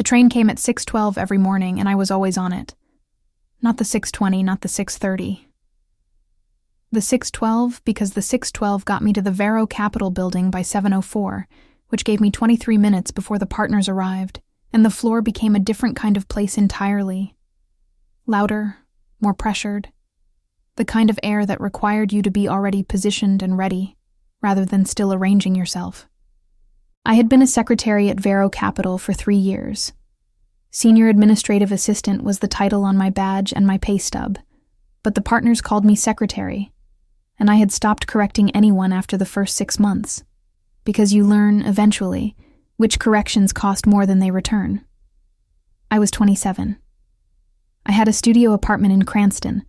The train came at 6:12 every morning, and I was always on it. Not the 6:20, not the 6:30. The 6:12 because the 6:12 got me to the Varro Capital building by 7:04, which gave me 23 minutes before the partners arrived, and the floor became a different kind of place entirely. Louder, more pressured. The kind of air that required you to be already positioned and ready, rather than still arranging yourself. I had been a secretary at Varro Capital for 3 years. Senior Administrative Assistant was the title on my badge and my pay stub, but the partners called me secretary, and I had stopped correcting anyone after the first 6 months, because you learn, eventually, which corrections cost more than they return. I was 27. I had a studio apartment in Cranston,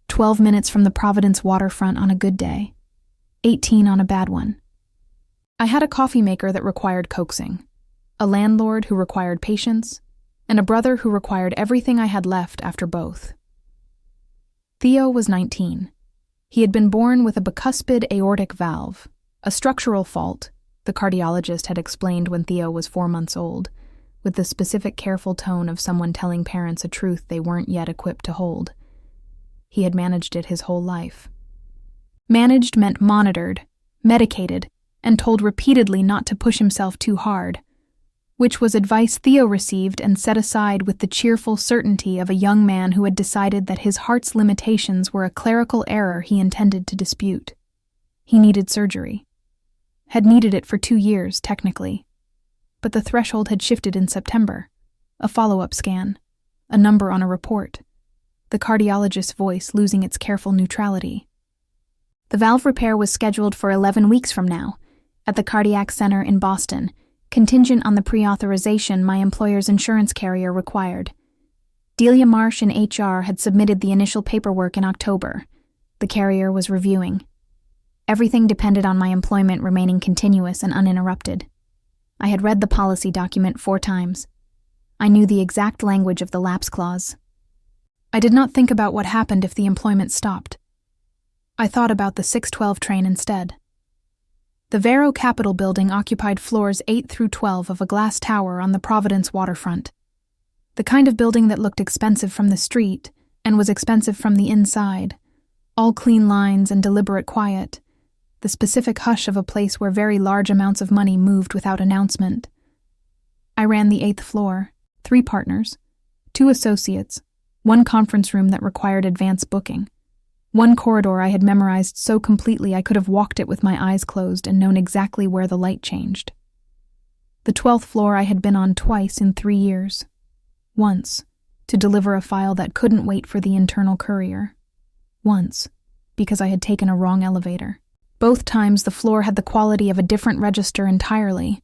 12 minutes from the Providence waterfront on a good day, 18 on a bad one. I had a coffee maker that required coaxing, a landlord who required patience, and a brother who required everything I had left after both. Theo was 19. He had been born with a bicuspid aortic valve, a structural fault, the cardiologist had explained when Theo was 4 months old, with the specific careful tone of someone telling parents a truth they weren't yet equipped to hold. He had managed it his whole life. Managed meant monitored, medicated, and told repeatedly not to push himself too hard, which was advice Theo received and set aside with the cheerful certainty of a young man who had decided that his heart's limitations were a clerical error he intended to dispute. He needed surgery. Had needed it for 2 years, technically. But the threshold had shifted in September. A follow-up scan. A number on a report. The cardiologist's voice losing its careful neutrality. The valve repair was scheduled for 11 weeks from now, at the Cardiac Center in Boston, contingent on the pre-authorization my employer's insurance carrier required. Delia Marsh in HR had submitted the initial paperwork in October. The carrier was reviewing. Everything depended on my employment remaining continuous and uninterrupted. I had read the policy document 4 times. I knew the exact language of the lapse clause. I did not think about what happened if the employment stopped. I thought about the 6:12 train instead. The Varro Capital building occupied floors 8 through 12 of a glass tower on the Providence waterfront. The kind of building that looked expensive from the street and was expensive from the inside. All clean lines and deliberate quiet. The specific hush of a place where very large amounts of money moved without announcement. I ran the 8th floor, 3 partners, 2 associates, 1 conference room that required advance booking, 1 corridor I had memorized so completely I could have walked it with my eyes closed and known exactly where the light changed. The 12th floor I had been on twice in 3 years. Once, to deliver a file that couldn't wait for the internal courier. Once, because I had taken a wrong elevator. Both times the floor had the quality of a different register entirely.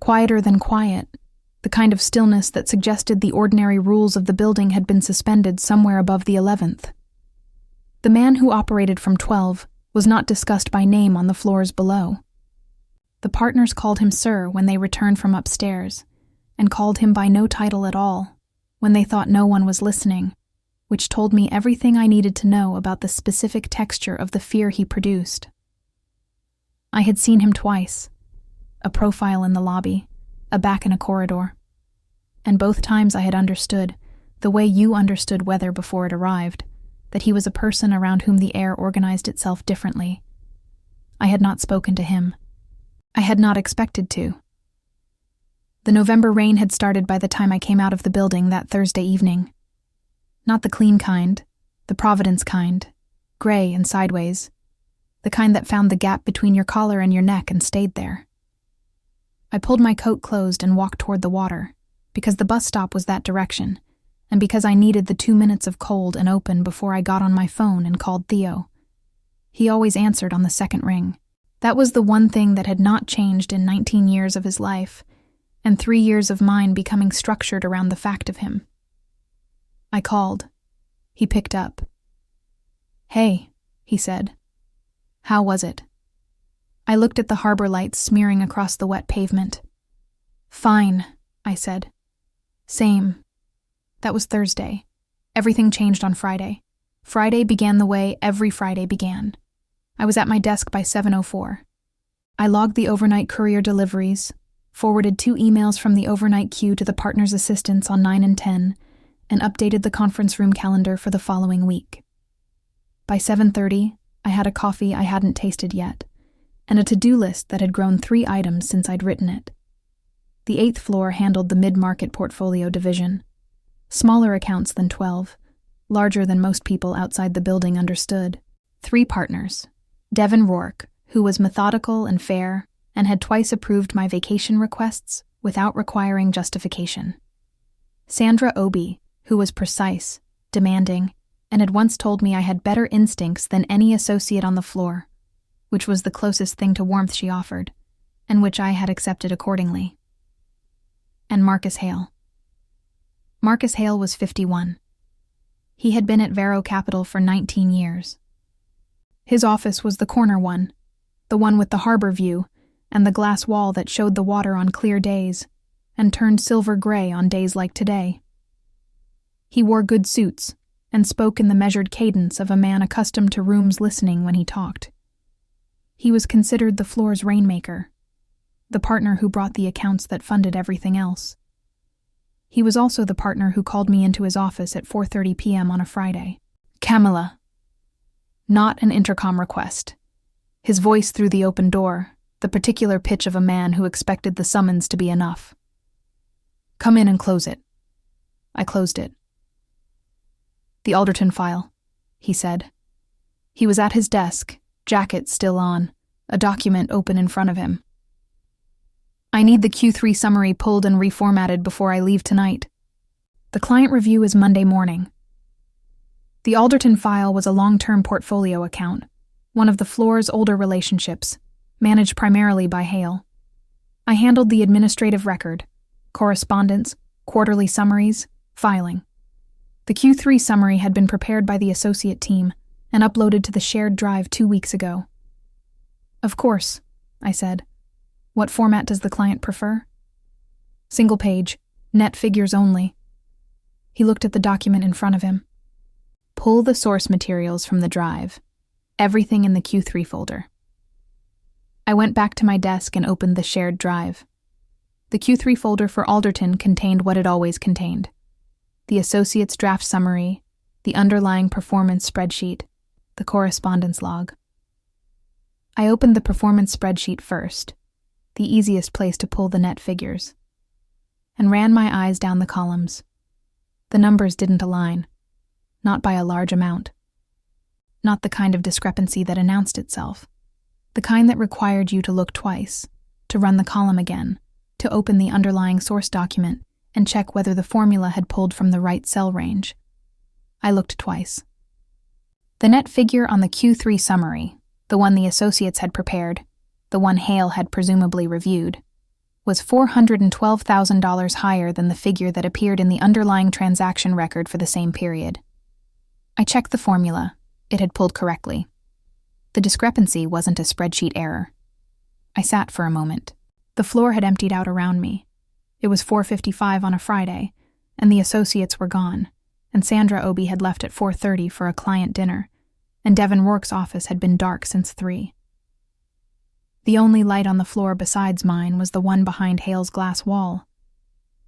Quieter than quiet, the kind of stillness that suggested the ordinary rules of the building had been suspended somewhere above the 11th. The man who operated from 12 was not discussed by name on the floors below. The partners called him Sir when they returned from upstairs, and called him by no title at all when they thought no one was listening, which told me everything I needed to know about the specific texture of the fear he produced. I had seen him twice, a profile in the lobby, a back in a corridor. And both times I had understood, the way you understood weather before it arrived, that he was a person around whom the air organized itself differently. I had not spoken to him. I had not expected to. The November rain had started by the time I came out of the building that Thursday evening. Not the clean kind, the Providence kind, gray and sideways, the kind that found the gap between your collar and your neck and stayed there. I pulled my coat closed and walked toward the water, because the bus stop was that direction, and because I needed the 2 minutes of cold and open before I got on my phone and called Theo. He always answered on the second ring. That was the one thing that had not changed in 19 years of his life, and 3 years of mine becoming structured around the fact of him. I called. He picked up. "Hey," he said. "How was it?" I looked at the harbor lights smearing across the wet pavement. "Fine," I said. "Same." That was Thursday. Everything changed on Friday. Friday began the way every Friday began. I was at my desk by 7:04. I logged the overnight courier deliveries, forwarded 2 emails from the overnight queue to the partner's assistants on 9 and 10, and updated the conference room calendar for the following week. By 7:30, I had a coffee I hadn't tasted yet, and a to-do list that had grown 3 items since I'd written it. The 8th floor handled the mid-market portfolio division. Smaller accounts than 12, larger than most people outside the building understood. 3 partners. Devin Rourke, who was methodical and fair, and had twice approved my vacation requests without requiring justification. Sandra Obi, who was precise, demanding, and had once told me I had better instincts than any associate on the floor, which was the closest thing to warmth she offered, and which I had accepted accordingly. And Marcus Hale. Marcus Hale was 51. He had been at Varro Capital for 19 years. His office was the corner one, the one with the harbor view and the glass wall that showed the water on clear days and turned silver gray on days like today. He wore good suits and spoke in the measured cadence of a man accustomed to rooms listening when he talked. He was considered the floor's rainmaker, the partner who brought the accounts that funded everything else. He was also the partner who called me into his office at 4:30 p.m. on a Friday. Camila. Not an intercom request. His voice through the open door, the particular pitch of a man who expected the summons to be enough. Come in and close it. I closed it. The Alderton file, he said. He was at his desk, jacket still on, a document open in front of him. I need the Q3 summary pulled and reformatted before I leave tonight. The client review is Monday morning. The Alderton file was a long-term portfolio account, one of the floor's older relationships, managed primarily by Hale. I handled the administrative record, correspondence, quarterly summaries, filing. The Q3 summary had been prepared by the associate team and uploaded to the shared drive 2 weeks ago. Of course, I said. What format does the client prefer? Single page, net figures only. He looked at the document in front of him. Pull the source materials from the drive. Everything in the Q3 folder. I went back to my desk and opened the shared drive. The Q3 folder for Alderton contained what it always contained: the associate's draft summary, the underlying performance spreadsheet, the correspondence log. I opened the performance spreadsheet first, the easiest place to pull the net figures, and ran my eyes down the columns. The numbers didn't align, not by a large amount. Not the kind of discrepancy that announced itself, the kind that required you to look twice, to run the column again, to open the underlying source document and check whether the formula had pulled from the right cell range. I looked twice. The net figure on the Q3 summary, the one the associates had prepared, the one Hale had presumably reviewed, was $412,000 higher than the figure that appeared in the underlying transaction record for the same period. I checked the formula. It had pulled correctly. The discrepancy wasn't a spreadsheet error. I sat for a moment. The floor had emptied out around me. It was 4:55 on a Friday, and the associates were gone, and Sandra Obi had left at 4:30 for a client dinner, and Devin Rourke's office had been dark since 3. The only light on the floor besides mine was the one behind Hale's glass wall.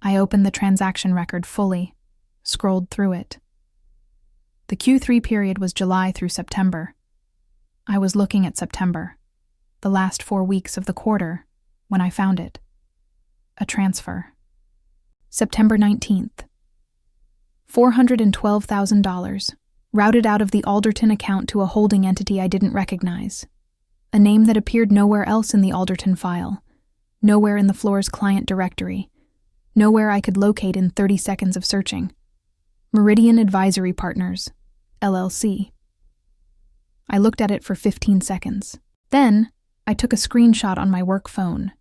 I opened the transaction record fully, scrolled through it. The Q3 period was July through September. I was looking at September, the last 4 weeks of the quarter, when I found it. A transfer. September 19th. $412,000, routed out of the Alderton account to a holding entity I didn't recognize. A name that appeared nowhere else in the Alderton file, nowhere in the floor's client directory, nowhere I could locate in 30 seconds of searching. Meridian Advisory Partners, LLC. I looked at it for 15 seconds. Then, I took a screenshot on my work phone,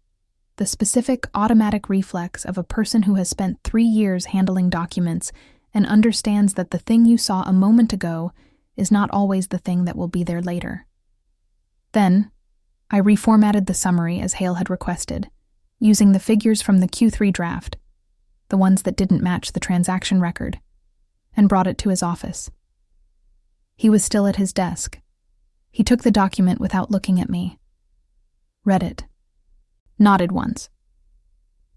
the specific automatic reflex of a person who has spent 3 years handling documents and understands that the thing you saw a moment ago is not always the thing that will be there later. Then, I reformatted the summary as Hale had requested, using the figures from the Q3 draft, the ones that didn't match the transaction record, and brought it to his office. He was still at his desk. He took the document without looking at me, read it, nodded once,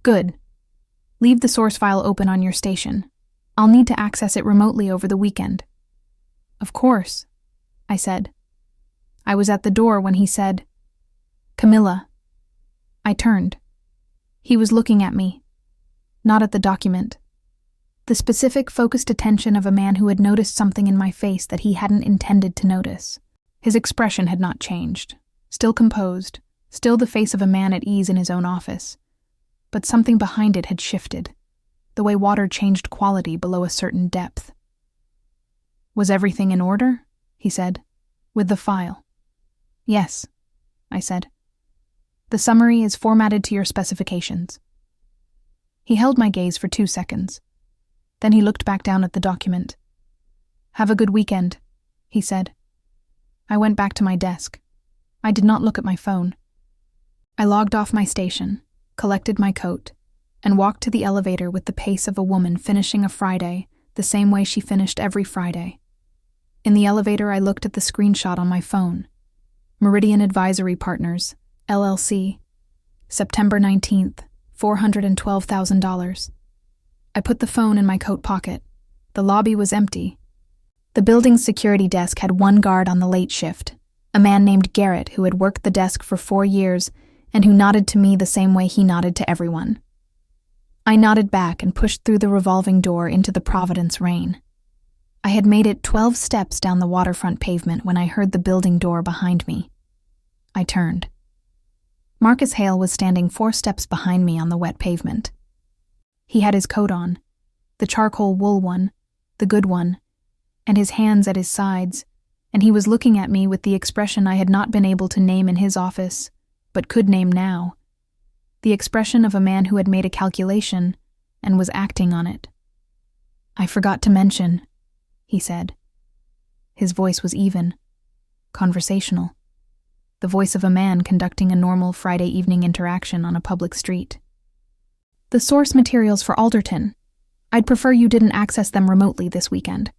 Good. Leave the source file open on your station. I'll need to access it remotely over the weekend. Of course, I said. I was at the door when he said, Camila. I turned. He was looking at me, not at the document. The specific, focused attention of a man who had noticed something in my face that he hadn't intended to notice. His expression had not changed, still composed, still the face of a man at ease in his own office. But something behind it had shifted, the way water changed quality below a certain depth. Was everything in order? He said. With the file. Yes, I said. The summary is formatted to your specifications. He held my gaze for 2 seconds. Then he looked back down at the document. Have a good weekend, he said. I went back to my desk. I did not look at my phone. I logged off my station, collected my coat, and walked to the elevator with the pace of a woman finishing a Friday the same way she finished every Friday. In the elevator, I looked at the screenshot on my phone. Meridian Advisory Partners, LLC, September 19th, $412,000. I put the phone in my coat pocket. The lobby was empty. The building's security desk had one guard on the late shift, a man named Garrett who had worked the desk for 4 years and who nodded to me the same way he nodded to everyone. I nodded back and pushed through the revolving door into the Providence rain. I had made it 12 steps down the waterfront pavement when I heard the building door behind me. I turned. Marcus Hale was standing 4 steps behind me on the wet pavement. He had his coat on, the charcoal wool one, the good one, and his hands at his sides, and he was looking at me with the expression I had not been able to name in his office, but could name now. The expression of a man who had made a calculation and was acting on it. I forgot to mention, he said. His voice was even, conversational. The voice of a man conducting a normal Friday evening interaction on a public street. The source materials for Alderton. I'd prefer you didn't access them remotely this weekend.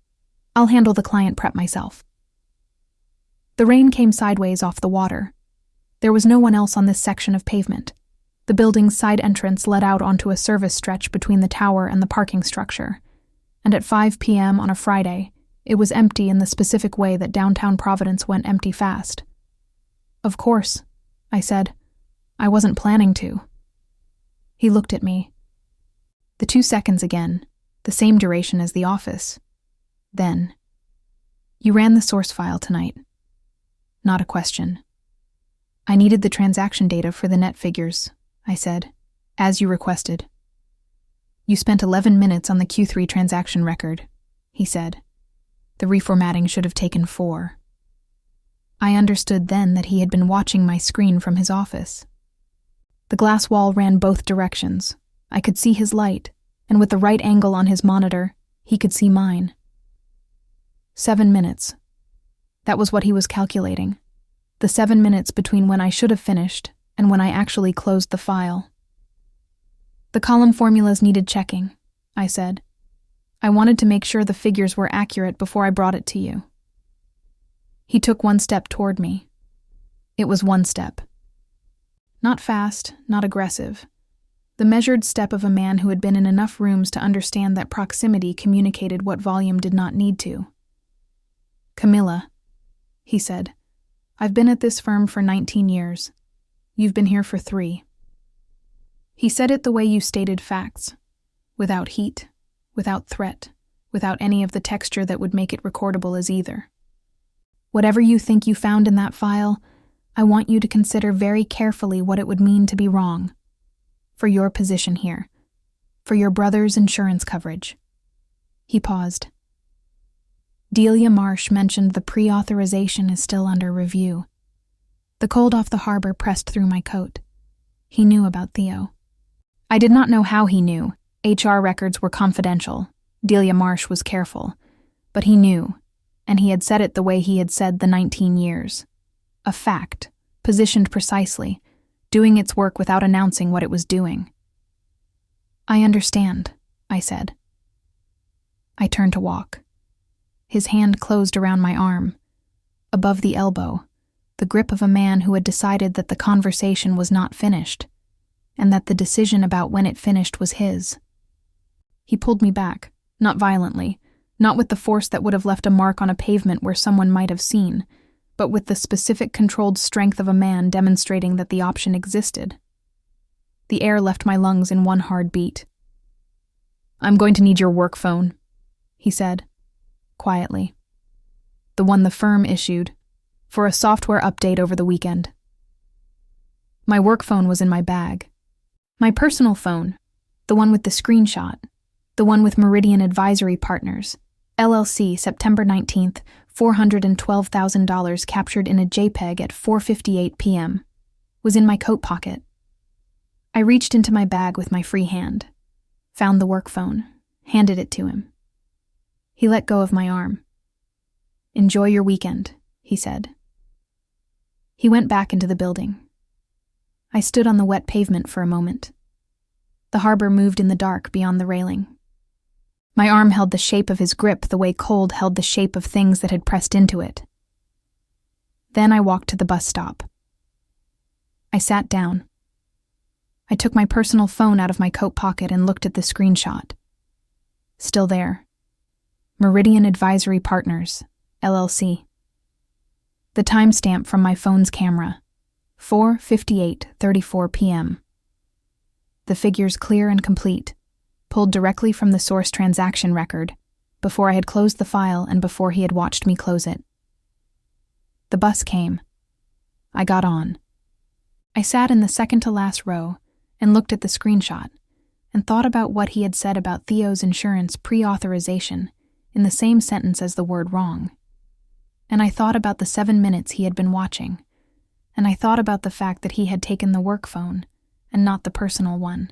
I'll handle the client prep myself. The rain came sideways off the water. There was no one else on this section of pavement. The building's side entrance led out onto a service stretch between the tower and the parking structure. And at 5 p.m. on a Friday, it was empty in the specific way that downtown Providence went empty fast. Of course, I said. I wasn't planning to. He looked at me. The 2 seconds again, the same duration as the office. Then, you ran the source file tonight. Not a question. I needed the transaction data for the net figures, I said, as you requested. You spent 11 minutes on the Q3 transaction record, he said. The reformatting should have taken 4. I understood then that he had been watching my screen from his office. The glass wall ran both directions. I could see his light, and with the right angle on his monitor, he could see mine. 7 minutes. That was what he was calculating. The 7 minutes between when I should have finished and when I actually closed the file. The column formulas needed checking, I said. I wanted to make sure the figures were accurate before I brought it to you. He took 1 step toward me. It was 1 step. Not fast, not aggressive. The measured step of a man who had been in enough rooms to understand that proximity communicated what volume did not need to. Camila, he said, I've been at this firm for 19 years. You've been here for 3. He said it the way you stated facts, without heat, without threat, without any of the texture that would make it recordable as either. Whatever you think you found in that file, I want you to consider very carefully what it would mean to be wrong. For your position here. For your brother's insurance coverage. He paused. Delia Marsh mentioned the pre-authorization is still under review. The cold off the harbor pressed through my coat. He knew about Theo. I did not know how he knew. HR records were confidential. Delia Marsh was careful. But he knew. And he had said it the way he had said the 19 years. A fact, positioned precisely, doing its work without announcing what it was doing. I understand, I said. I turned to walk. His hand closed around my arm. Above the elbow, the grip of a man who had decided that the conversation was not finished. and that the decision about when it finished was his. He pulled me back, not violently, not with the force that would have left a mark on a pavement where someone might have seen, but with the specific controlled strength of a man demonstrating that the option existed. The air left my lungs in one hard beat. "I'm going to need your work phone," he said, quietly. "The one the firm issued, for a software update over the weekend." My work phone was in my bag. My personal phone, the one with the screenshot, the one with Meridian Advisory Partners, LLC, September 19th, $412,000 captured in a JPEG at 4:58 p.m., was in my coat pocket. I reached into my bag with my free hand, found the work phone, handed it to him. He let go of my arm. "Enjoy your weekend," he said. He went back into the building. I stood on the wet pavement for a moment. The harbor moved in the dark beyond the railing. My arm held the shape of his grip the way cold held the shape of things that had pressed into it. Then I walked to the bus stop. I sat down. I took my personal phone out of my coat pocket and looked at the screenshot. Still there. Meridian Advisory Partners, LLC. The timestamp from my phone's camera, 4:58:34 p.m. The figures clear and complete, pulled directly from the source transaction record, before I had closed the file and before he had watched me close it. The bus came. I got on. I sat in the second-to-last row and looked at the screenshot and thought about what he had said about Theo's insurance pre-authorization in the same sentence as the word wrong. And I thought about the 7 minutes he had been watching, and I thought about the fact that he had taken the work phone and not the personal one,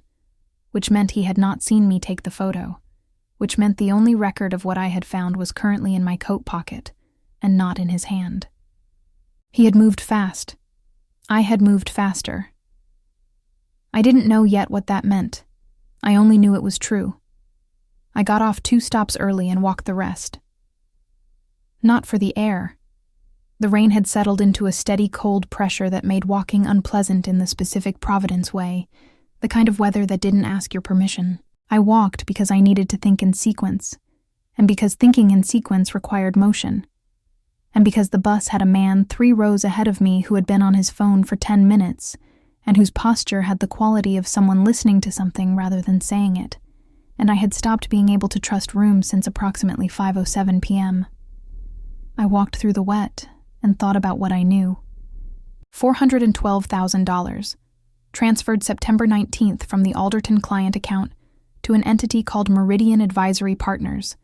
which meant he had not seen me take the photo, which meant the only record of what I had found was currently in my coat pocket and not in his hand. He had moved fast. I had moved faster. I didn't know yet what that meant. I only knew it was true. I got off 2 stops early and walked the rest. Not for the air. The rain had settled into a steady cold pressure that made walking unpleasant in the specific Providence way, the kind of weather that didn't ask your permission. I walked because I needed to think in sequence, and because thinking in sequence required motion, and because the bus had a man 3 rows ahead of me who had been on his phone for 10 minutes, and whose posture had the quality of someone listening to something rather than saying it, and I had stopped being able to trust rooms since approximately 5:07 p.m. I walked through the wet and thought about what I knew. $412,000, transferred September 19th from the Alderton client account to an entity called Meridian Advisory Partners,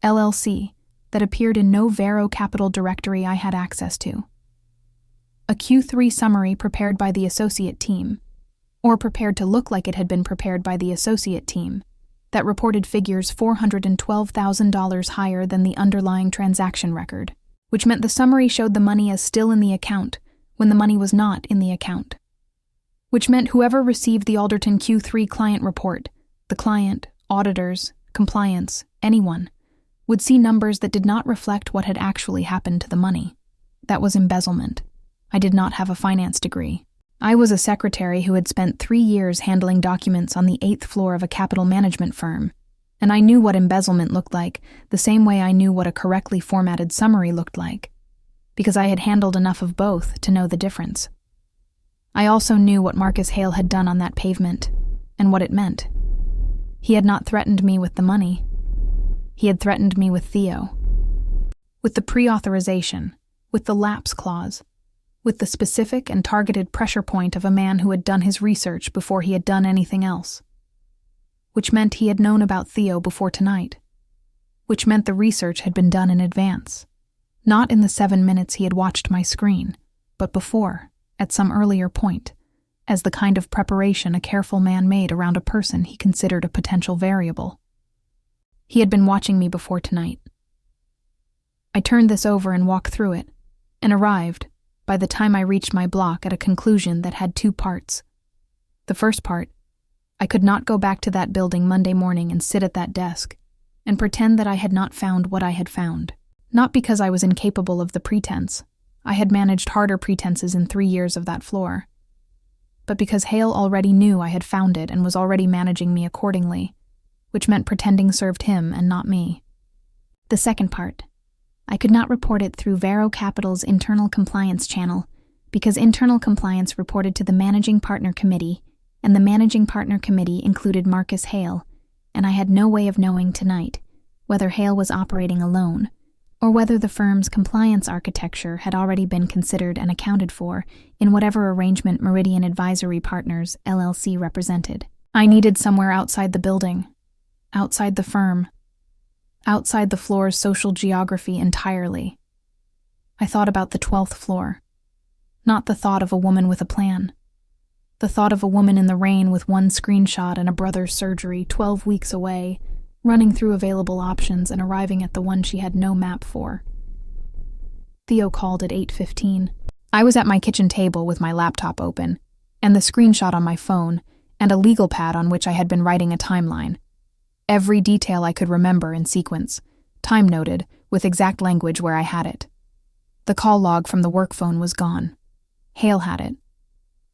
LLC, that appeared in no Varro Capital directory I had access to. A Q3 summary prepared by the associate team, or prepared to look like it had been prepared by the associate team, that reported figures $412,000 higher than the underlying transaction record, which meant the summary showed the money as still in the account when the money was not in the account, which meant whoever received the Alderton Q3 client report, the client, auditors, compliance, anyone, would see numbers that did not reflect what had actually happened to the money. That was embezzlement. I did not have a finance degree. I was a secretary who had spent 3 years handling documents on the 8th floor of a capital management firm, and I knew what embezzlement looked like the same way I knew what a correctly formatted summary looked like, because I had handled enough of both to know the difference. I also knew what Marcus Hale had done on that pavement, and what it meant. He had not threatened me with the money. He had threatened me with Theo. With the pre-authorization, with the lapse clause, with the specific and targeted pressure point of a man who had done his research before he had done anything else. Which meant he had known about Theo before tonight. Which meant the research had been done in advance. Not in the 7 minutes he had watched my screen, but before, at some earlier point, as the kind of preparation a careful man made around a person he considered a potential variable. He had been watching me before tonight. I turned this over and walked through it, and arrived, by the time I reached my block, at a conclusion that had 2 parts. The first part, I could not go back to that building Monday morning and sit at that desk and pretend that I had not found what I had found. Not because I was incapable of the pretense. I had managed harder pretenses in 3 years of that floor. but because Hale already knew I had found it and was already managing me accordingly, which meant pretending served him and not me. The second part. I could not report it through Varro Capital's internal compliance channel because internal compliance reported to the Managing Partner Committee, and the Managing Partner Committee included Marcus Hale, and I had no way of knowing tonight whether Hale was operating alone or whether the firm's compliance architecture had already been considered and accounted for in whatever arrangement Meridian Advisory Partners, LLC represented. I needed somewhere outside the building, outside the firm, outside the floor's social geography entirely. I thought about the 12th floor, not the thought of a woman with a plan. The thought of a woman in the rain with one screenshot and a brother's surgery 12 weeks away, running through available options and arriving at the one she had no map for. Theo called at 8:15. I was at my kitchen table with my laptop open, and the screenshot on my phone, and a legal pad on which I had been writing a timeline. Every detail I could remember in sequence, time-noted, with exact language where I had it. The call log from the work phone was gone. Hale had it.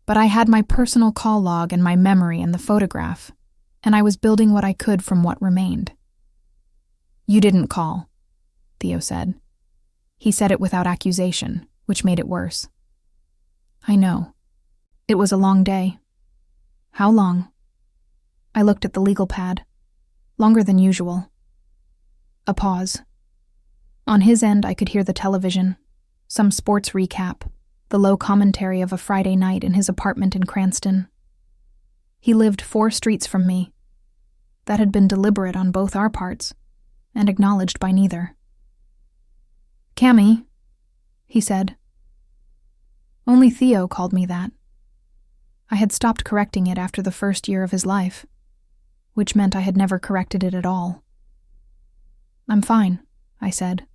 But I had my personal call log and my memory and the photograph, and I was building what I could from what remained. "You didn't call," Theo said. He said it without accusation, which made it worse. "I know. It was a long day." "How long?" I looked at the legal pad. "Longer than usual." A pause. On his end, I could hear the television, some sports recap, the low commentary of a Friday night in his apartment in Cranston. He lived 4 streets from me. That had been deliberate on both our parts, and acknowledged by neither. "Cammy," he said. Only Theo called me that. I had stopped correcting it after the first year of his life, which meant I had never corrected it at all. "I'm fine," I said.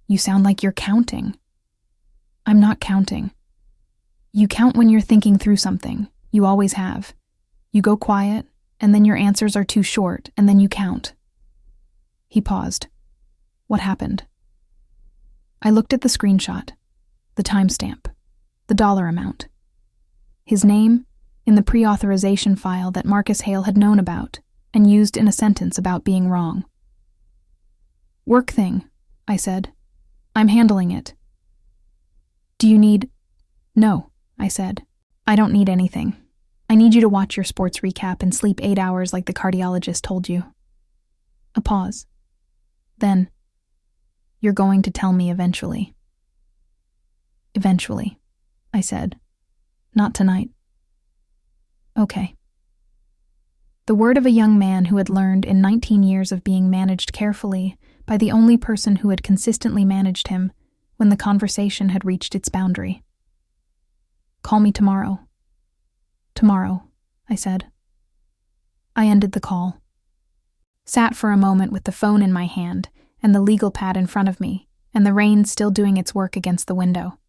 "You sound like you're counting." "I'm not counting. You count when you're thinking through something. You always have. You go quiet, and then your answers are too short, and then you count." He paused. "What happened?" I looked at the screenshot, the timestamp, the dollar amount. His name in the pre-authorization file that Marcus Hale had known about and used in a sentence about being wrong. "Work thing," I said. "I'm handling it." "Do you need—" "No," I said. "I don't need anything. I need you to watch your sports recap and sleep 8 hours like the cardiologist told you." A pause. Then, "You're going to tell me eventually." "Eventually," I said. "Not tonight." "Okay." The word of a young man who had learned in 19 years of being managed carefully by the only person who had consistently managed him when the conversation had reached its boundary. "Call me tomorrow." "Tomorrow," I said. I ended the call. Sat for a moment with the phone in my hand and the legal pad in front of me, and the rain still doing its work against the window.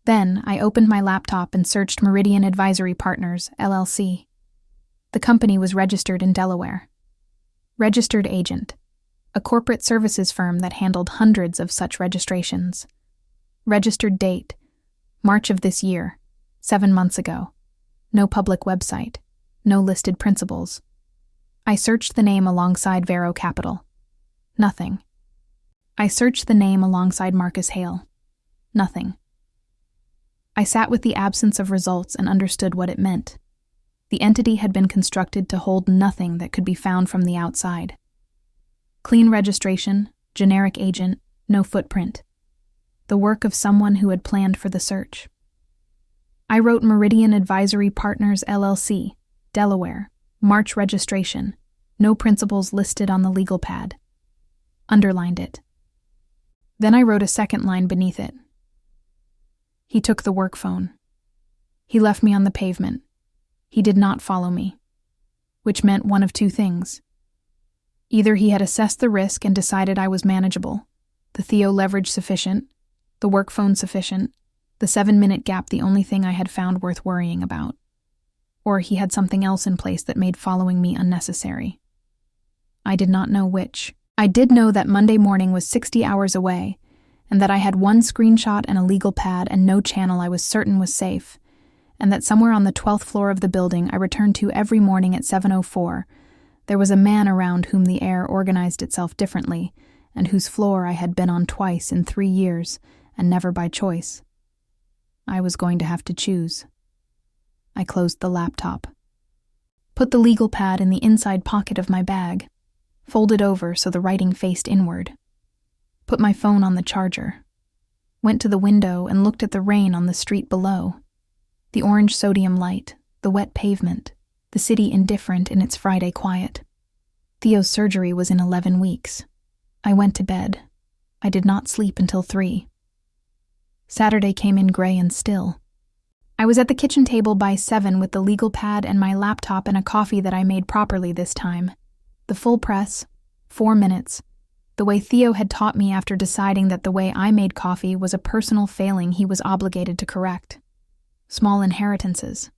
Then I opened my laptop and searched Meridian Advisory Partners, LLC. The company was registered in Delaware. Registered agent, a corporate services firm that handled hundreds of such registrations. Registered date, March of this year, 7 months ago. No public website, no listed principals. I searched the name alongside Varro Capital. Nothing. I searched the name alongside Marcus Hale. Nothing. I sat with the absence of results and understood what it meant. The entity had been constructed to hold nothing that could be found from the outside. Clean registration, generic agent, no footprint. The work of someone who had planned for the search. I wrote Meridian Advisory Partners, LLC, Delaware, March registration, no principals listed on the legal pad. Underlined it. Then I wrote a second line beneath it. He took the work phone. He left me on the pavement. He did not follow me, which meant one of 2 things. Either he had assessed the risk and decided I was manageable, the Theo leverage sufficient, the work phone sufficient, the 7-minute gap the only thing I had found worth worrying about, or he had something else in place that made following me unnecessary. I did not know which. I did know that Monday morning was 60 hours away, and that I had 1 screenshot and a legal pad and no channel I was certain was safe, and that somewhere on the 12th floor of the building I returned to every morning at 7:04, there was a man around whom the air organized itself differently, and whose floor I had been on twice in 3 years, and never by choice. I was going to have to choose. I closed the laptop, put the legal pad in the inside pocket of my bag, folded over so the writing faced inward, put my phone on the charger, went to the window and looked at the rain on the street below, the orange sodium light, the wet pavement, the city indifferent in its Friday quiet. Theo's surgery was in 11 weeks. I went to bed. I did not sleep until 3. Saturday came in gray and still. I was at the kitchen table by 7 with the legal pad and my laptop and a coffee that I made properly this time. The full press, 4 minutes, the way Theo had taught me after deciding that the way I made coffee was a personal failing he was obligated to correct. Small inheritances.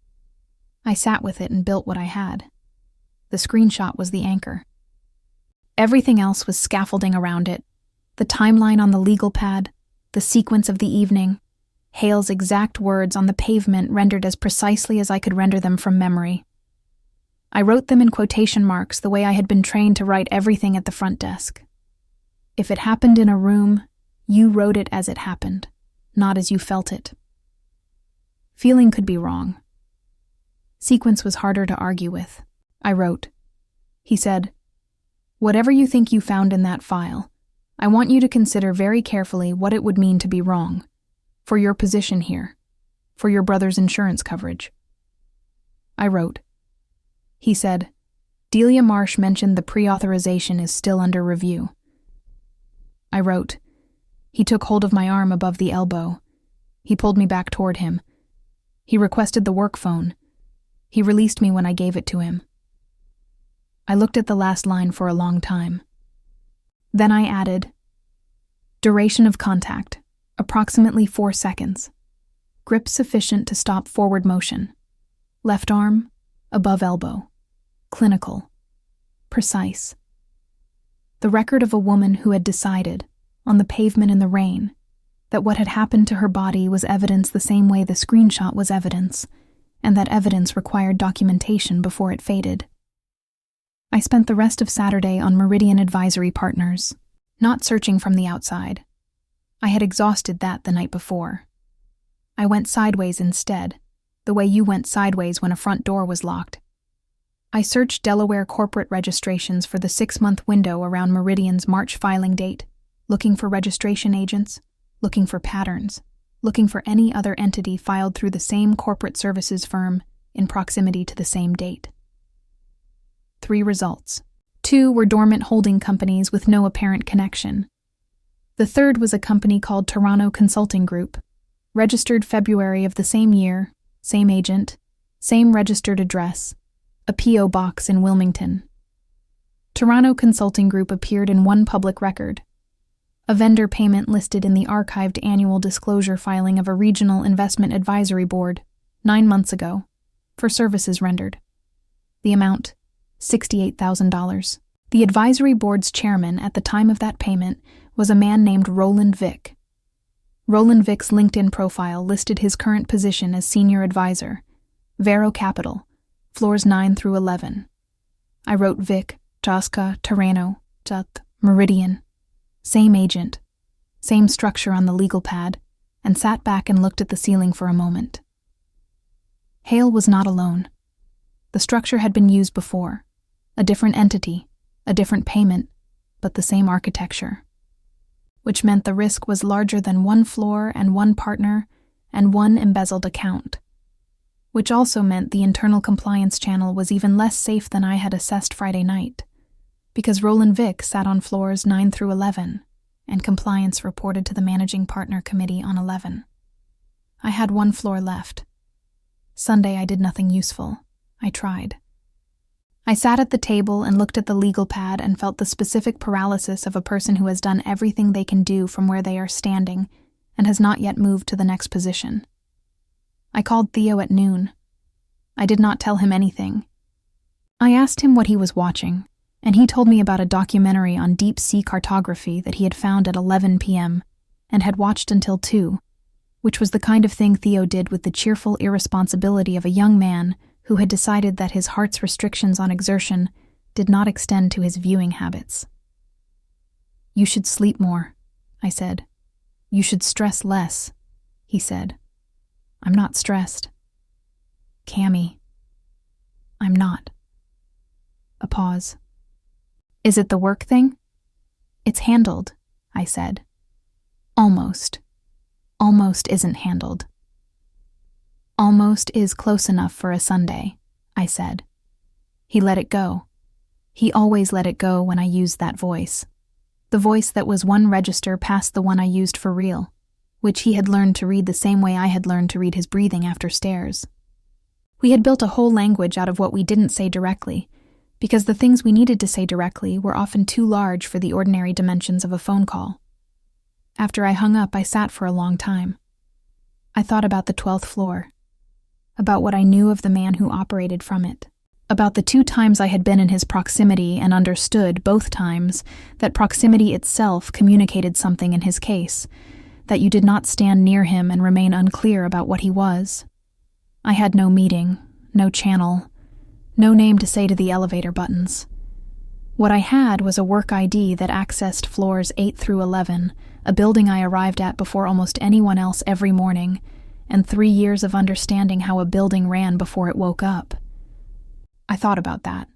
I sat with it and built what I had. The screenshot was the anchor. Everything else was scaffolding around it. The timeline on the legal pad, the sequence of the evening, Hale's exact words on the pavement rendered as precisely as I could render them from memory. I wrote them in quotation marks the way I had been trained to write everything at the front desk. If it happened in a room, you wrote it as it happened, not as you felt it. Feeling could be wrong. Sequence was harder to argue with. I wrote. He said, "Whatever you think you found in that file, I want you to consider very carefully what it would mean to be wrong, for your position here, for your brother's insurance coverage." I wrote. He said, "Delia Marsh mentioned the pre-authorization is still under review." I wrote. He took hold of my arm above the elbow. He pulled me back toward him. He requested the work phone. He released me when I gave it to him. I looked at the last line for a long time. Then I added, "Duration of contact, approximately 4 seconds. Grip sufficient to stop forward motion. Left arm, above elbow. Clinical. Precise." The record of a woman who had decided, on the pavement in the rain, that what had happened to her body was evidence the same way the screenshot was evidence, and that evidence required documentation before it faded. I spent the rest of Saturday on Meridian Advisory Partners, not searching from the outside. I had exhausted that the night before. I went sideways instead, the way you went sideways when a front door was locked. I searched Delaware corporate registrations for the 6-month window around Meridian's March filing date, looking for registration agents, looking for patterns, looking for any other entity filed through the same corporate services firm in proximity to the same date. 3 results. 2 were dormant holding companies with no apparent connection. The third was a company called Toronto Consulting Group, registered February of the same year, same agent, same registered address, a P.O. box in Wilmington. Toronto Consulting Group appeared in one public record, a vendor payment listed in the archived annual disclosure filing of a regional investment advisory board 9 months ago, for services rendered. The amount, $68,000. The advisory board's chairman at the time of that payment was a man named Roland Vick. Roland Vick's LinkedIn profile listed his current position as senior advisor, Varro Capital, floors 9 through 11. I wrote Vic, Jaska, Terreno, Jut, Meridian. Same agent, same structure on the legal pad, and sat back and looked at the ceiling for a moment. Hale was not alone. The structure had been used before. A different entity, a different payment, but the same architecture. Which meant the risk was larger than 1 floor and 1 partner and 1 embezzled account. Which also meant the internal compliance channel was even less safe than I had assessed Friday night, because Roland Vick sat on floors 9 through 11, and compliance reported to the managing partner committee on 11. I had 1 floor left. Sunday I did nothing useful. I tried. I sat at the table and looked at the legal pad and felt the specific paralysis of a person who has done everything they can do from where they are standing and has not yet moved to the next position. I called Theo at noon. I did not tell him anything. I asked him what he was watching, and he told me about a documentary on deep-sea cartography that he had found at 11 p.m. and had watched until 2, which was the kind of thing Theo did with the cheerful irresponsibility of a young man who had decided that his heart's restrictions on exertion did not extend to his viewing habits. "You should sleep more," I said. "You should stress less," he said. "I'm not stressed." "Cammy." "I'm not." A pause. "Is it the work thing?" "It's handled," I said. "Almost. Almost isn't handled." "Almost is close enough for a Sunday," I said. He let it go. He always let it go when I used that voice. The voice that was one register past the one I used for real, which he had learned to read the same way I had learned to read his breathing after stares. We had built a whole language out of what we didn't say directly, because the things we needed to say directly were often too large for the ordinary dimensions of a phone call. After I hung up, I sat for a long time. I thought about the 12th floor, about what I knew of the man who operated from it, about the 2 times I had been in his proximity and understood, both times, that proximity itself communicated something in his case, that you did not stand near him and remain unclear about what he was. I had no meeting, no channel, no name to say to the elevator buttons. What I had was a work ID that accessed floors 8 through 11, a building I arrived at before almost anyone else every morning, and 3 years of understanding how a building ran before it woke up. I thought about that.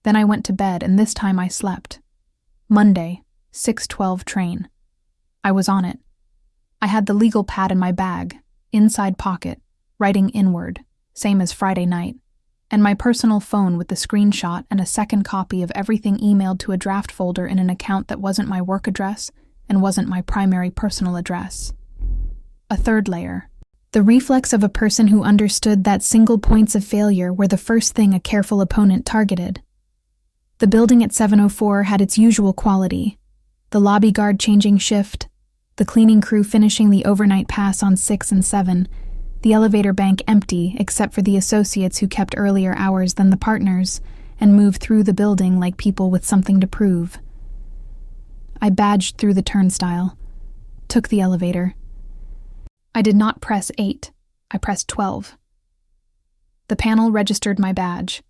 Then I went to bed, and this time I slept. Monday, 6:12 train. I was on it. I had the legal pad in my bag, inside pocket, writing inward, same as Friday night, and my personal phone with the screenshot and a second copy of everything emailed to a draft folder in an account that wasn't my work address and wasn't my primary personal address. A third layer. The reflex of a person who understood that single points of failure were the first thing a careful opponent targeted. The building at 704 had its usual quality: the lobby guard changing shift, the cleaning crew finishing the overnight pass on 6 and 7, the elevator bank empty except for the associates who kept earlier hours than the partners and moved through the building like people with something to prove. I badged through the turnstile, took the elevator. I did not press 8, I pressed 12. The panel registered my badge.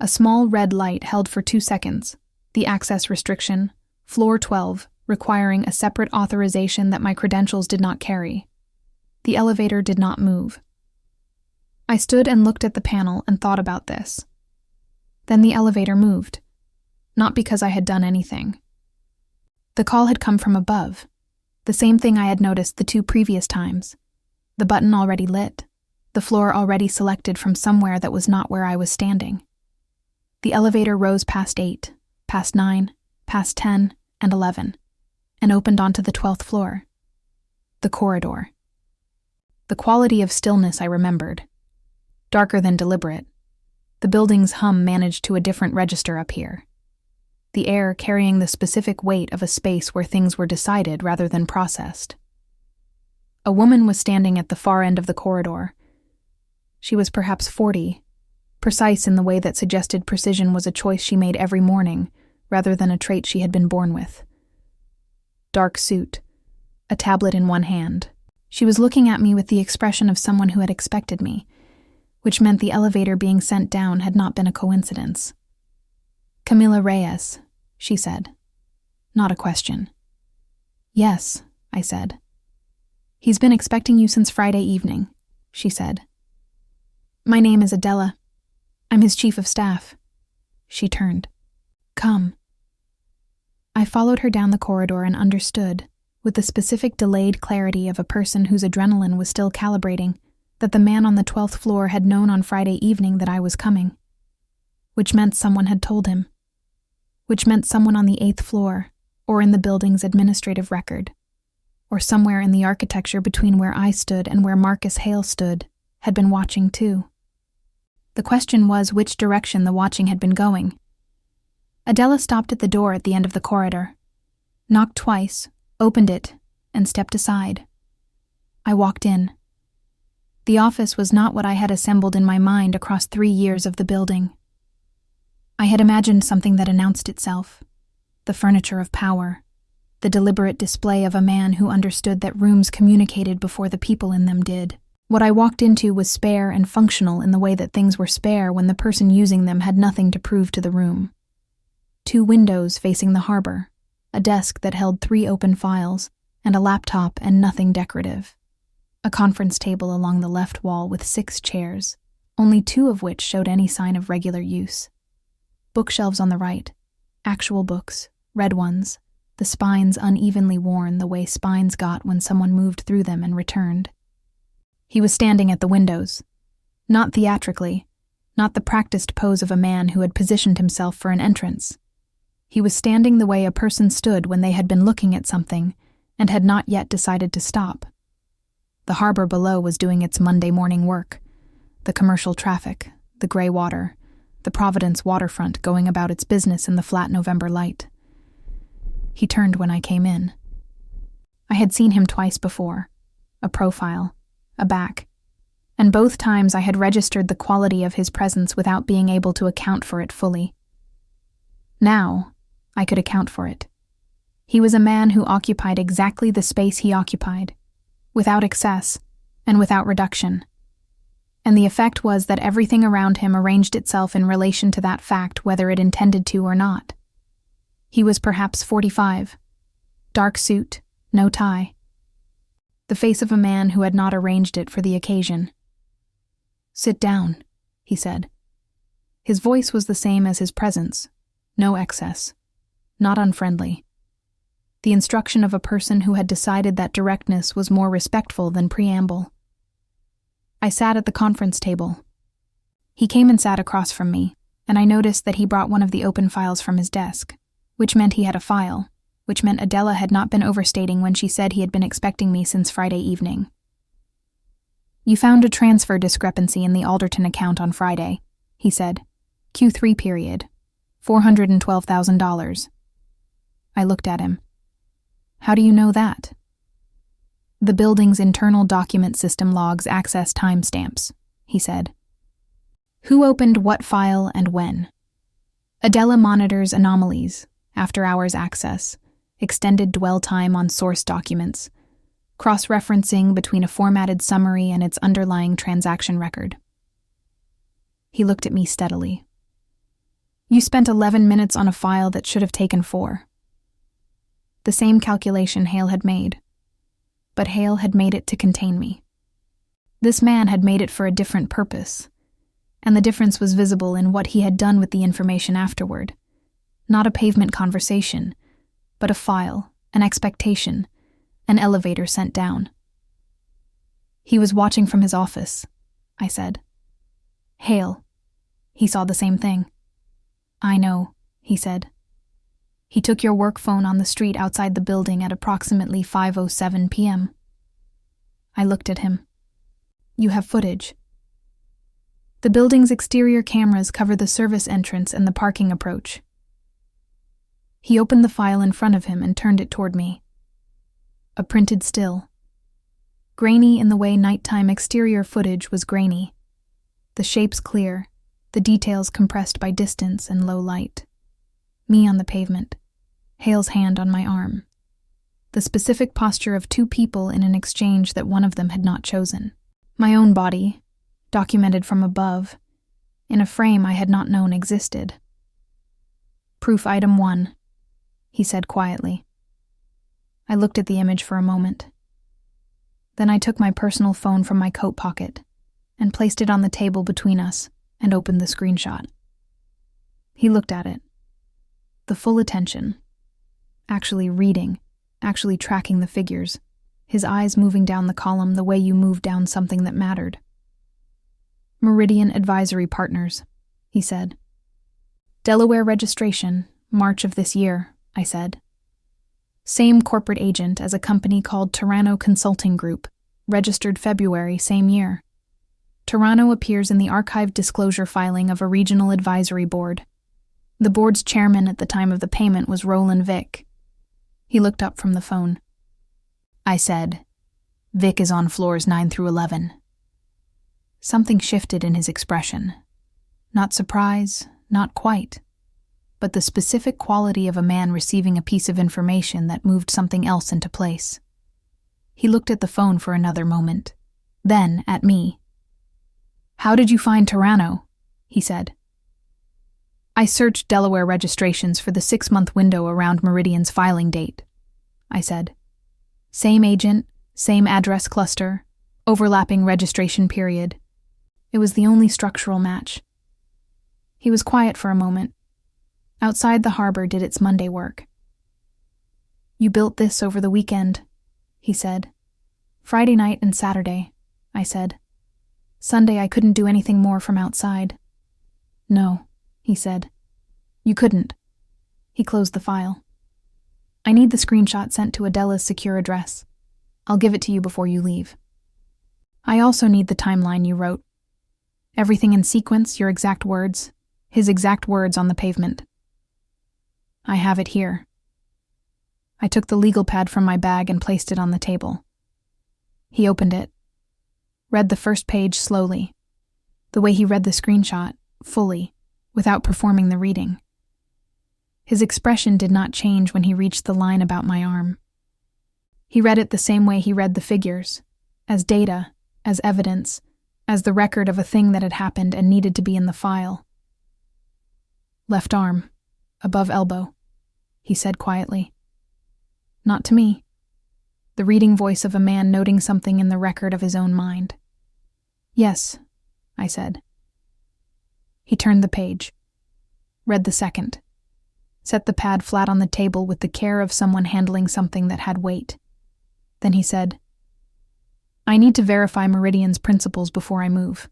A small red light held for 2 seconds, the access restriction, floor 12, requiring a separate authorization that my credentials did not carry. The elevator did not move. I stood and looked at the panel and thought about this. Then the elevator moved, not because I had done anything. The call had come from above, the same thing I had noticed the 2 previous times. The button already lit, the floor already selected from somewhere that was not where I was standing. The elevator rose past 8, past 9, past 10, and 11, and opened onto the 12th floor. The corridor. The quality of stillness I remembered. Darker than deliberate. The building's hum managed to a different register up here. The air carrying the specific weight of a space where things were decided rather than processed. A woman was standing at the far end of the corridor. She was perhaps 40, precise in the way that suggested precision was a choice she made every morning, rather than a trait she had been born with. Dark suit, a tablet in one hand. She was looking at me with the expression of someone who had expected me, which meant the elevator being sent down had not been a coincidence. "Camila Reyes," she said. Not a question. "Yes," I said. "He's been expecting you since Friday evening," she said. "My name is Adela. I'm his chief of staff." She turned. "Come." I followed her down the corridor and understood, with the specific delayed clarity of a person whose adrenaline was still calibrating, that the man on the 12th floor had known on Friday evening that I was coming. Which meant someone had told him. Which meant someone on the 8th floor, or in the building's administrative record, or somewhere in the architecture between where I stood and where Marcus Hale stood, had been watching too. The question was which direction the watching had been going. Adela stopped at the door at the end of the corridor, knocked twice, opened it, and stepped aside. I walked in. The office was not what I had assembled in my mind across 3 years of the building. I had imagined something that announced itself, the furniture of power, the deliberate display of a man who understood that rooms communicated before the people in them did. What I walked into was spare and functional in the way that things were spare when the person using them had nothing to prove to the room. 2 windows facing the harbor, a desk that held 3 open files, and a laptop and nothing decorative. A conference table along the left wall with 6 chairs, only 2 of which showed any sign of regular use. Bookshelves on the right, actual books, red ones, the spines unevenly worn the way spines got when someone moved through them and returned. He was standing at the windows, not theatrically, not the practiced pose of a man who had positioned himself for an entrance. He was standing the way a person stood when they had been looking at something and had not yet decided to stop. The harbor below was doing its Monday morning work, the commercial traffic, the gray water, the Providence waterfront going about its business in the flat November light. He turned when I came in. I had seen him twice before, a profile, a back, and both times I had registered the quality of his presence without being able to account for it fully. Now, I could account for it. He was a man who occupied exactly the space he occupied, without excess and without reduction. And the effect was that everything around him arranged itself in relation to that fact whether it intended to or not. He was perhaps 45, dark suit, no tie. The face of a man who had not arranged it for the occasion. "Sit down," he said. His voice was the same as his presence, no excess, not unfriendly. The instruction of a person who had decided that directness was more respectful than preamble. I sat at the conference table. He came and sat across from me, and I noticed that he brought one of the open files from his desk, which meant he had a file, which meant Adela had not been overstating when she said he had been expecting me since Friday evening. "You found a transfer discrepancy in the Alderton account on Friday," he said. "Q3 period, $412,000. I looked at him. "How do you know that?" "The building's internal document system logs access timestamps," he said. "Who opened what file and when?" Adela monitors anomalies, after-hours access, extended dwell time on source documents, cross-referencing between a formatted summary and its underlying transaction record. He looked at me steadily. "You spent 11 minutes on a file that should have taken 4. The same calculation Hale had made, but Hale had made it to contain me. This man had made it for a different purpose, and the difference was visible in what he had done with the information afterward. Not a pavement conversation, but a file, an expectation, an elevator sent down. "He was watching from his office," I said. "Hale. He saw the same thing." "I know," he said. "He took your work phone on the street outside the building at approximately 5:07 p.m. I looked at him. "You have footage." "The building's exterior cameras cover the service entrance and the parking approach." He opened the file in front of him and turned it toward me. A printed still. Grainy in the way nighttime exterior footage was grainy. The shapes clear, the details compressed by distance and low light. Me on the pavement, Hale's hand on my arm. The specific posture of 2 people in an exchange that one of them had not chosen. My own body, documented from above, in a frame I had not known existed. "Proof item 1, he said quietly. I looked at the image for a moment. Then I took my personal phone from my coat pocket and placed it on the table between us and opened the screenshot. He looked at it. The full attention. Actually reading, actually tracking the figures, his eyes moving down the column the way you move down something that mattered. "Meridian Advisory Partners," he said. "Delaware registration, March of this year," I said. "Same corporate agent as a company called Toronto Consulting Group, registered February same year. Toronto appears in the archived disclosure filing of a regional advisory board. The board's chairman at the time of the payment was Roland Vick." He looked up from the phone. I said, "Vick is on floors 9 through 11. Something shifted in his expression. Not surprise, not quite. but the specific quality of a man receiving a piece of information that moved something else into place. He looked at the phone for another moment, then at me. "How did you find Toronto?" he said. "I searched Delaware registrations for the 6-month window around Meridian's filing date," I said. "Same agent, same address cluster, overlapping registration period. It was the only structural match." He was quiet for a moment. Outside the harbor did its Monday work. "You built this over the weekend," he said. "Friday night and Saturday," I said. "Sunday I couldn't do anything more from outside." "No," he said. "You couldn't." He closed the file. "I need the screenshot sent to Adela's secure address. I'll give it to you before you leave. I also need the timeline you wrote. Everything in sequence, your exact words, his exact words on the pavement." "I have it here." I took the legal pad from my bag and placed it on the table. He opened it, read the first page slowly, the way he read the screenshot, fully, without performing the reading. His expression did not change when he reached the line about my arm. He read it the same way he read the figures, as data, as evidence, as the record of a thing that had happened and needed to be in the file. "Left arm, above elbow," he said quietly. Not to me. The reading voice of a man noting something in the record of his own mind. "Yes," I said. He turned the page, read the second, set the pad flat on the table with the care of someone handling something that had weight. Then he said, "I need to verify Meridian's principals before I move.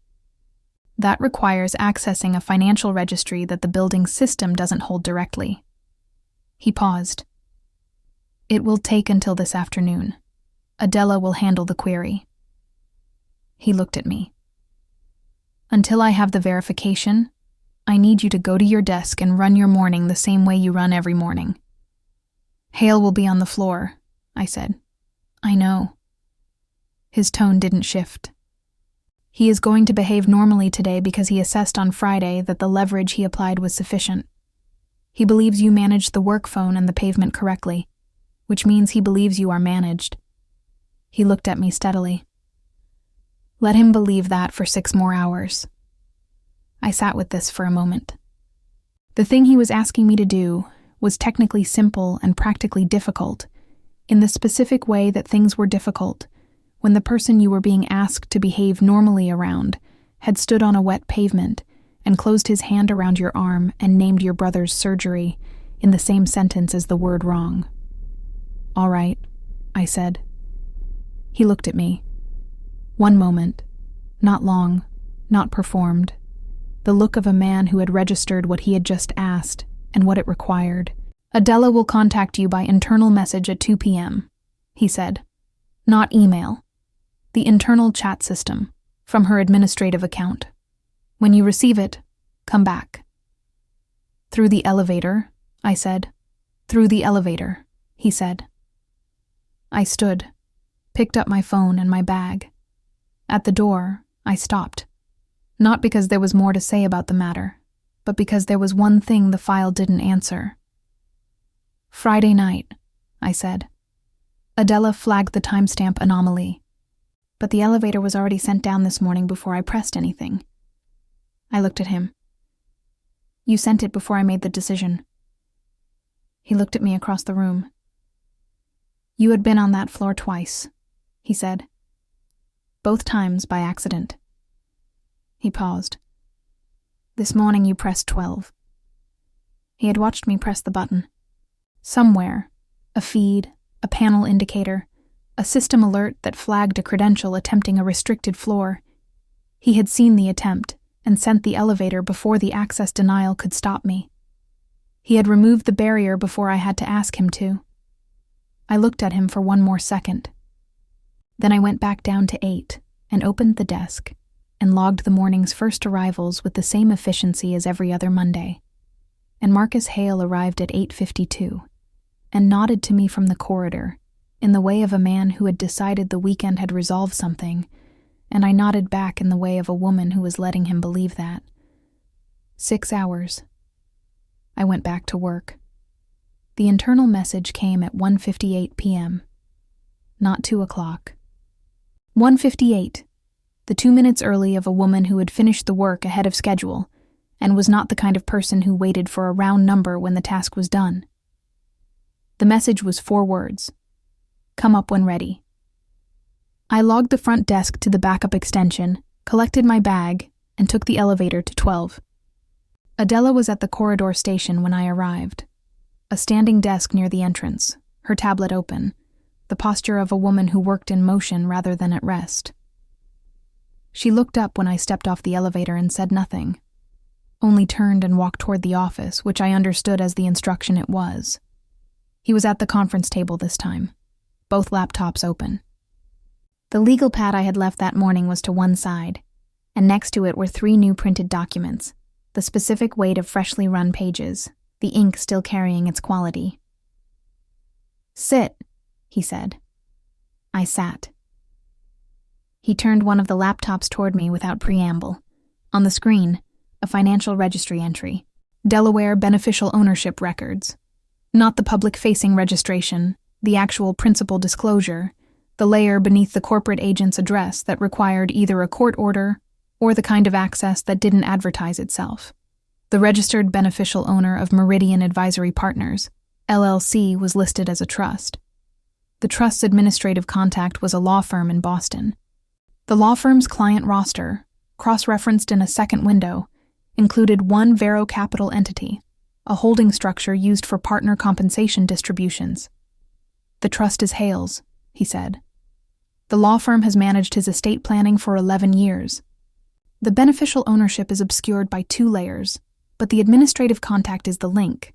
That requires accessing a financial registry that the building's system doesn't hold directly." He paused. "It will take until this afternoon. Adela will handle the query." He looked at me. "Until I have the verification, I need you to go to your desk and run your morning the same way you run every morning." "Hale will be on the floor," I said. "I know." His tone didn't shift. "He is going to behave normally today because he assessed on Friday that the leverage he applied was sufficient. He believes you managed the work phone and the pavement correctly, which means he believes you are managed." He looked at me steadily. "Let him believe that for 6 more hours." I sat with this for a moment. The thing he was asking me to do was technically simple and practically difficult, in the specific way that things were difficult when the person you were being asked to behave normally around had stood on a wet pavement and closed his hand around your arm and named your brother's surgery in the same sentence as the word wrong. "All right," I said. He looked at me. 1 moment, not long, not performed, the look of a man who had registered what he had just asked and what it required. "Adela will contact you by internal message at 2 p.m., he said. "Not email. The internal chat system, from her administrative account. When you receive it, come back." "Through the elevator," I said. "Through the elevator," he said. I stood, picked up my phone and my bag. At the door, I stopped. Not because there was more to say about the matter, but because there was one thing the file didn't answer. "Friday night," I said. Adela flagged the timestamp anomaly, but the elevator was already sent down this morning before I pressed anything. I looked at him. "You sent it before I made the decision." He looked at me across the room. "You had been on that floor twice," he said. "Both times by accident." He paused. "This morning you pressed 12. He had watched me press the button. Somewhere, a feed, a panel indicator, a system alert that flagged a credential attempting a restricted floor. He had seen the attempt and sent the elevator before the access denial could stop me. He had removed the barrier before I had to ask him to. I looked at him for 1 more second. Then I went back down to 8 and opened the desk and logged the morning's first arrivals with the same efficiency as every other Monday. And Marcus Hale arrived at 8:52 and nodded to me from the corridor in the way of a man who had decided the weekend had resolved something, and I nodded back in the way of a woman who was letting him believe that. 6 hours. I went back to work. The internal message came at 1:58 p.m., not 2 o'clock. 1:58, the 2 minutes early of a woman who had finished the work ahead of schedule and was not the kind of person who waited for a round number when the task was done. The message was 4 words: "Come up when ready." I logged the front desk to the backup extension, collected my bag, and took the elevator to 12. Adela was at the corridor station when I arrived. A standing desk near the entrance, her tablet open, the posture of a woman who worked in motion rather than at rest. She looked up when I stepped off the elevator and said nothing, only turned and walked toward the office, which I understood as the instruction it was. He was at the conference table this time, both laptops open. The legal pad I had left that morning was to one side, and next to it were 3 new printed documents, the specific weight of freshly run pages, the ink still carrying its quality. "Sit," he said. I sat. He turned one of the laptops toward me without preamble. On the screen, a financial registry entry. Delaware beneficial ownership records. Not the public-facing registration, the actual principal disclosure, the layer beneath the corporate agent's address that required either a court order or the kind of access that didn't advertise itself. The registered beneficial owner of Meridian Advisory Partners, LLC, was listed as a trust. The trust's administrative contact was a law firm in Boston. The law firm's client roster, cross-referenced in a second window, included one Varro Capital entity, a holding structure used for partner compensation distributions. "The trust is Hale's," he said. "The law firm has managed his estate planning for 11 years. The beneficial ownership is obscured by 2 layers, but the administrative contact is the link.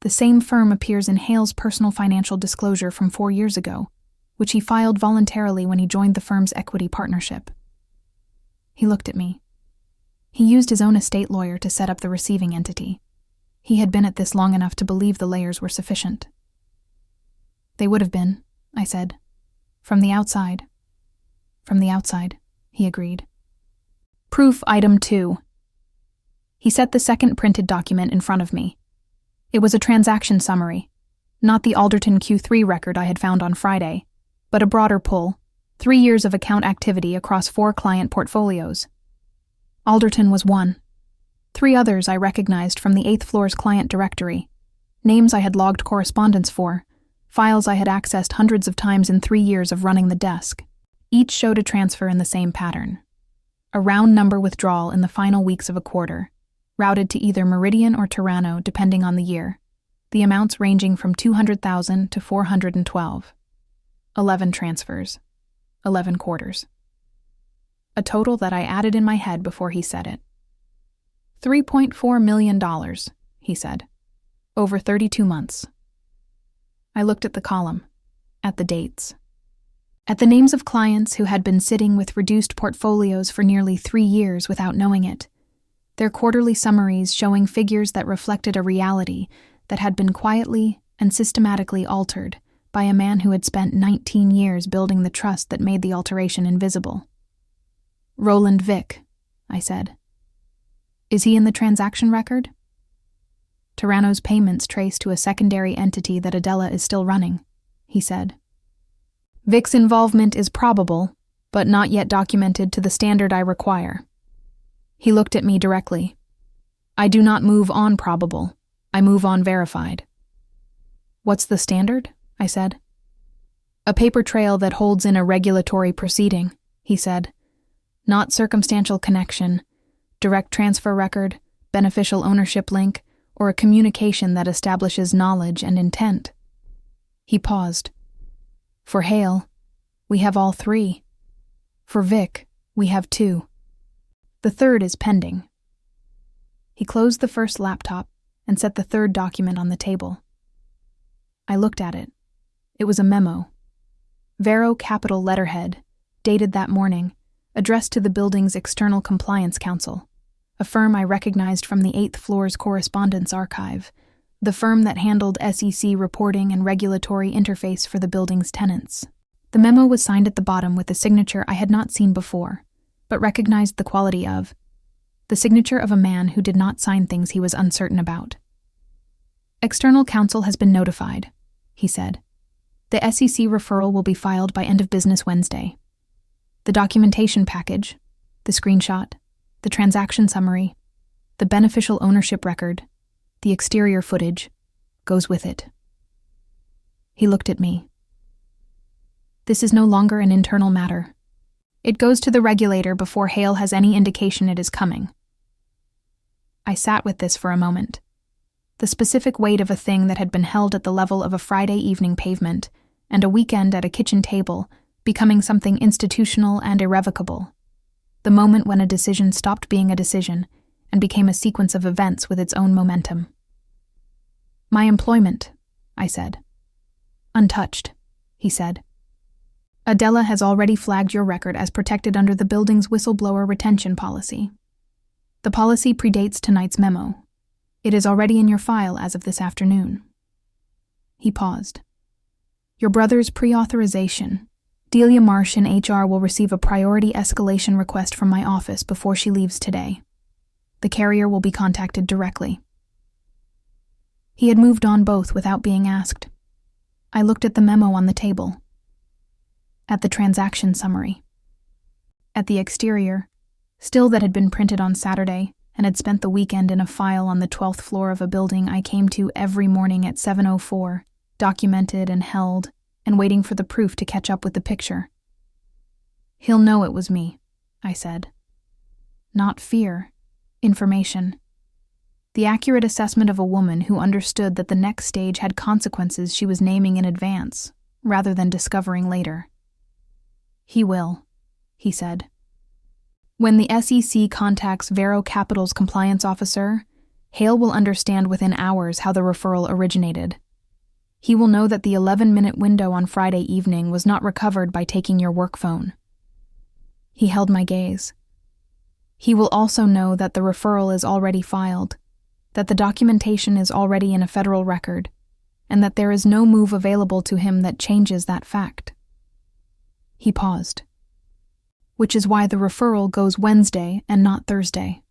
The same firm appears in Hale's personal financial disclosure from 4 years ago, which he filed voluntarily when he joined the firm's equity partnership." He looked at me. He used his own estate lawyer to set up the receiving entity. He had been at this long enough to believe the layers were sufficient. "They would have been," I said. "From the outside." "From the outside," he agreed. Proof item 2. He set the second printed document in front of me. It was a transaction summary, not the Alderton Q3 record I had found on Friday, but a broader pull, 3 years of account activity across 4 client portfolios. Alderton was one. 3 others I recognized from the 8th floor's client directory, names I had logged correspondence for, files I had accessed hundreds of times in 3 years of running the desk. Each showed a transfer in the same pattern. A round number withdrawal in the final weeks of a quarter, routed to either Meridian or Toronto depending on the year, the amounts ranging from $200,000 to $412. 11 transfers, 11 quarters. A total that I added in my head before he said it. $3.4 million, he said, over 32 months. I looked at the column, at the dates, at the names of clients who had been sitting with reduced portfolios for nearly 3 years without knowing it, their quarterly summaries showing figures that reflected a reality that had been quietly and systematically altered by a man who had spent 19 years building the trust that made the alteration invisible. "Roland Vick," I said. "Is he in the transaction record?" "Toronto's payments trace to a secondary entity that Adela is still running," he said. "Vick's involvement is probable, but not yet documented to the standard I require." He looked at me directly. "I do not move on probable. I move on verified." "What's the standard?" I said. "A paper trail that holds in a regulatory proceeding," he said. "Not circumstantial connection, direct transfer record, beneficial ownership link, or a communication that establishes knowledge and intent." He paused. "For Hale, we have all 3. For Vick, we have 2. The third is pending." He closed the first laptop and set the third document on the table. I looked at it. It was a memo. Varro Capital letterhead, dated that morning, addressed to the building's External Compliance Council, a firm I recognized from the 8th floor's correspondence archive, the firm that handled SEC reporting and regulatory interface for the building's tenants. The memo was signed at the bottom with a signature I had not seen before, but recognized the quality of, the signature of a man who did not sign things he was uncertain about. External counsel has been notified, he said. The SEC referral will be filed by end of business Wednesday. The documentation package, the screenshot, the transaction summary, the beneficial ownership record, the exterior footage, goes with it. He looked at me. This is no longer an internal matter. It goes to the regulator before Hale has any indication it is coming. I sat with this for a moment. The specific weight of a thing that had been held at the level of a Friday evening pavement and a weekend at a kitchen table becoming something institutional and irrevocable. The moment when a decision stopped being a decision and became a sequence of events with its own momentum. My employment, I said. Untouched, he said. Adela has already flagged your record as protected under the building's whistleblower retention policy. The policy predates tonight's memo. It is already in your file as of this afternoon. He paused. Your brother's pre-authorization. Delia Marsh in HR will receive a priority escalation request from my office before she leaves today. The carrier will be contacted directly. He had moved on both without being asked. I looked at the memo on the table. At the transaction summary. At the exterior, still that had been printed on Saturday and had spent the weekend in a file on the 12th floor of a building I came to every morning at 7:04, documented and held, and waiting for the proof to catch up with the picture. He'll know it was me, I said. Not fear, information. The accurate assessment of a woman who understood that the next stage had consequences she was naming in advance, rather than discovering later. He will, he said. When the SEC contacts Varro Capital's compliance officer, Hale will understand within hours how the referral originated. He will know that the 11-minute window on Friday evening was not recovered by taking your work phone. He held my gaze. He will also know that the referral is already filed, that the documentation is already in a federal record, and that there is no move available to him that changes that fact. He paused. Which is why the referral goes Wednesday and not Thursday.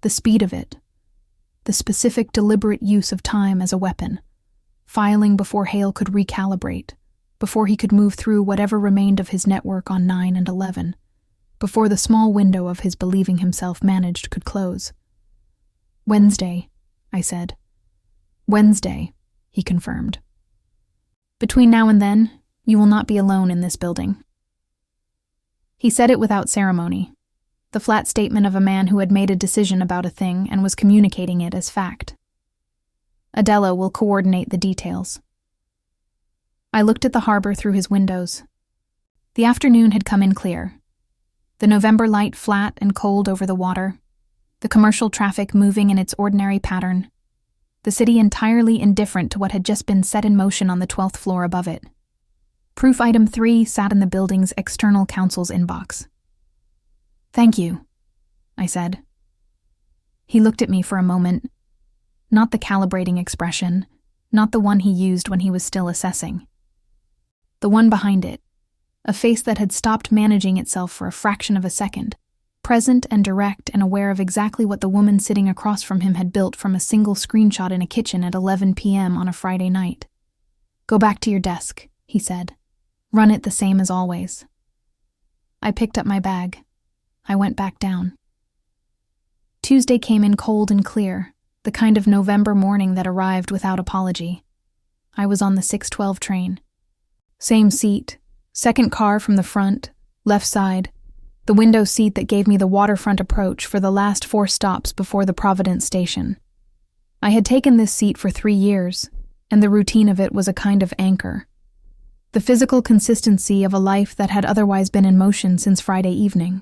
The speed of it, the specific deliberate use of time as a weapon, filing before Hale could recalibrate, before he could move through whatever remained of his network on 9 and 11, before the small window of his believing himself managed could close. Wednesday, I said. Wednesday, he confirmed. Between now and then, you will not be alone in this building. He said it without ceremony, the flat statement of a man who had made a decision about a thing and was communicating it as fact. Adela will coordinate the details. I looked at the harbor through his windows. The afternoon had come in clear. The November light flat and cold over the water, the commercial traffic moving in its ordinary pattern, the city entirely indifferent to what had just been set in motion on the 12th floor above it. Proof item 3 sat in the building's external counsel's inbox. Thank you, I said. He looked at me for a moment, not the calibrating expression, not the one he used when he was still assessing. The one behind it, a face that had stopped managing itself for a fraction of a second, present and direct and aware of exactly what the woman sitting across from him had built from a single screenshot in a kitchen at 11 p.m. on a Friday night. Go back to your desk, he said. Run it the same as always. I picked up my bag. I went back down. Tuesday came in cold and clear, the kind of November morning that arrived without apology. I was on the 6:12 train. Same seat, second car from the front, left side, the window seat that gave me the waterfront approach for the last 4 stops before the Providence station. I had taken this seat for 3 years, and the routine of it was a kind of anchor. The physical consistency of a life that had otherwise been in motion since Friday evening.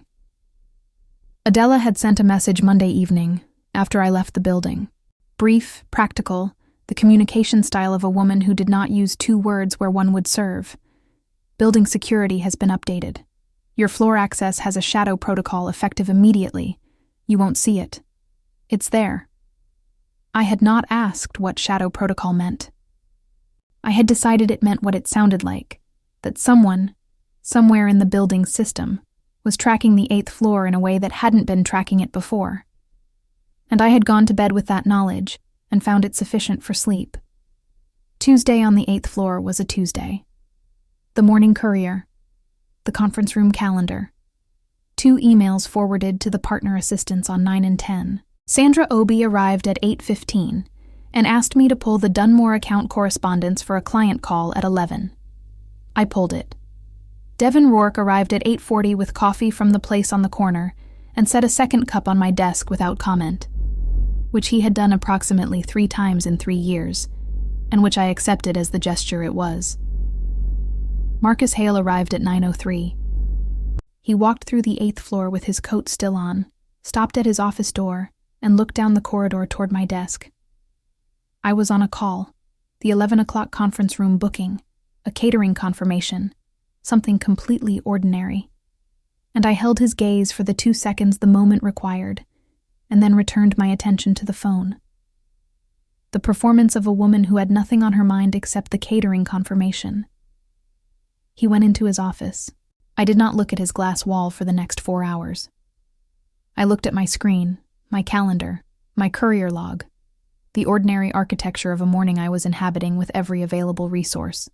Adela had sent a message Monday evening, after I left the building. Brief, practical, the communication style of a woman who did not use 2 words where one would serve. Building security has been updated. Your floor access has a shadow protocol effective immediately. You won't see it. It's there. I had not asked what shadow protocol meant. I had decided it meant what it sounded like, that someone, somewhere in the building's system, was tracking the 8th floor in a way that hadn't been tracking it before. And I had gone to bed with that knowledge, and found it sufficient for sleep. Tuesday on the 8th floor was a Tuesday. The morning courier, the conference room calendar, 2 emails forwarded to the partner assistants on 9 and 10. Sandra Obi arrived at 8:15 and asked me to pull the Dunmore account correspondence for a client call at 11. I pulled it. Devin Rourke arrived at 8:40 with coffee from the place on the corner and set a second cup on my desk without comment, which he had done approximately 3 times in 3 years, and which I accepted as the gesture it was. Marcus Hale arrived at 9:03. He walked through the 8th floor with his coat still on, stopped at his office door, and looked down the corridor toward my desk. I was on a call, the 11 o'clock conference room booking, a catering confirmation, something completely ordinary. And I held his gaze for the 2 seconds the moment required, and then returned my attention to the phone. The performance of a woman who had nothing on her mind except the catering confirmation. He went into his office. I did not look at his glass wall for the next 4 hours. I looked at my screen, my calendar, my courier log, the ordinary architecture of a morning I was inhabiting with every available resource.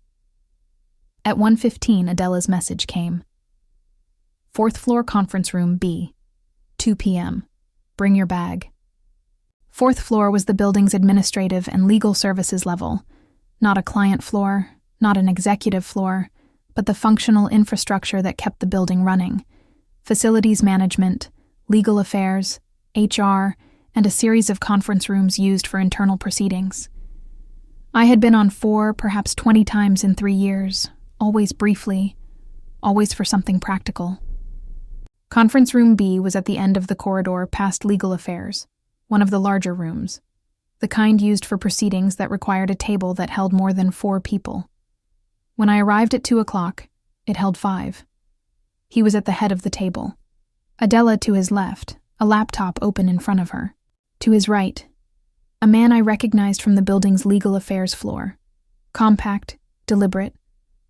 At 1:15, Adela's message came. 4th floor conference room B, 2 p.m. Bring your bag. 4th floor was the building's administrative and legal services level, not a client floor, not an executive floor, but the functional infrastructure that kept the building running: facilities management, legal affairs, HR, and a series of conference rooms used for internal proceedings. I had been on 4, perhaps 20 times in 3 years, always briefly, always for something practical. Conference room B was at the end of the corridor past legal affairs, one of the larger rooms, the kind used for proceedings that required a table that held more than 4 people. When I arrived at 2 o'clock, it held 5. He was at the head of the table. Adela to his left, a laptop open in front of her. To his right, a man I recognized from the building's legal affairs floor. Compact, deliberate,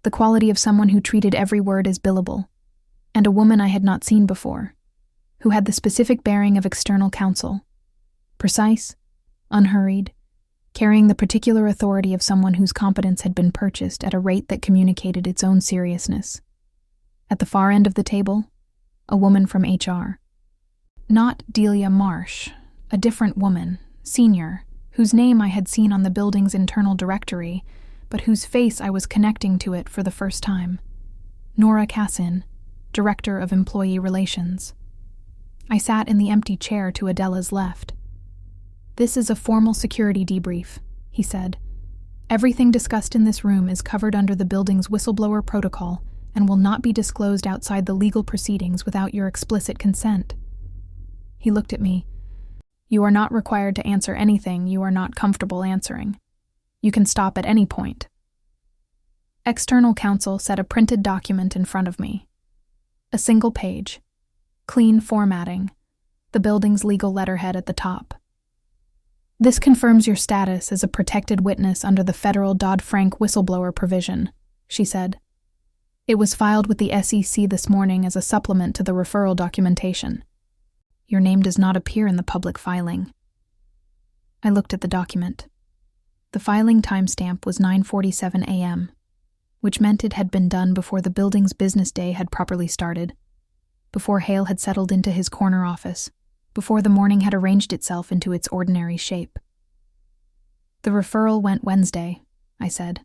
the quality of someone who treated every word as billable. And a woman I had not seen before, who had the specific bearing of external counsel. Precise, unhurried, carrying the particular authority of someone whose competence had been purchased at a rate that communicated its own seriousness. At the far end of the table, a woman from HR. Not Delia Marsh, a different woman, senior, whose name I had seen on the building's internal directory, but whose face I was connecting to it for the first time. Nora Cassin, Director of Employee Relations. I sat in the empty chair to Adela's left. "This is a formal security debrief," he said. "Everything discussed in this room is covered under the building's whistleblower protocol and will not be disclosed outside the legal proceedings without your explicit consent." He looked at me. "You are not required to answer anything you are not comfortable answering. You can stop at any point." External counsel set a printed document in front of me. A single page, clean formatting, the building's legal letterhead at the top. "This confirms your status as a protected witness under the federal Dodd-Frank whistleblower provision," she said. "It was filed with the SEC this morning as a supplement to the referral documentation. Your name does not appear in the public filing." I looked at the document. The filing timestamp was 9:47 a.m., which meant it had been done before the building's business day had properly started, before Hale had settled into his corner office, before the morning had arranged itself into its ordinary shape. "The referral went Wednesday," I said.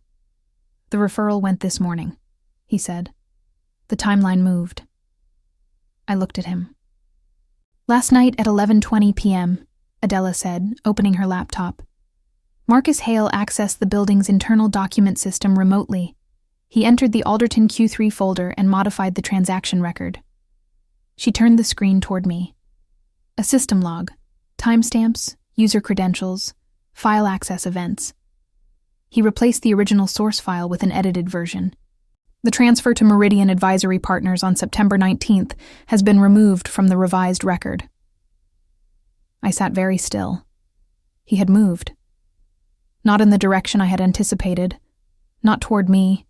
"The referral went this morning," he said. The timeline moved. I looked at him. "Last night at 11:20 p.m., Adela said, opening her laptop. "Marcus Hale accessed the building's internal document system remotely. He entered the Alderton Q3 folder and modified the transaction record." She turned the screen toward me. A system log, timestamps, user credentials, file access events. He replaced the original source file with an edited version. "The transfer to Meridian Advisory Partners on September 19th has been removed from the revised record." I sat very still. He had moved. Not in the direction I had anticipated, not toward me,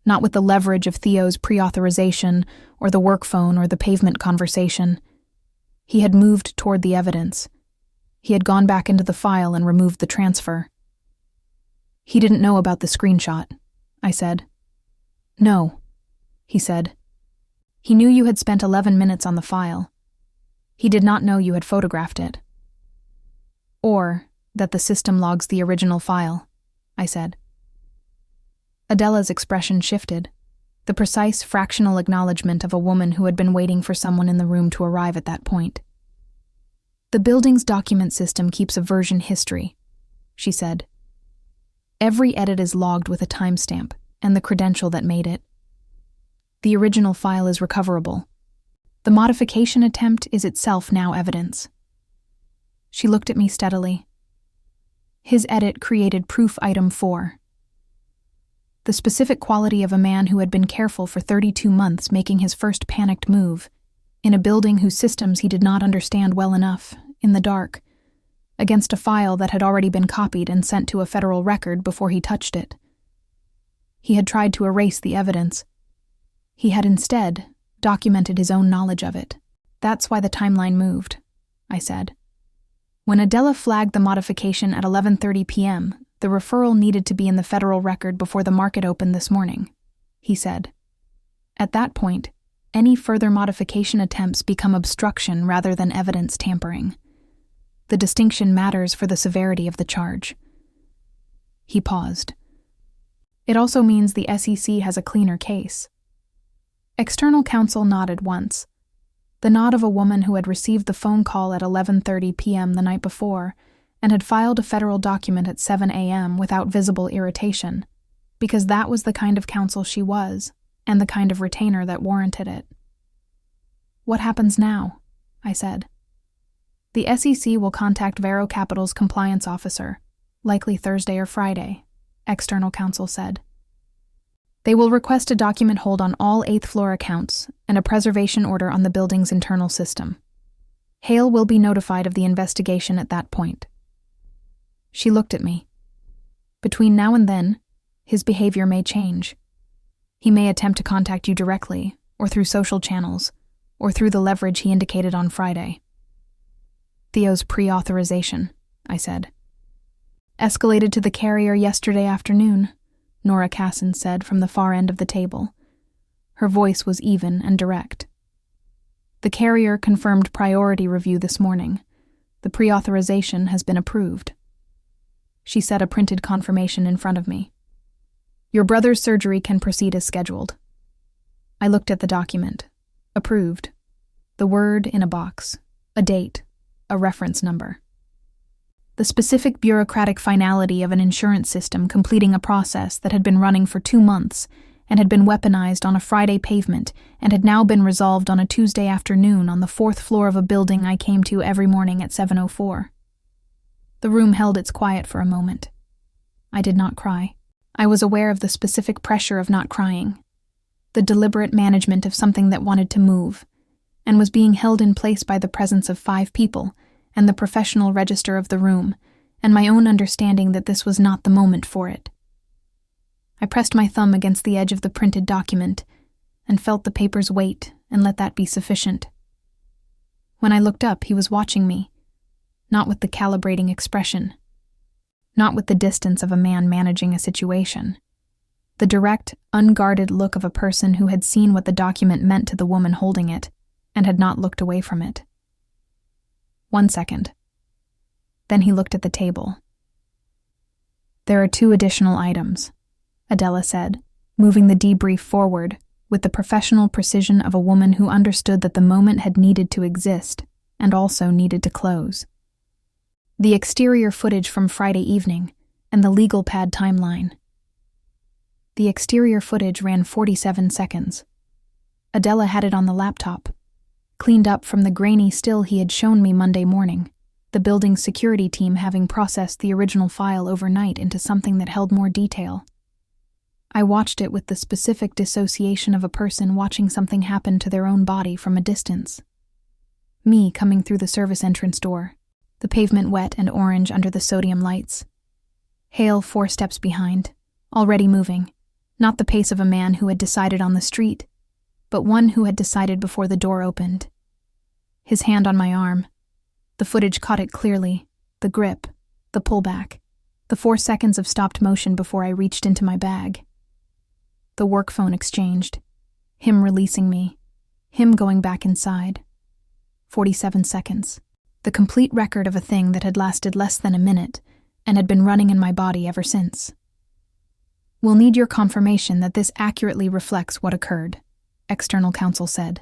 not with the leverage of Theo's pre-authorization or the work phone or the pavement conversation. He had moved toward the evidence, He had gone back into the file and removed the transfer. He didn't know about the screenshot, I said. No, he said. He knew you had spent 11 minutes on the file. He did not know you had photographed it. Or that the system logs the original file, I said. Adela's expression shifted, the precise fractional acknowledgement of a woman who had been waiting for someone in the room to arrive at that point. The building's document system keeps a version history, she said. Every edit is logged with a timestamp and the credential that made it. The original file is recoverable. The modification attempt is itself now evidence. She looked at me steadily. His edit created proof item 4. The specific quality of a man who had been careful for 32 months making his first panicked move, in a building whose systems he did not understand well enough, in the dark, against a file that had already been copied and sent to a federal record before he touched it. He had tried to erase the evidence. He had instead documented his own knowledge of it. That's why the timeline moved, I said. When Adela flagged the modification at 11:30 p.m., the referral needed to be in the federal record before the market opened this morning, he said. At that point, any further modification attempts become obstruction rather than evidence tampering. The distinction matters for the severity of the charge. He paused. It also means the SEC has a cleaner case. External counsel nodded once, the nod of a woman who had received the phone call at 11:30 p.m. the night before and had filed a federal document at 7 a.m. without visible irritation, because that was the kind of counsel she was, and the kind of retainer that warranted it. What happens now? I said. The SEC will contact Varro Capital's compliance officer, likely Thursday or Friday, external counsel said. They will request a document hold on all 8th floor accounts and a preservation order on the building's internal system. Hale will be notified of the investigation at that point. She looked at me. Between now and then, his behavior may change. He may attempt to contact you directly, or through social channels, or through the leverage he indicated on Friday. Theo's pre-authorization, I said. Escalated to the carrier yesterday afternoon, Nora Casson said from the far end of the table. Her voice was even and direct. The carrier confirmed priority review this morning. The pre-authorization has been approved. She set a printed confirmation in front of me. Your brother's surgery can proceed as scheduled. I looked at the document. Approved. The word in a box. A date. A reference number. The specific bureaucratic finality of an insurance system completing a process that had been running for 2 months and had been weaponized on a Friday pavement and had now been resolved on a Tuesday afternoon on the 4th floor of a building I came to every morning at 7:04. The room held its quiet for a moment. I did not cry. I was aware of the specific pressure of not crying, the deliberate management of something that wanted to move, and was being held in place by the presence of 5 people and the professional register of the room, and my own understanding that this was not the moment for it. I pressed my thumb against the edge of the printed document and felt the paper's weight and let that be sufficient. When I looked up, he was watching me, not with the calibrating expression, not with the distance of a man managing a situation, the direct, unguarded look of a person who had seen what the document meant to the woman holding it and had not looked away from it. 1 second. Then he looked at the table. There are 2 additional items, Adela said, moving the debrief forward with the professional precision of a woman who understood that the moment had needed to exist and also needed to close. The exterior footage from Friday evening and the legal pad timeline. The exterior footage ran 47 seconds. Adela had it on the laptop, cleaned up from the grainy still he had shown me Monday morning, the building's security team having processed the original file overnight into something that held more detail. I watched it with the specific dissociation of a person watching something happen to their own body from a distance. Me coming through the service entrance door, the pavement wet and orange under the sodium lights. Hale 4 steps behind, already moving, not the pace of a man who had decided on the street, but one who had decided before the door opened. His hand on my arm. The footage caught it clearly, the grip, the pullback, the 4 seconds of stopped motion before I reached into my bag. The work phone exchanged. Him releasing me. Him going back inside. 47 seconds. The complete record of a thing that had lasted less than a minute and had been running in my body ever since. We'll need your confirmation that this accurately reflects what occurred, external counsel said.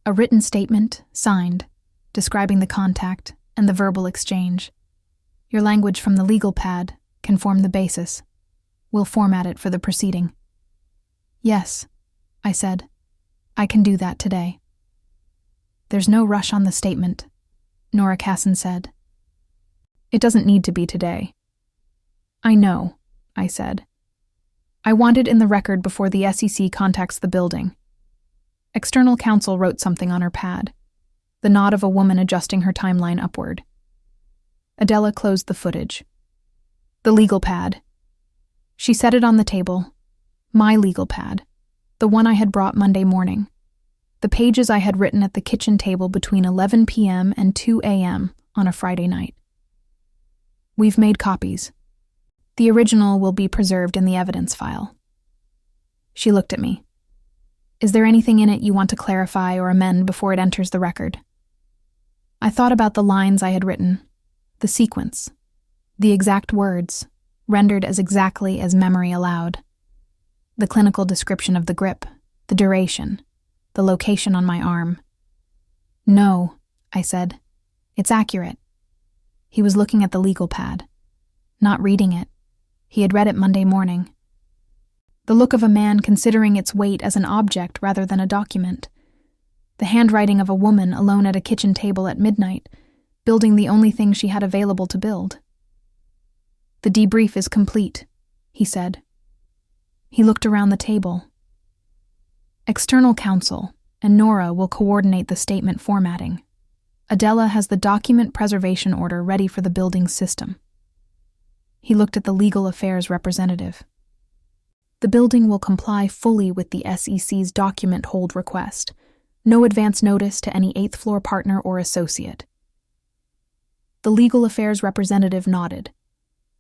A written statement, signed, describing the contact and the verbal exchange. Your language from the legal pad can form the basis. We'll format it for the proceeding. Yes, I said. I can do that today. There's no rush on the statement, Nora Casson said. It doesn't need to be today. I know, I said. I want it in the record before the SEC contacts the building. External counsel wrote something on her pad, the nod of a woman adjusting her timeline upward. Adela closed the footage. The legal pad. She set it on the table. My legal pad. The one I had brought Monday morning. The pages I had written at the kitchen table between 11 p.m. and 2 a.m. on a Friday night. We've made copies. The original will be preserved in the evidence file. She looked at me. Is there anything in it you want to clarify or amend before it enters the record? I thought about the lines I had written, the sequence, the exact words, rendered as exactly as memory allowed, the clinical description of the grip, the duration, the location on my arm. No, I said. It's accurate. He was looking at the legal pad, not reading it. He had read it Monday morning. The look of a man considering its weight as an object rather than a document. The handwriting of a woman alone at a kitchen table at midnight, building the only thing she had available to build. The debrief is complete, he said. He looked around the table. External counsel and Nora will coordinate the statement formatting. Adela has the document preservation order ready for the building's system. He looked at the legal affairs representative. The building will comply fully with the SEC's document hold request. No advance notice to any 8th floor partner or associate. The legal affairs representative nodded.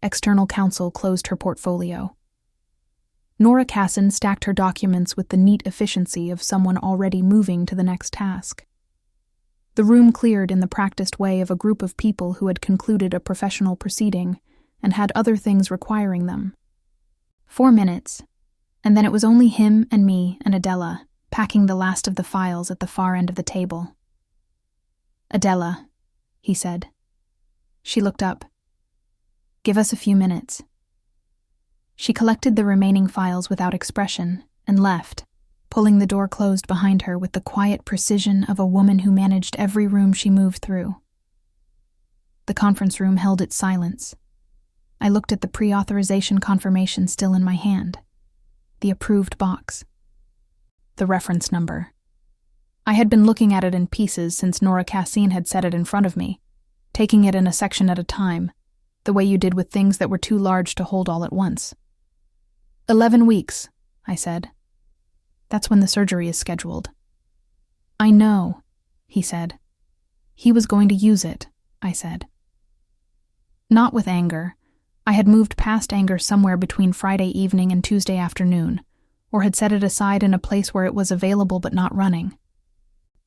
External counsel closed her portfolio. Nora Casson stacked her documents with the neat efficiency of someone already moving to the next task. The room cleared in the practiced way of a group of people who had concluded a professional proceeding and had other things requiring them. 4 minutes, and then it was only him and me and Adela, packing the last of the files at the far end of the table. Adela, he said. She looked up. Give us a few minutes. She collected the remaining files without expression and left, pulling the door closed behind her with the quiet precision of a woman who managed every room she moved through. The conference room held its silence. I looked at the pre-authorization confirmation still in my hand. The approved box. The reference number. I had been looking at it in pieces since Nora Cassin had set it in front of me, taking it in a section at a time, the way you did with things that were too large to hold all at once. 11 weeks, I said. That's when the surgery is scheduled. I know, he said. He was going to use it, I said. Not with anger. I had moved past anger somewhere between Friday evening and Tuesday afternoon, or had set it aside in a place where it was available but not running.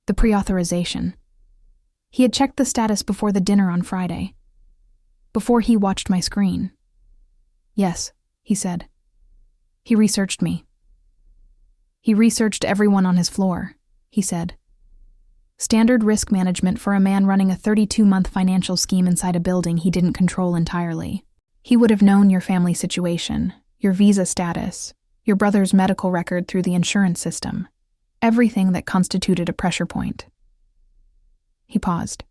The pre-authorization. He had checked the status before the dinner on Friday. Before he watched my screen. Yes, he said. He researched me. He researched everyone on his floor, he said. Standard risk management for a man running a 32-month financial scheme inside a building he didn't control entirely. He would have known your family situation, your visa status, your brother's medical record through the insurance system, everything that constituted a pressure point. He paused.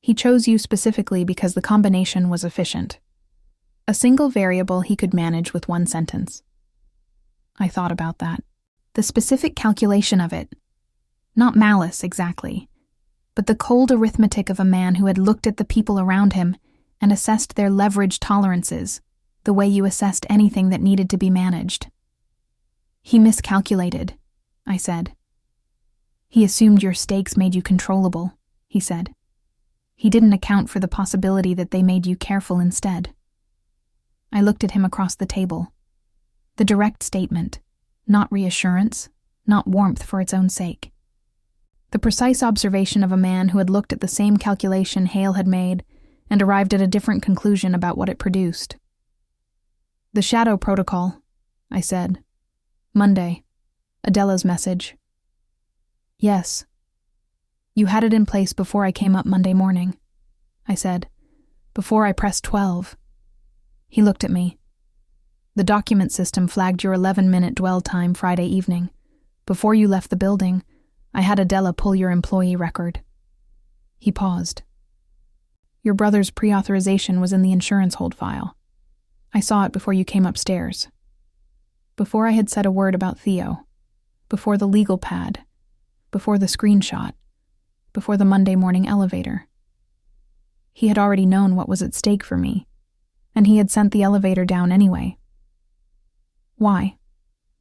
He chose you specifically because the combination was efficient. A single variable he could manage with one sentence. I thought about that. The specific calculation of it. Not malice, exactly, but the cold arithmetic of a man who had looked at the people around him and assessed their leverage tolerances, the way you assessed anything that needed to be managed. He miscalculated, I said. He assumed your stakes made you controllable, he said. He didn't account for the possibility that they made you careful instead. I looked at him across the table. The direct statement, not reassurance, not warmth for its own sake. The precise observation of a man who had looked at the same calculation Hale had made and arrived at a different conclusion about what it produced. "The shadow protocol," I said. "Monday. Adela's message." "Yes. You had it in place before I came up Monday morning," I said. "Before I pressed 12. He looked at me. "The document system flagged your 11-minute dwell time Friday evening. Before you left the building, I had Adela pull your employee record." He paused. "Your brother's pre-authorization was in the insurance hold file. I saw it before you came upstairs. Before I had said a word about Theo. Before the legal pad. Before the screenshot. Before the Monday morning elevator. He had already known what was at stake for me, and he had sent the elevator down anyway." "Why?"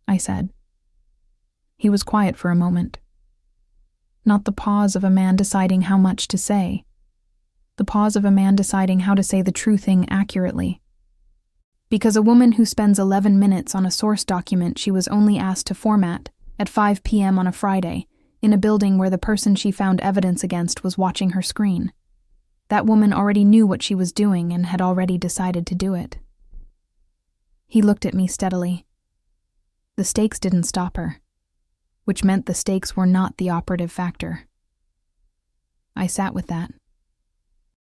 I said. He was quiet for a moment. Not the pause of a man deciding how much to say. The pause of a man deciding how to say the true thing accurately. Because a woman who spends 11 minutes on a source document she was only asked to format at 5 p.m. on a Friday in a building where the person she found evidence against was watching her screen. That woman already knew what she was doing and had already decided to do it. He looked at me steadily. The stakes didn't stop her, which meant the stakes were not the operative factor. I sat with that.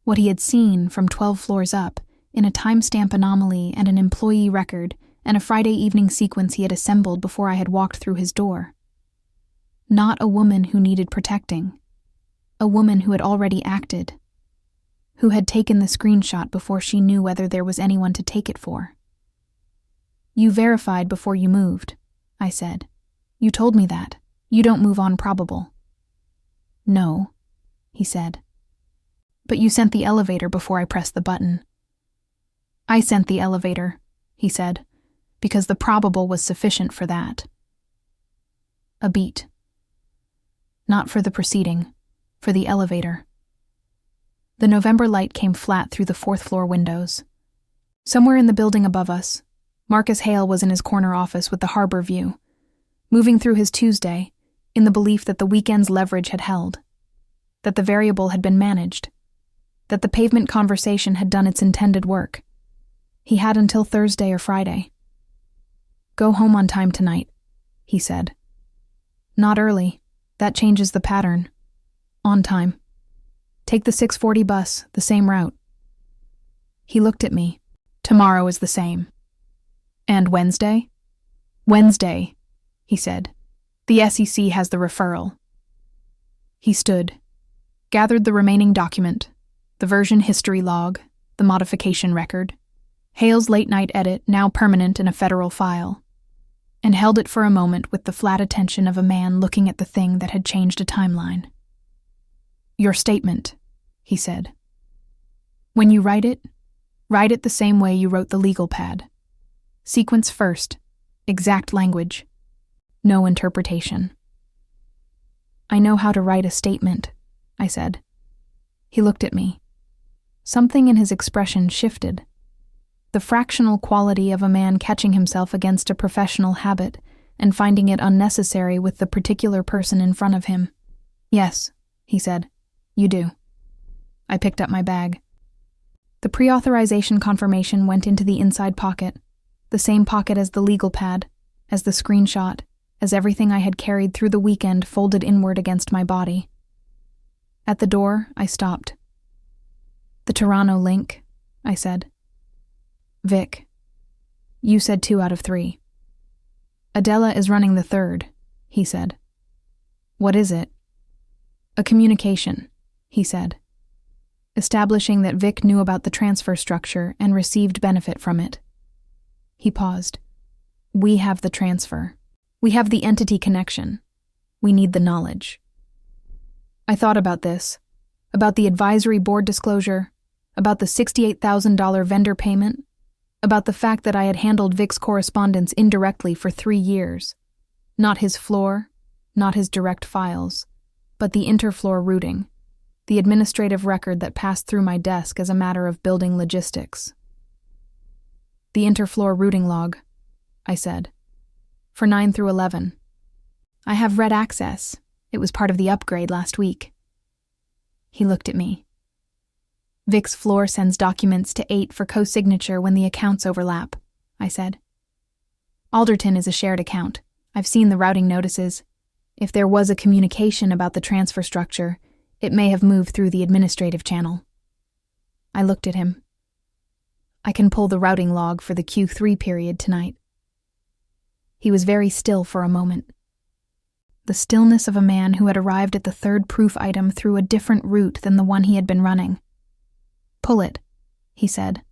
What he had seen from 12 floors up, in a timestamp anomaly and an employee record and a Friday evening sequence he had assembled before I had walked through his door. Not a woman who needed protecting. A woman who had already acted. Who had taken the screenshot before she knew whether there was anyone to take it for. "You verified before you moved," I said. "You told me that. You don't move on probable." "No," he said. "But you sent the elevator before I pressed the button." "I sent the elevator," he said, "because the probable was sufficient for that." A beat. Not for the proceeding, for the elevator. The November light came flat through the 4th-floor windows. Somewhere in the building above us, Marcus Hale was in his corner office with the harbor view, moving through his Tuesday in the belief that the weekend's leverage had held, that the variable had been managed, that the pavement conversation had done its intended work. He had until Thursday or Friday. "Go home on time tonight," he said. "Not early. That changes the pattern. On time. Take the 6:40 bus, the same route." He looked at me. "Tomorrow is the same." "And Wednesday?" "Wednesday," he said. "The SEC has the referral." He stood, gathered the remaining document, the version history log, the modification record, Hale's late-night edit now permanent in a federal file, and held it for a moment with the flat attention of a man looking at the thing that had changed a timeline. "Your statement," he said. "When you write it the same way you wrote the legal pad. Sequence first, exact language, no interpretation." "I know how to write a statement," I said. He looked at me. Something in his expression shifted. The fractional quality of a man catching himself against a professional habit and finding it unnecessary with the particular person in front of him. "Yes," he said, "you do." I picked up my bag. The pre-authorization confirmation went into the inside pocket, the same pocket as the legal pad, as the screenshot, as everything I had carried through the weekend folded inward against my body. At the door, I stopped. "The Toronto link," I said. "Vic, you said 2 out of 3. Adela is running the 3rd, he said. "What is it?" "A communication," he said, establishing that Vic knew about the transfer structure and received benefit from it. He paused. "We have the transfer. We have the entity connection. We need the knowledge." I thought about this, about the advisory board disclosure, about the $68,000 vendor payment, about the fact that I had handled Vic's correspondence indirectly for 3 years. Not his floor, not his direct files, but the interfloor routing, the administrative record that passed through my desk as a matter of building logistics. The interfloor routing log, I said, for 9 through 11. I have read access. It was part of the upgrade last week. He looked at me. Vic's floor sends documents to 8 for co-signature when the accounts overlap, I said. Alderton is a shared account. I've seen the routing notices. If there was a communication about the transfer structure, it may have moved through the administrative channel. I looked at him. I can pull the routing log for the Q3 period tonight. He was very still for a moment. The stillness of a man who had arrived at the third proof item through a different route than the one he had been running. Pull it, he said.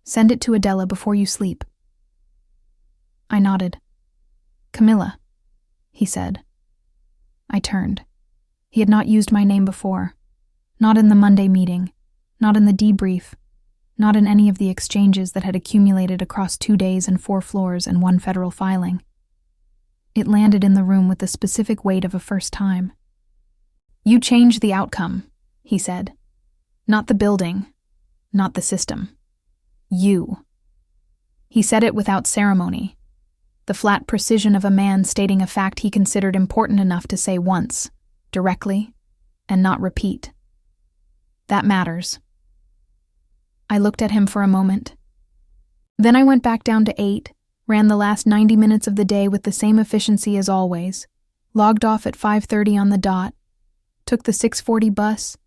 Send it to Adela before you sleep. I nodded. Camila, he said. I turned. He had not used my name before. Not in the Monday meeting, not in the debrief, not in any of the exchanges that had accumulated across 2 days and 4 floors and 1 federal filing. It landed in the room with the specific weight of a first time. You changed the outcome, he said. Not the building, not the system. You. He said it without ceremony. The flat precision of a man stating a fact he considered important enough to say once, directly, and not repeat. That matters. I looked at him for a moment. Then I went back down to 8, ran the last 90 minutes of the day with the same efficiency as always, logged off at 5:30 on the dot, took the 6:40 bus,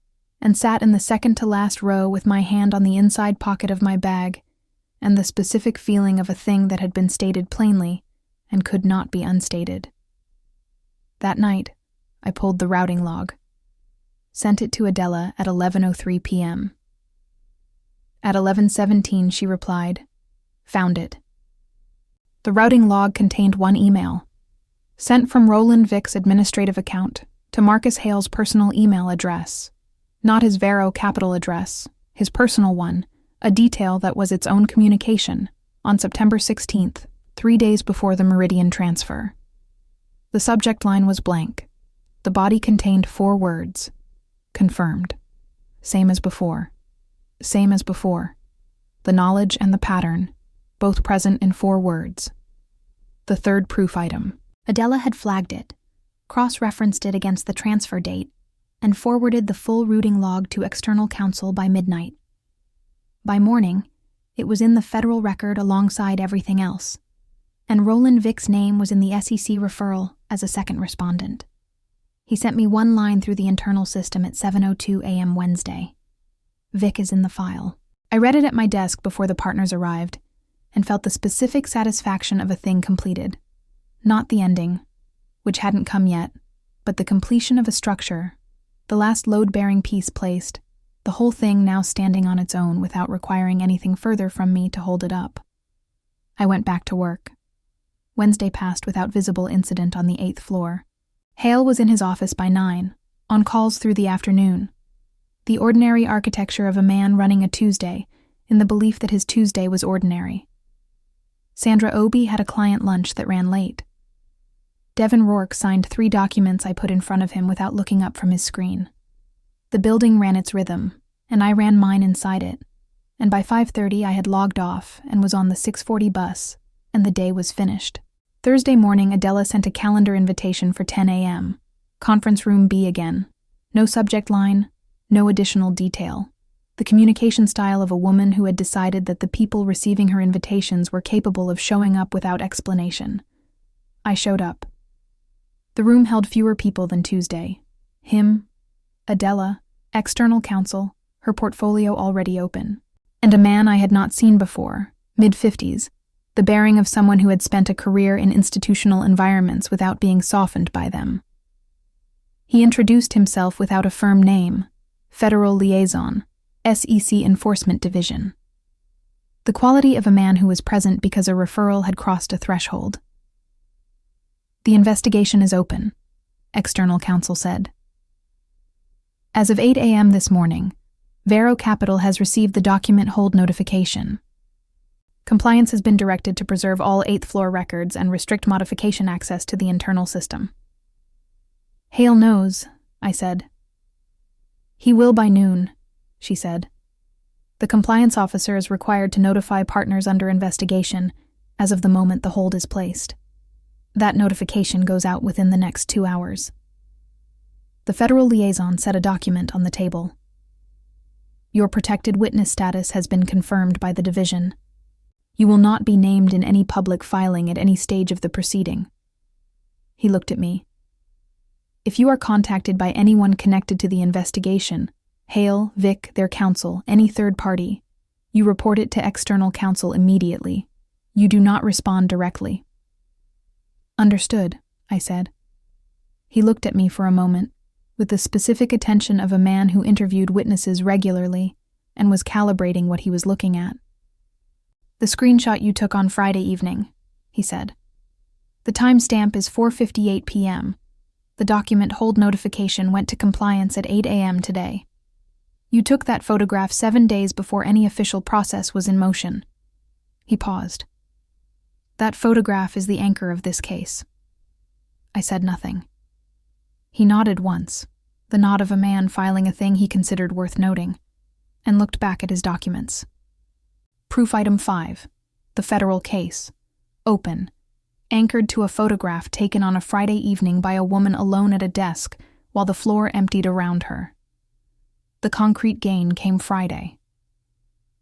and sat in the second-to-last row with my hand on the inside pocket of my bag and the specific feeling of a thing that had been stated plainly and could not be unstated. That night, I pulled the routing log, sent it to Adela at 11:03 p.m. At 11:17, she replied, "Found it." The routing log contained one email, sent from Roland Vic's administrative account to Marcus Hale's personal email address, not his Varro Capital address, his personal one, a detail that was its own communication, on September 16th, 3 days before the Meridian transfer. The subject line was blank. The body contained 4 words. Confirmed. Same as before. Same as before. The knowledge and the pattern, both present in 4 words. The third proof item. Adela had flagged it, cross-referenced it against the transfer date, and forwarded the full routing log to external counsel by midnight. By morning, it was in the federal record alongside everything else, and Roland Vic's name was in the SEC referral as a second respondent. He sent me 1 line through the internal system at 7:02 a.m. Wednesday. Vic is in the file. I read it at my desk before the partners arrived, and felt the specific satisfaction of a thing completed. Not the ending, which hadn't come yet, but the completion of a structure, the last load-bearing piece placed, the whole thing now standing on its own without requiring anything further from me to hold it up. I went back to work. Wednesday passed without visible incident on the 8th floor. Hale was in his office by 9, on calls through the afternoon. The ordinary architecture of a man running a Tuesday, in the belief that his Tuesday was ordinary. Sandra Obi had a client lunch that ran late. Devin Rourke signed 3 documents I put in front of him without looking up from his screen. The building ran its rhythm, and I ran mine inside it, and by 5:30 I had logged off and was on the 6:40 bus, and the day was finished. Thursday morning, Adela sent a calendar invitation for 10 a.m. Conference room B again. No subject line, no additional detail. The communication style of a woman who had decided that the people receiving her invitations were capable of showing up without explanation. I showed up. The room held fewer people than Tuesday. Him, Adela, external counsel, her portfolio already open, and a man I had not seen before, mid-50s, the bearing of someone who had spent a career in institutional environments without being softened by them. He introduced himself without a firm name, Federal Liaison, SEC Enforcement Division. The quality of a man who was present because a referral had crossed a threshold. The investigation is open, external counsel said. As of 8 a.m. this morning, Varro Capital has received the document hold notification. Compliance has been directed to preserve all 8th floor records and restrict modification access to the internal system. Hale knows, I said. He will by noon, she said. The compliance officer is required to notify partners under investigation as of the moment the hold is placed. That notification goes out within the next 2 hours. The federal liaison set a document on the table. Your protected witness status has been confirmed by the division. You will not be named in any public filing at any stage of the proceeding. He looked at me. If you are contacted by anyone connected to the investigation, Hale, Vic, their counsel, any third party, you report it to external counsel immediately. You do not respond directly. Understood, I said. He looked at me for a moment, with the specific attention of a man who interviewed witnesses regularly and was calibrating what he was looking at. The screenshot you took on Friday evening, he said. The timestamp is 4:58 p.m. The document hold notification went to compliance at 8 a.m. today. You took that photograph 7 days before any official process was in motion. He paused. That photograph is the anchor of this case. I said nothing. He nodded once, the nod of a man filing a thing he considered worth noting, and looked back at his documents. Proof item 5, the federal case, open, anchored to a photograph taken on a Friday evening by a woman alone at a desk while the floor emptied around her. The concrete gain came Friday.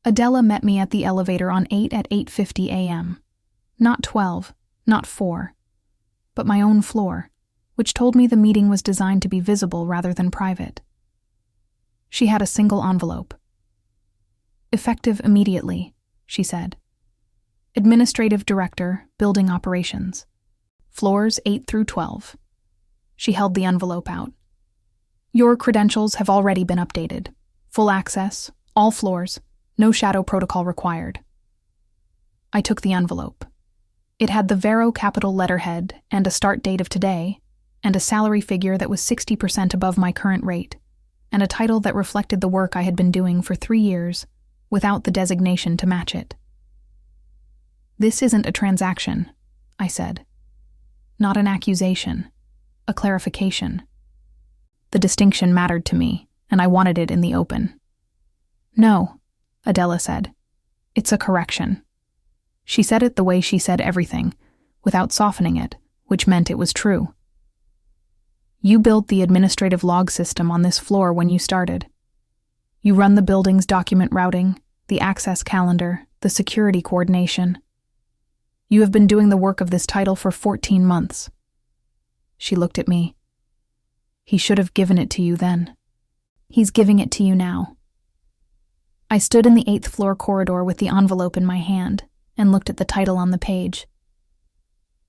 Adela met me at the elevator on 8 at 8:50 a.m. Not 12, not 4, but my own floor, which told me the meeting was designed to be visible rather than private. She had a single envelope. Effective immediately, she said. Administrative Director, Building Operations. Floors 8 through 12. She held the envelope out. Your credentials have already been updated. Full access, all floors, no shadow protocol required. I took the envelope. It had the Varro Capital letterhead and a start date of today, and a salary figure that was 60% above my current rate, and a title that reflected the work I had been doing for 3 years, without the designation to match it. This isn't a transaction, I said. Not an accusation, a clarification. The distinction mattered to me, and I wanted it in the open. No, Adela said. It's a correction. She said it the way she said everything, without softening it, which meant it was true. You built the administrative log system on this floor when you started. You run the building's document routing, the access calendar, the security coordination. You have been doing the work of this title for 14 months. She looked at me. He should have given it to you then. He's giving it to you now. I stood in the 8th floor corridor with the envelope in my hand and looked at the title on the page.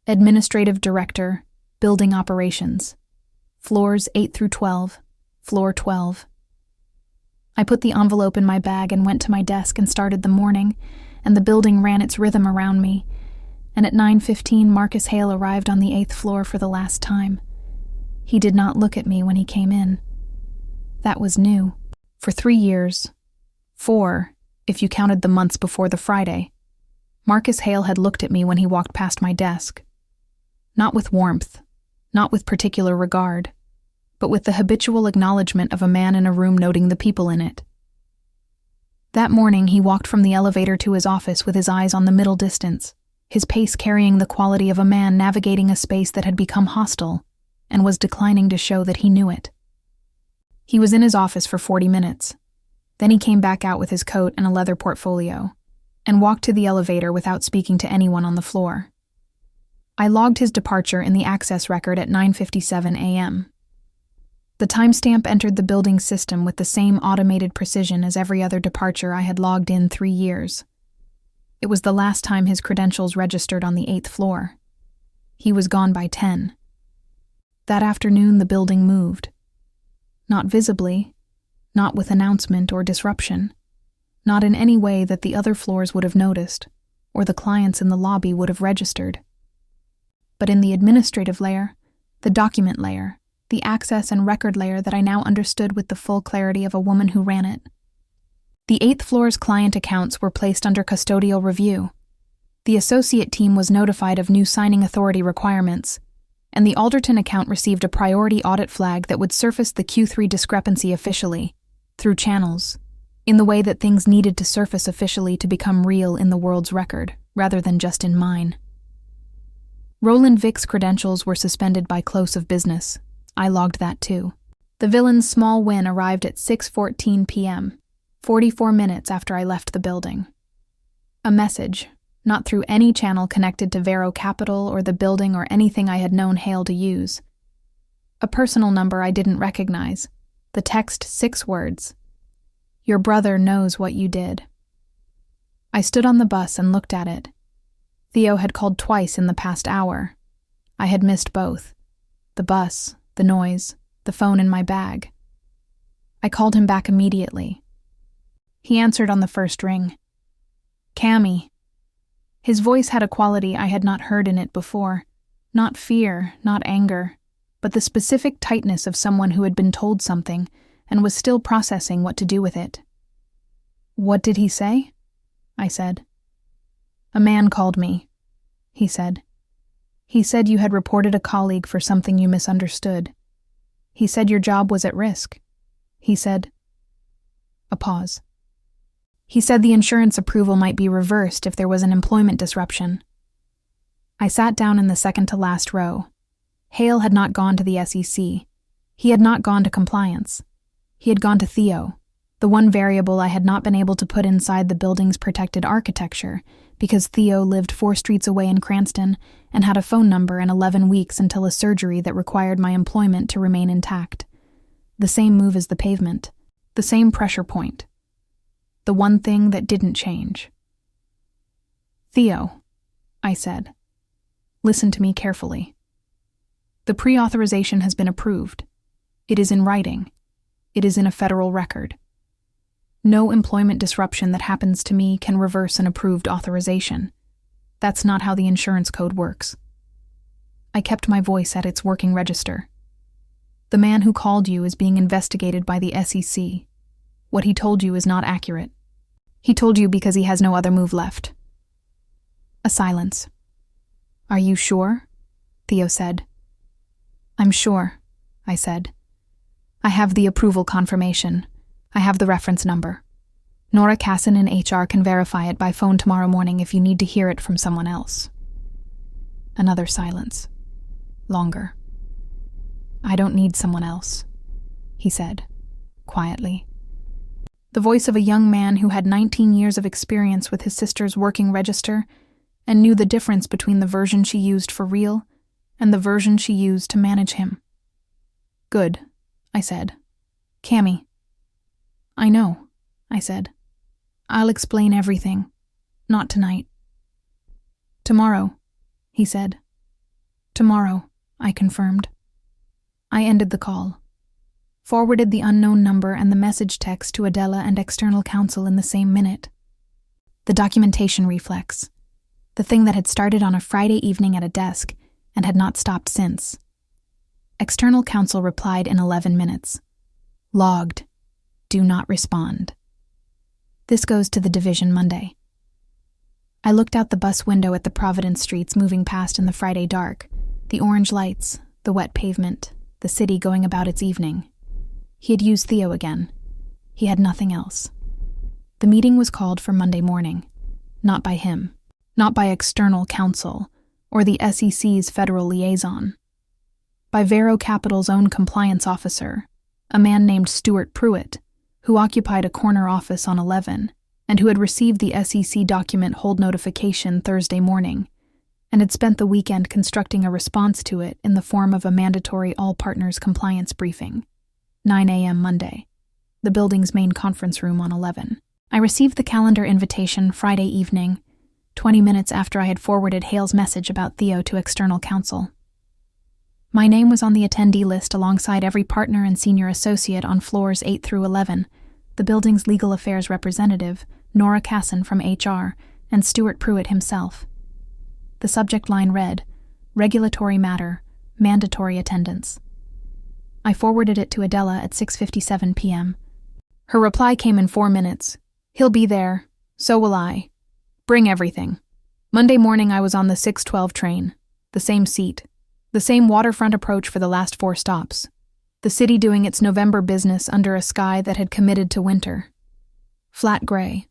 Administrative Director, Building Operations. Floors 8 through 12, Floor 12. I put the envelope in my bag and went to my desk and started the morning, and the building ran its rhythm around me, and at 9:15 Marcus Hale arrived on the 8th floor for the last time. He did not look at me when he came in. That was new. For 3 years, 4, if you counted the months before the Friday, Marcus Hale had looked at me when he walked past my desk. Not with warmth, not with particular regard, but with the habitual acknowledgement of a man in a room noting the people in it. That morning he walked from the elevator to his office with his eyes on the middle distance, his pace carrying the quality of a man navigating a space that had become hostile and was declining to show that he knew it. He was in his office for 40 minutes. Then he came back out with his coat and a leather portfolio, and walked to the elevator without speaking to anyone on the floor. I logged his departure in the access record at 9:57 a.m. The timestamp entered the building system with the same automated precision as every other departure I had logged in 3 years. It was the last time his credentials registered on the 8th floor. He was gone by 10. That afternoon the building moved. Not visibly, not with announcement or disruption, not in any way that the other floors would have noticed, or the clients in the lobby would have registered. But in the administrative layer, the document layer, the access and record layer that I now understood with the full clarity of a woman who ran it. The 8th floor's client accounts were placed under custodial review. The associate team was notified of new signing authority requirements, and the Alderton account received a priority audit flag that would surface the Q3 discrepancy officially, through channels, in the way that things needed to surface officially to become real in the world's record, rather than just in mine. Roland Vick's credentials were suspended by close of business. I logged that too. The villain's small win arrived at 6:14 p.m., 44 minutes after I left the building. A message, not through any channel connected to Varro Capital or the building or anything I had known Hale to use. A personal number I didn't recognize. The text 6 words. Your brother knows what you did. I stood on the bus and looked at it. Theo had called twice in the past hour. I had missed both. The bus, the noise, the phone in my bag. I called him back immediately. He answered on the first ring. Cammy. His voice had a quality I had not heard in it before. Not fear, not anger, but the specific tightness of someone who had been told something and was still processing what to do with it. What did he say? I said. A man called me, he said. He said you had reported a colleague for something you misunderstood. He said your job was at risk. He said... A pause. He said the insurance approval might be reversed if there was an employment disruption. I sat down in the second-to-last row. Hale had not gone to the SEC. He had not gone to compliance. He had gone to Theo, the one variable I had not been able to put inside the building's protected architecture, because Theo lived 4 streets away in Cranston and had a phone number and 11 weeks until a surgery that required my employment to remain intact. The same move as the pavement. The same pressure point. The one thing that didn't change. Theo, I said, listen to me carefully. The pre-authorization has been approved. It is in writing. It is in a federal record. No employment disruption that happens to me can reverse an approved authorization. That's not how the insurance code works. I kept my voice at its working register. The man who called you is being investigated by the SEC. What he told you is not accurate. He told you because he has no other move left. A silence. Are you sure? Theo said. I'm sure, I said. I have the approval confirmation. I have the reference number. Nora Casson in HR can verify it by phone tomorrow morning if you need to hear it from someone else. Another silence. Longer. I don't need someone else, he said, quietly. The voice of a young man who had 19 years of experience with his sister's working register and knew the difference between the version she used for real and the version she used to manage him. Good, I said. Cammy. I know, I said. I'll explain everything. Not tonight. Tomorrow, he said. Tomorrow, I confirmed. I ended the call. Forwarded the unknown number and the message text to Adela and external counsel in the same minute. The documentation reflex. The thing that had started on a Friday evening at a desk and had not stopped since. External counsel replied in 11 minutes. Logged. Do not respond. This goes to the division Monday. I looked out the bus window at the Providence streets moving past in the Friday dark, the orange lights, the wet pavement, the city going about its evening. He had used Theo again. He had nothing else. The meeting was called for Monday morning. Not by him. Not by external counsel or the SEC's federal liaison. By Varro Capital's own compliance officer, a man named Stuart Pruitt, who occupied a corner office on 11 and who had received the SEC document hold notification Thursday morning and had spent the weekend constructing a response to it in the form of a mandatory all-partners compliance briefing. 9 a.m. Monday, the building's main conference room on 11. I received the calendar invitation Friday evening, 20 minutes after I had forwarded Hale's message about Theo to external counsel. My name was on the attendee list alongside every partner and senior associate on floors 8 through 11, the building's legal affairs representative, Nora Casson from HR, and Stuart Pruitt himself. The subject line read, Regulatory Matter, Mandatory Attendance. I forwarded it to Adela at 6:57 p.m. Her reply came in 4 minutes. He'll be there. So will I. Bring everything. Monday morning I was on the 6:12 train. The same seat. The same waterfront approach for the last 4 stops. The city doing its November business under a sky that had committed to winter. Flat gray,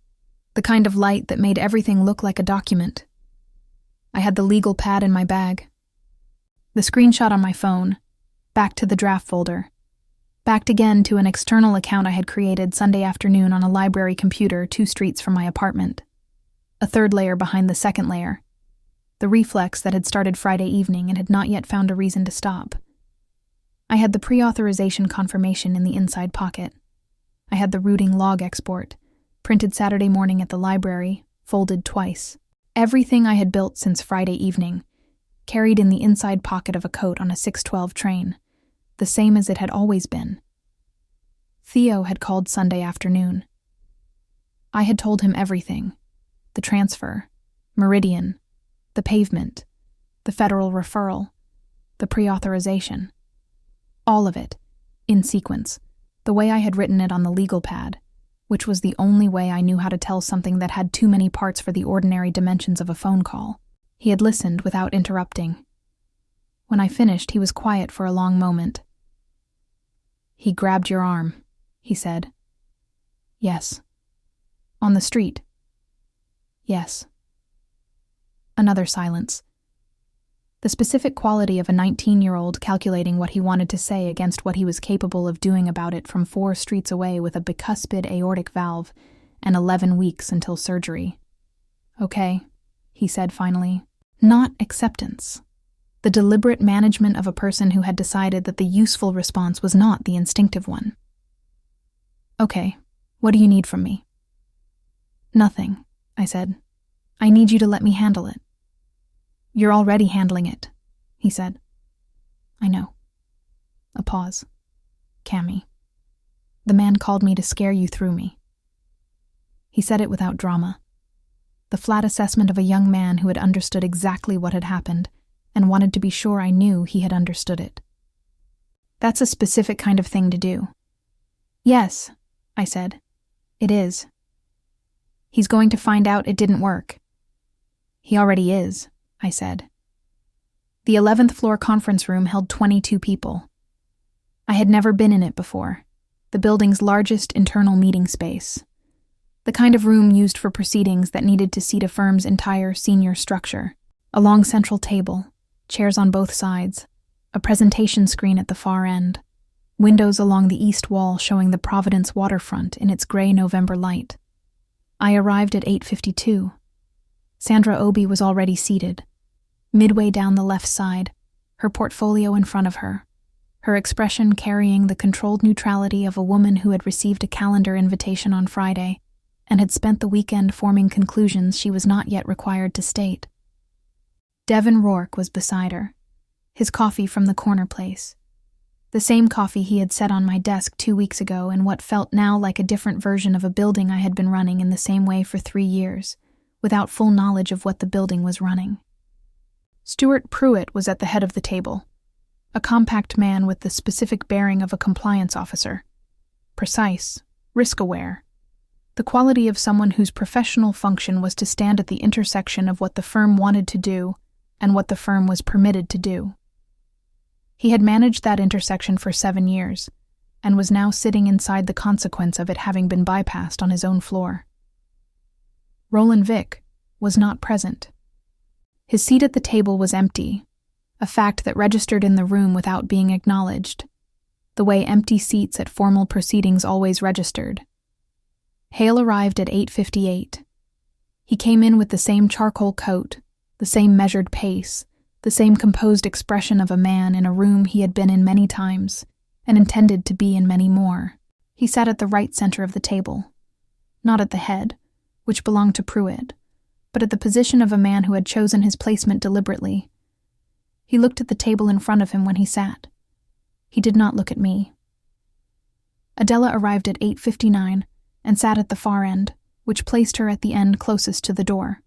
the kind of light that made everything look like a document. I had the legal pad in my bag. The screenshot on my phone, back to the draft folder, backed again to an external account I had created Sunday afternoon on a library computer 2 streets from my apartment. A third layer behind the second layer. The reflex that had started Friday evening and had not yet found a reason to stop. I had the pre-authorization confirmation in the inside pocket. I had the routing log export, printed Saturday morning at the library, folded twice. Everything I had built since Friday evening, carried in the inside pocket of a coat on a 6:12 train, the same as it had always been. Theo had called Sunday afternoon. I had told him everything: the transfer, Meridian, the pavement, the federal referral, the pre-authorization. All of it, in sequence, the way I had written it on the legal pad, which was the only way I knew how to tell something that had too many parts for the ordinary dimensions of a phone call. He had listened without interrupting. When I finished, he was quiet for a long moment. "He grabbed your arm," he said. "Yes." "On the street?" "Yes." Another silence. The specific quality of a 19-year-old calculating what he wanted to say against what he was capable of doing about it from 4 streets away with a bicuspid aortic valve and 11 weeks until surgery. "Okay," he said finally. Not acceptance. The deliberate management of a person who had decided that the useful response was not the instinctive one. "Okay, what do you need from me?" "Nothing," I said. "I need you to let me handle it." "You're already handling it," he said. "I know." A pause. "Cammy, the man called me to scare you through me." He said it without drama. The flat assessment of a young man who had understood exactly what had happened and wanted to be sure I knew he had understood it. "That's a specific kind of thing to do." "Yes," I said. "It is." "He's going to find out it didn't work." "He already is," I said. The 11th floor conference room held 22 people. I had never been in it before, the building's largest internal meeting space. The kind of room used for proceedings that needed to seat a firm's entire senior structure. A long central table, chairs on both sides, a presentation screen at the far end, windows along the east wall showing the Providence waterfront in its gray November light. I arrived at 8:52. Sandra Obi was already seated, midway down the left side, her portfolio in front of her, her expression carrying the controlled neutrality of a woman who had received a calendar invitation on Friday and had spent the weekend forming conclusions she was not yet required to state. Devin Rourke was beside her, his coffee from the corner place. The same coffee he had set on my desk 2 weeks ago in what felt now like a different version of a building I had been running in the same way for 3 years, without full knowledge of what the building was running. Stuart Pruitt was at the head of the table, a compact man with the specific bearing of a compliance officer. Precise, risk-aware. The quality of someone whose professional function was to stand at the intersection of what the firm wanted to do and what the firm was permitted to do. He had managed that intersection for 7 years, and was now sitting inside the consequence of it having been bypassed on his own floor. Roland Vick was not present. His seat at the table was empty, a fact that registered in the room without being acknowledged, the way empty seats at formal proceedings always registered. Hale arrived at 8:58. He came in with the same charcoal coat, the same measured pace, the same composed expression of a man in a room he had been in many times, and intended to be in many more. He sat at the right center of the table, not at the head, which belonged to Pruitt, but at the position of a man who had chosen his placement deliberately. He looked at the table in front of him when he sat. He did not look at me. Adela arrived at 8:59 and sat at the far end, which placed her at the end closest to the door.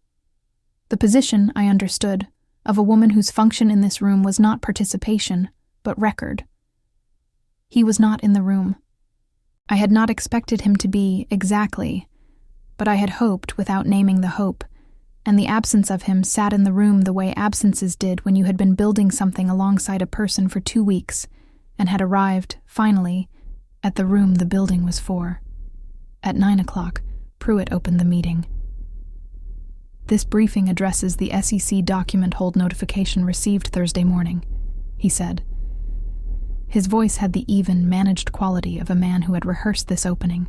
The position, I understood, of a woman whose function in this room was not participation, but record. He was not in the room. I had not expected him to be, exactly, but I had hoped without naming the hope, and the absence of him sat in the room the way absences did when you had been building something alongside a person for 2 weeks, and had arrived, finally, at the room the building was for. At 9 o'clock, Pruitt opened the meeting. "This briefing addresses the SEC document hold notification received Thursday morning," he said. His voice had the even, managed quality of a man who had rehearsed this opening.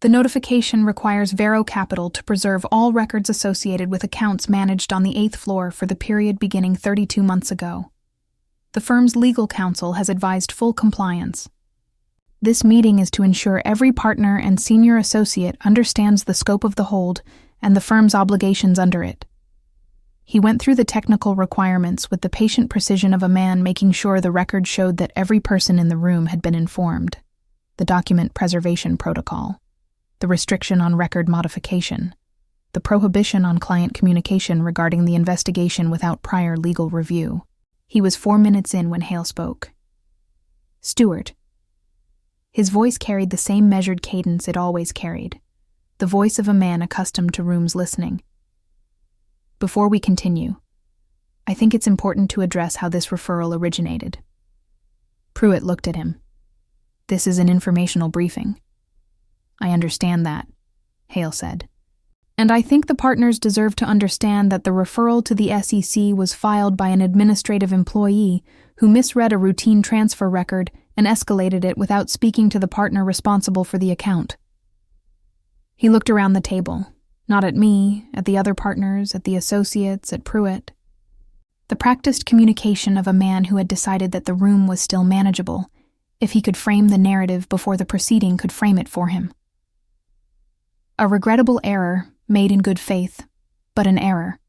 "The notification requires Varro Capital to preserve all records associated with accounts managed on the 8th floor for the period beginning 32 months ago. The firm's legal counsel has advised full compliance. This meeting is to ensure every partner and senior associate understands the scope of the hold and the firm's obligations under it." He went through the technical requirements with the patient precision of a man making sure the record showed that every person in the room had been informed. The document preservation protocol, the restriction on record modification, the prohibition on client communication regarding the investigation without prior legal review. He was 4 minutes in when Hale spoke. "Stewart." His voice carried the same measured cadence it always carried, the voice of a man accustomed to rooms listening. "Before we continue, I think it's important to address how this referral originated." Pruitt looked at him. "This is an informational briefing." "I understand that," Hale said. "And I think the partners deserve to understand that the referral to the SEC was filed by an administrative employee who misread a routine transfer record and escalated it without speaking to the partner responsible for the account." He looked around the table, not at me, at the other partners, at the associates, at Pruitt. The practiced communication of a man who had decided that the room was still manageable, if he could frame the narrative before the proceeding could frame it for him. "A regrettable error, made in good faith, but an error.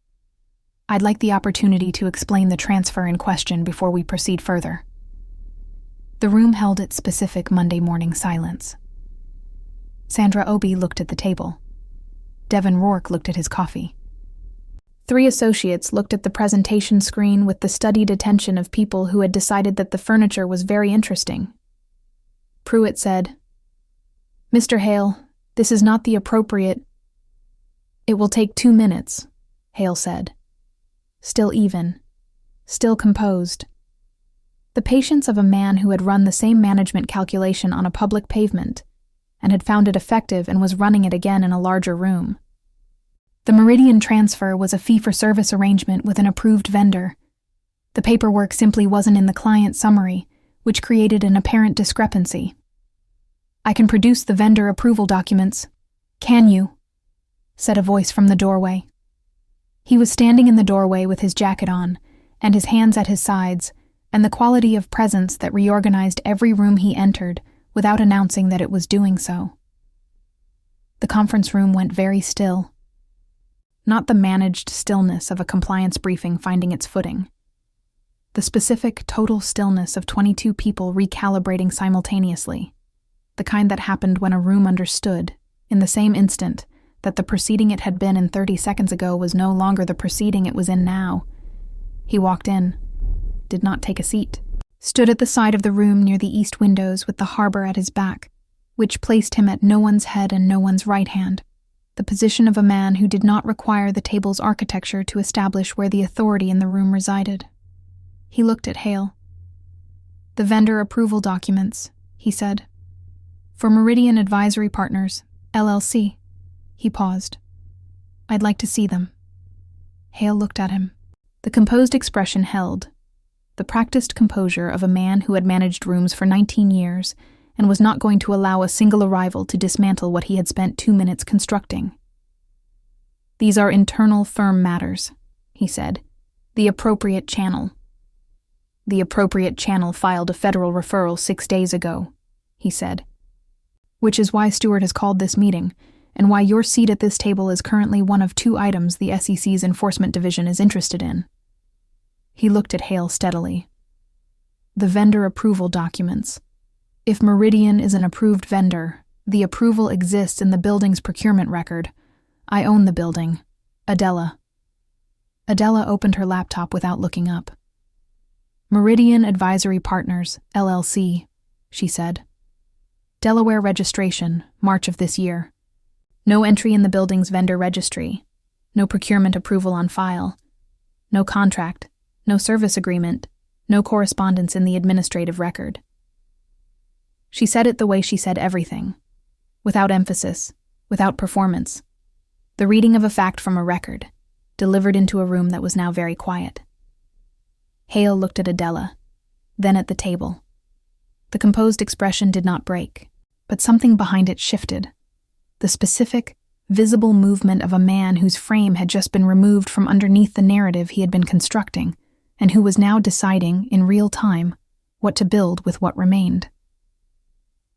I'd like the opportunity to explain the transfer in question before we proceed further." The room held its specific Monday morning silence. Sandra Obi looked at the table. Devin Rourke looked at his coffee. 3 associates looked at the presentation screen with the studied attention of people who had decided that the furniture was very interesting. Pruitt said, "Mr. Hale, this is not the appropriate—" "It will take 2 minutes," Hale said. Still even, still composed. The patience of a man who had run the same management calculation on a public pavement and had found it effective and was running it again in a larger room. The Meridian transfer was a fee-for-service arrangement with an approved vendor. The paperwork simply wasn't in the client summary, which created an apparent discrepancy. "I can produce the vendor approval documents." "Can you?" said a voice from the doorway. He was standing in the doorway with his jacket on, and his hands at his sides, and the quality of presence that reorganized every room he entered without announcing that it was doing so. The conference room went very still. Not the managed stillness of a compliance briefing finding its footing. The specific, total stillness of 22 people recalibrating simultaneously. The kind that happened when a room understood, in the same instant, that the proceeding it had been in 30 seconds ago was no longer the proceeding it was in now. He walked in, did not take a seat, stood at the side of the room near the east windows with the harbor at his back, which placed him at no one's head and no one's right hand, the position of a man who did not require the table's architecture to establish where the authority in the room resided. He looked at Hale. "The vendor approval documents," he said. "For Meridian Advisory Partners, LLC." He paused. "I'd like to see them." Hale looked at him. The composed expression held, the practiced composure of a man who had managed rooms for 19 years and was not going to allow a single arrival to dismantle what he had spent 2 minutes constructing. "These are internal firm matters," he said. "The appropriate channel." "The appropriate channel filed a federal referral 6 days ago," he said. "Which is why Stewart has called this meeting, and why your seat at this table is currently one of 2 items the SEC's Enforcement Division is interested in." He looked at Hale steadily. "The vendor approval documents. If Meridian is an approved vendor, the approval exists in the building's procurement record. I own the building. Adela." Adela opened her laptop without looking up. "Meridian Advisory Partners, LLC," she said. "Delaware registration, March of this year. No entry in the building's vendor registry. No procurement approval on file. No contract. No service agreement. No correspondence in the administrative record. She said it the way she said everything, without emphasis, without performance. The reading of a fact from a record, delivered into a room that was now very quiet. Hale looked at Adela, then at the table. The composed expression did not break, but something behind it shifted. The specific, visible movement of a man whose frame had just been removed from underneath the narrative he had been constructing, and who was now deciding, in real time, what to build with what remained.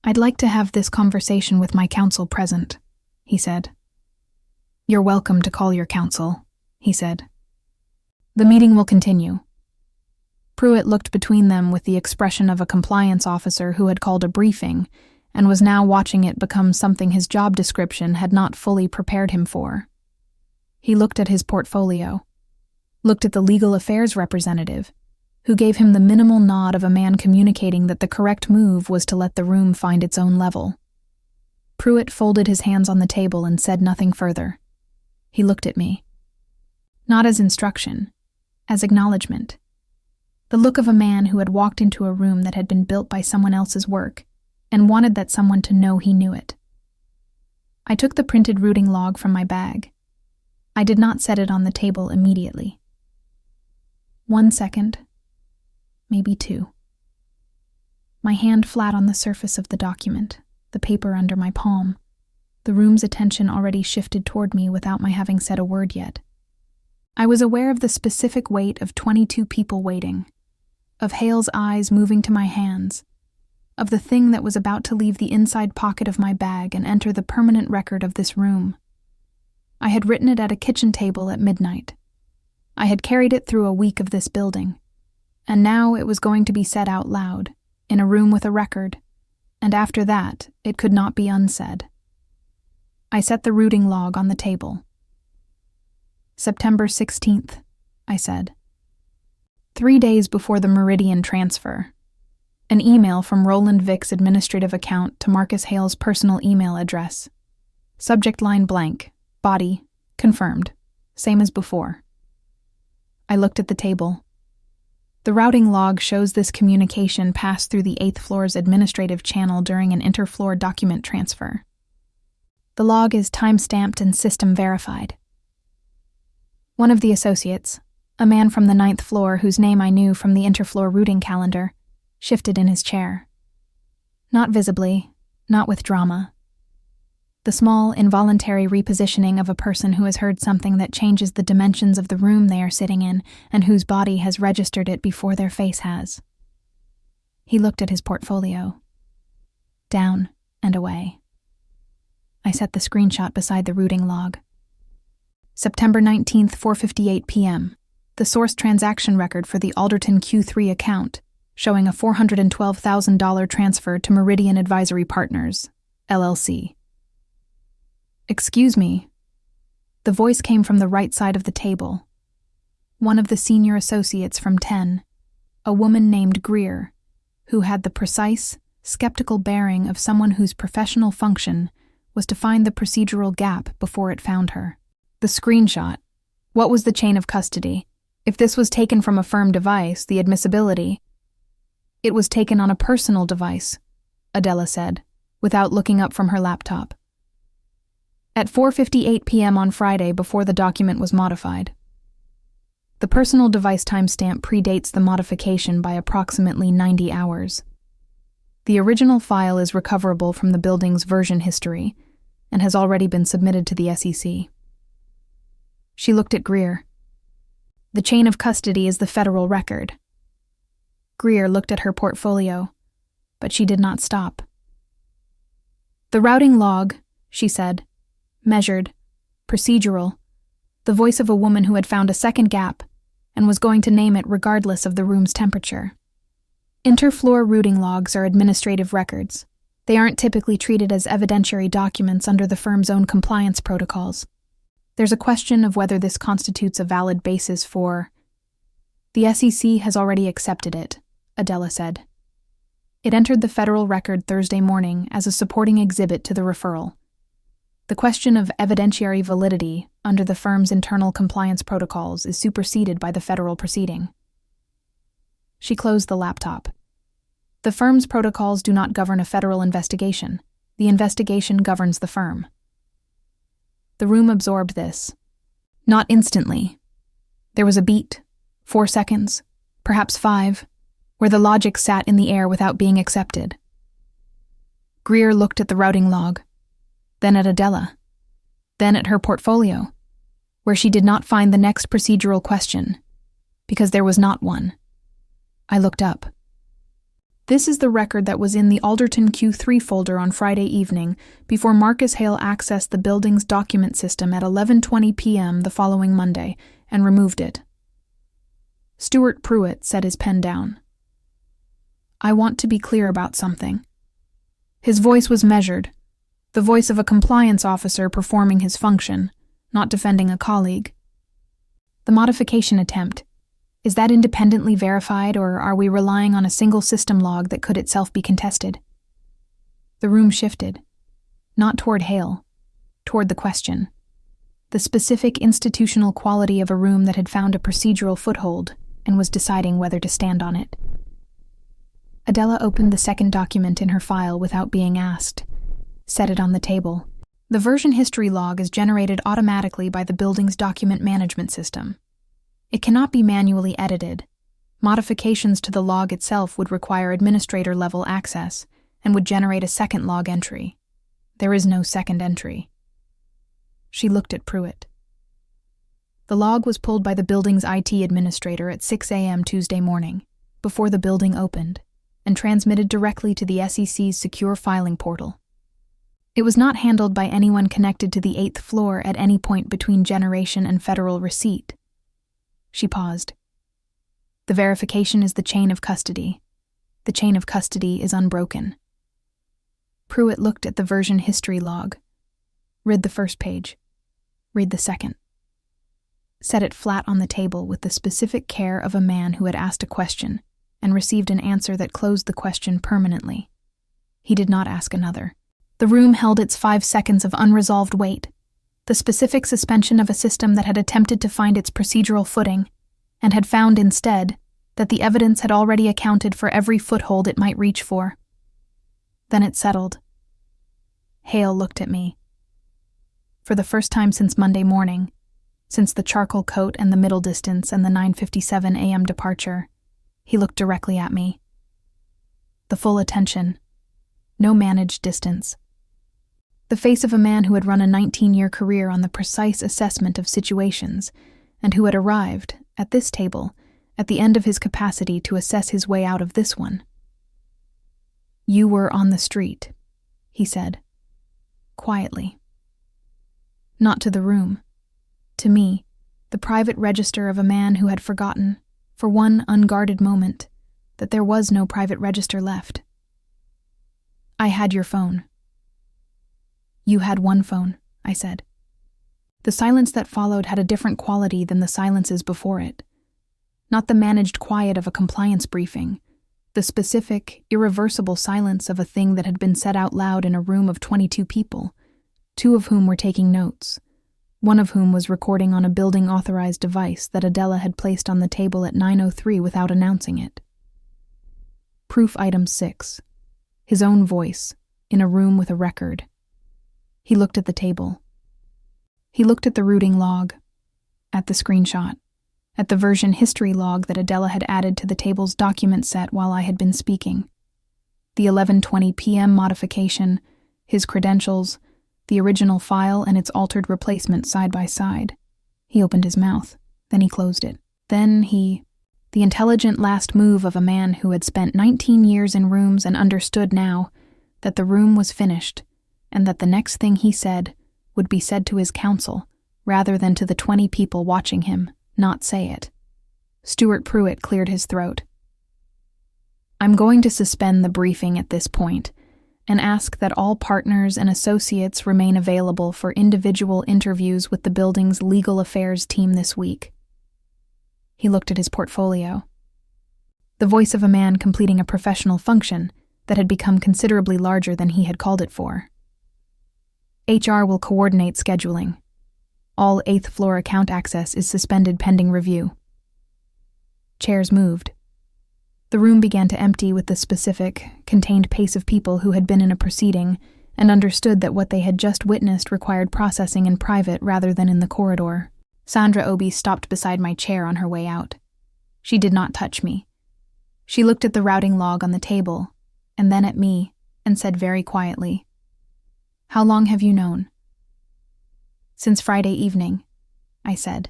"I'd like to have this conversation with my counsel present," he said. "You're welcome to call your counsel," he said. "The meeting will continue." Pruitt looked between them with the expression of a compliance officer who had called a briefing and was now watching it become something his job description had not fully prepared him for. He looked at his portfolio, looked at the legal affairs representative, who gave him the minimal nod of a man communicating that the correct move was to let the room find its own level. Pruitt folded his hands on the table and said nothing further. He looked at me. Not as instruction, as acknowledgement. The look of a man who had walked into a room that had been built by someone else's work and wanted that someone to know he knew it. I took the printed routing log from my bag. I did not set it on the table immediately. 1 second, maybe 2. My hand flat on the surface of the document, the paper under my palm. The room's attention already shifted toward me without my having said a word yet. I was aware of the specific weight of 22 people waiting, of Hale's eyes moving to my hands, of the thing that was about to leave the inside pocket of my bag and enter the permanent record of this room. I had written it at a kitchen table at midnight. I had carried it through a week of this building, and now it was going to be said out loud, in a room with a record, and after that, it could not be unsaid. I set the routing log on the table. September 16th, I said. 3 days before the Meridian transfer. An email from Roland Vick's administrative account to Marcus Hale's personal email address. Subject line blank. Body. Confirmed. Same as before. I looked at the table. The routing log shows this communication passed through the 8th floor's administrative channel during an interfloor document transfer. The log is time-stamped and system verified. One of the associates, a man from the 9th floor whose name I knew from the interfloor routing calendar, shifted in his chair. Not visibly, not with drama. The small, involuntary repositioning of a person who has heard something that changes the dimensions of the room they are sitting in and whose body has registered it before their face has. He looked at his portfolio. Down and away. I set the screenshot beside the routing log. September 19th, 4:58 p.m. The source transaction record for the Alderton Q3 account, showing a $412,000 transfer to Meridian Advisory Partners, LLC. Excuse me. The voice came from the right side of the table. One of the senior associates from 10, a woman named Greer, who had the precise, skeptical bearing of someone whose professional function was to find the procedural gap before it found her. The screenshot. What was the chain of custody? If this was taken from a firm device, the admissibility. It was taken on a personal device, Adela said, without looking up from her laptop. At 4:58 p.m. on Friday before the document was modified. The personal device timestamp predates the modification by approximately 90 hours. The original file is recoverable from the building's version history and has already been submitted to the SEC. She looked at Greer. The chain of custody is the federal record. Greer looked at her portfolio, but she did not stop. The routing log, she said, measured, procedural, the voice of a woman who had found a second gap and was going to name it regardless of the room's temperature. Interfloor routing logs are administrative records. They aren't typically treated as evidentiary documents under the firm's own compliance protocols. There's a question of whether this constitutes a valid basis for... The SEC has already accepted it, Adela said. It entered the federal record Thursday morning as a supporting exhibit to the referral. The question of evidentiary validity under the firm's internal compliance protocols is superseded by the federal proceeding. She closed the laptop. The firm's protocols do not govern a federal investigation. The investigation governs the firm. The room absorbed this. Not instantly. There was a beat, 4 seconds, perhaps 5, where the logic sat in the air without being accepted. Greer looked at the routing log, then at Adela, then at her portfolio, where she did not find the next procedural question, because there was not one. I looked up. This is the record that was in the Alderton Q3 folder on Friday evening before Marcus Hale accessed the building's document system at 11:20 p.m. the following Monday and removed it. Stuart Pruitt set his pen down. I want to be clear about something. His voice was measured, the voice of a compliance officer performing his function, not defending a colleague. The modification attempt, is that independently verified, or are we relying on a single system log that could itself be contested? The room shifted, not toward Hale, toward the question. The specific institutional quality of a room that had found a procedural foothold and was deciding whether to stand on it. Adela opened the second document in her file without being asked, set it on the table. The version history log is generated automatically by the building's document management system. It cannot be manually edited. Modifications to the log itself would require administrator-level access and would generate a second log entry. There is no second entry. She looked at Pruitt. The log was pulled by the building's IT administrator at 6 a.m. Tuesday morning, before the building opened, and transmitted directly to the SEC's secure filing portal. It was not handled by anyone connected to the 8th floor at any point between generation and federal receipt. She paused. The verification is the chain of custody. The chain of custody is unbroken. Pruitt looked at the version history log. Read the first page. Read the second. Set it flat on the table with the specific care of a man who had asked a question and received an answer that closed the question permanently. He did not ask another. The room held its 5 seconds of unresolved wait, the specific suspension of a system that had attempted to find its procedural footing, and had found instead that the evidence had already accounted for every foothold it might reach for. Then it settled. Hale looked at me. For the first time since Monday morning, since the charcoal coat and the middle distance and the 9:57 a.m. departure, he looked directly at me. The full attention. No managed distance. The face of a man who had run a 19-year career on the precise assessment of situations, and who had arrived, at this table, at the end of his capacity to assess his way out of this one. You were on the street, he said, quietly. Not to the room. To me, the private register of a man who had forgotten, for one unguarded moment, that there was no private register left. I had your phone. You had one phone, I said. The silence that followed had a different quality than the silences before it. Not the managed quiet of a compliance briefing, the specific, irreversible silence of a thing that had been said out loud in a room of 22 people, 2 of whom were taking notes, one of whom was recording on a building-authorized device that Adela had placed on the table at 9:03 without announcing it. Proof item 6. His own voice, in a room with a record. He looked at the table. He looked at the routing log, at the screenshot, at the version history log that Adela had added to the table's document set while I had been speaking. The 11:20 p.m. modification, his credentials, the original file and its altered replacement side by side. He opened his mouth, then he closed it. Then the intelligent last move of a man who had spent 19 years in rooms and understood now that the room was finished, and that the next thing he said would be said to his counsel, rather than to the 20 people watching him not say it. Stuart Pruitt cleared his throat. I'm going to suspend the briefing at this point and ask that all partners and associates remain available for individual interviews with the building's legal affairs team this week. He looked at his portfolio. The voice of a man completing a professional function that had become considerably larger than he had called it for. HR will coordinate scheduling. All 8th floor account access is suspended pending review. Chairs moved. The room began to empty with the specific, contained pace of people who had been in a proceeding and understood that what they had just witnessed required processing in private rather than in the corridor. Sandra Obi stopped beside my chair on her way out. She did not touch me. She looked at the routing log on the table, and then at me, and said very quietly, "How long have you known?" "Since Friday evening," I said.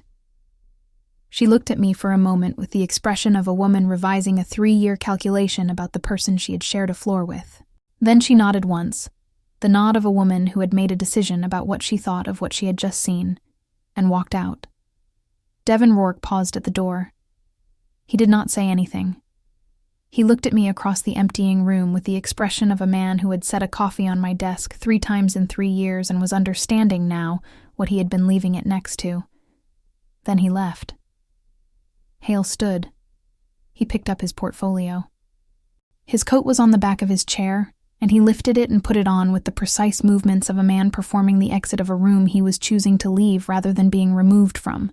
She looked at me for a moment with the expression of a woman revising a 3-year calculation about the person she had shared a floor with. Then she nodded once, the nod of a woman who had made a decision about what she thought of what she had just seen, and walked out. Devin Rourke paused at the door. He did not say anything. He looked at me across the emptying room with the expression of a man who had set a coffee on my desk 3 times in 3 years and was understanding now what he had been leaving it next to. Then he left. Hale stood. He picked up his portfolio. His coat was on the back of his chair, and he lifted it and put it on with the precise movements of a man performing the exit of a room he was choosing to leave rather than being removed from.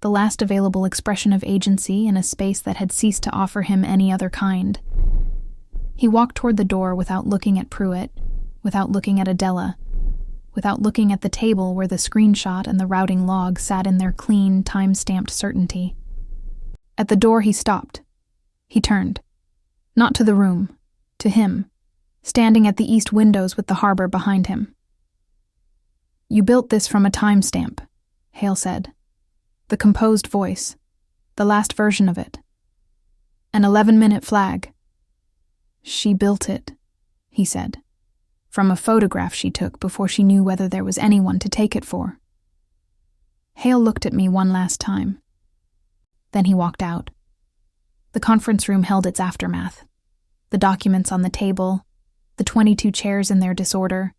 The last available expression of agency in a space that had ceased to offer him any other kind. He walked toward the door without looking at Pruitt, without looking at Adela, without looking at the table where the screenshot and the routing log sat in their clean, time-stamped certainty. At the door he stopped. He turned. Not to the room, to him, standing at the east windows with the harbor behind him. "You built this from a timestamp," Hale said. The composed voice, the last version of it. "An 11-minute flag." "She built it," he said, "from a photograph she took before she knew whether there was anyone to take it for." Hale looked at me one last time. Then he walked out. The conference room held its aftermath. The documents on the table, the 22 chairs in their disorder,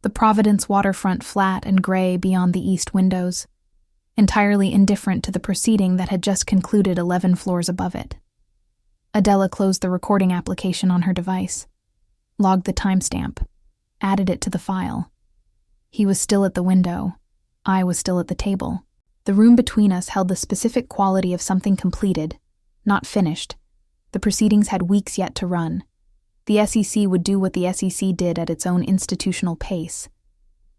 the Providence waterfront flat and gray beyond the east windows, entirely indifferent to the proceeding that had just concluded 11 floors above it. Adela closed the recording application on her device, logged the timestamp, added it to the file. He was still at the window. I was still at the table. The room between us held the specific quality of something completed, not finished. The proceedings had weeks yet to run. The SEC would do what the SEC did at its own institutional pace,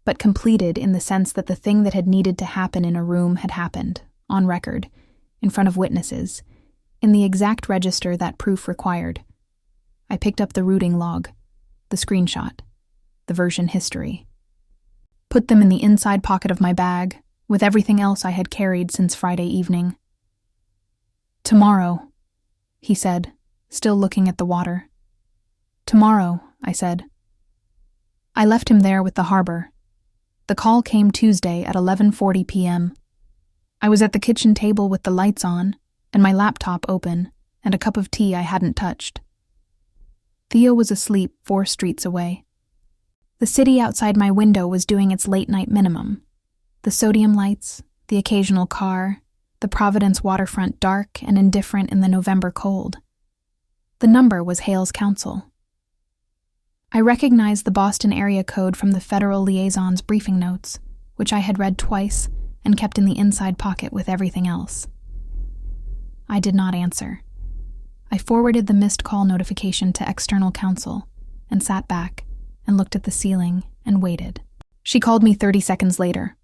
but completed in the sense that the thing that had needed to happen in a room had happened, on record, in front of witnesses, in the exact register that proof required. I picked up the routing log, the screenshot, the version history, put them in the inside pocket of my bag, with everything else I had carried since Friday evening. "Tomorrow," he said, still looking at the water. "Tomorrow," I said. I left him there with the harbor. The call came Tuesday at 11:40 p.m. I was at the kitchen table with the lights on, and my laptop open, and a cup of tea I hadn't touched. Theo was asleep 4 streets away. The city outside my window was doing its late-night minimum. The sodium lights, the occasional car, the Providence waterfront dark and indifferent in the November cold. The number was Hale's counsel. I recognized the Boston area code from the Federal Liaison's briefing notes, which I had read twice and kept in the inside pocket with everything else. I did not answer. I forwarded the missed call notification to external counsel and sat back and looked at the ceiling and waited. She called me 30 seconds later.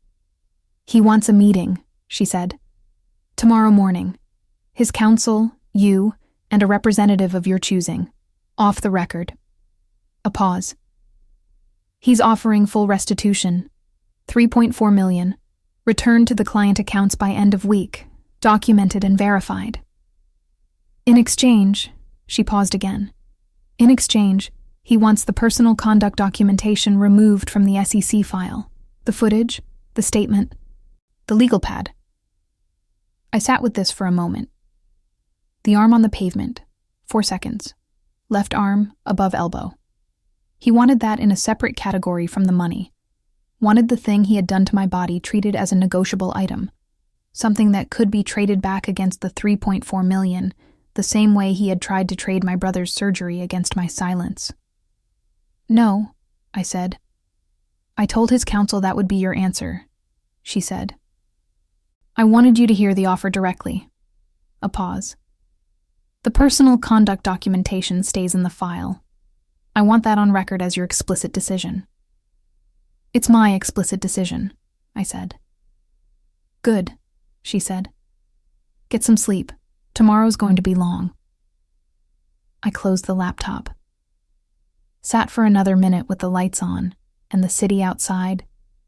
"He wants a meeting," she said. "Tomorrow morning. His counsel, you, and a representative of your choosing. Off the record." A pause. "He's offering full restitution. 3.4 million. Returned to the client accounts by end of week. Documented and verified. In exchange," she paused again. "In exchange, he wants the personal conduct documentation removed from the SEC file. The footage, the statement, the legal pad." I sat with this for a moment. The arm on the pavement, 4 seconds. Left arm above elbow. He wanted that in a separate category from the money. Wanted the thing he had done to my body treated as a negotiable item. Something that could be traded back against the 3.4 million, the same way he had tried to trade my brother's surgery against my silence. "No," I said. "I told his counsel that would be your answer," she said. "I wanted you to hear the offer directly." A pause. The personal conduct documentation stays in the file. I want that on record as your explicit decision. It's my explicit decision, I said. Good, she said. Get some sleep. Tomorrow's going to be long. I closed the laptop. Sat for another minute with the lights on, and the city outside,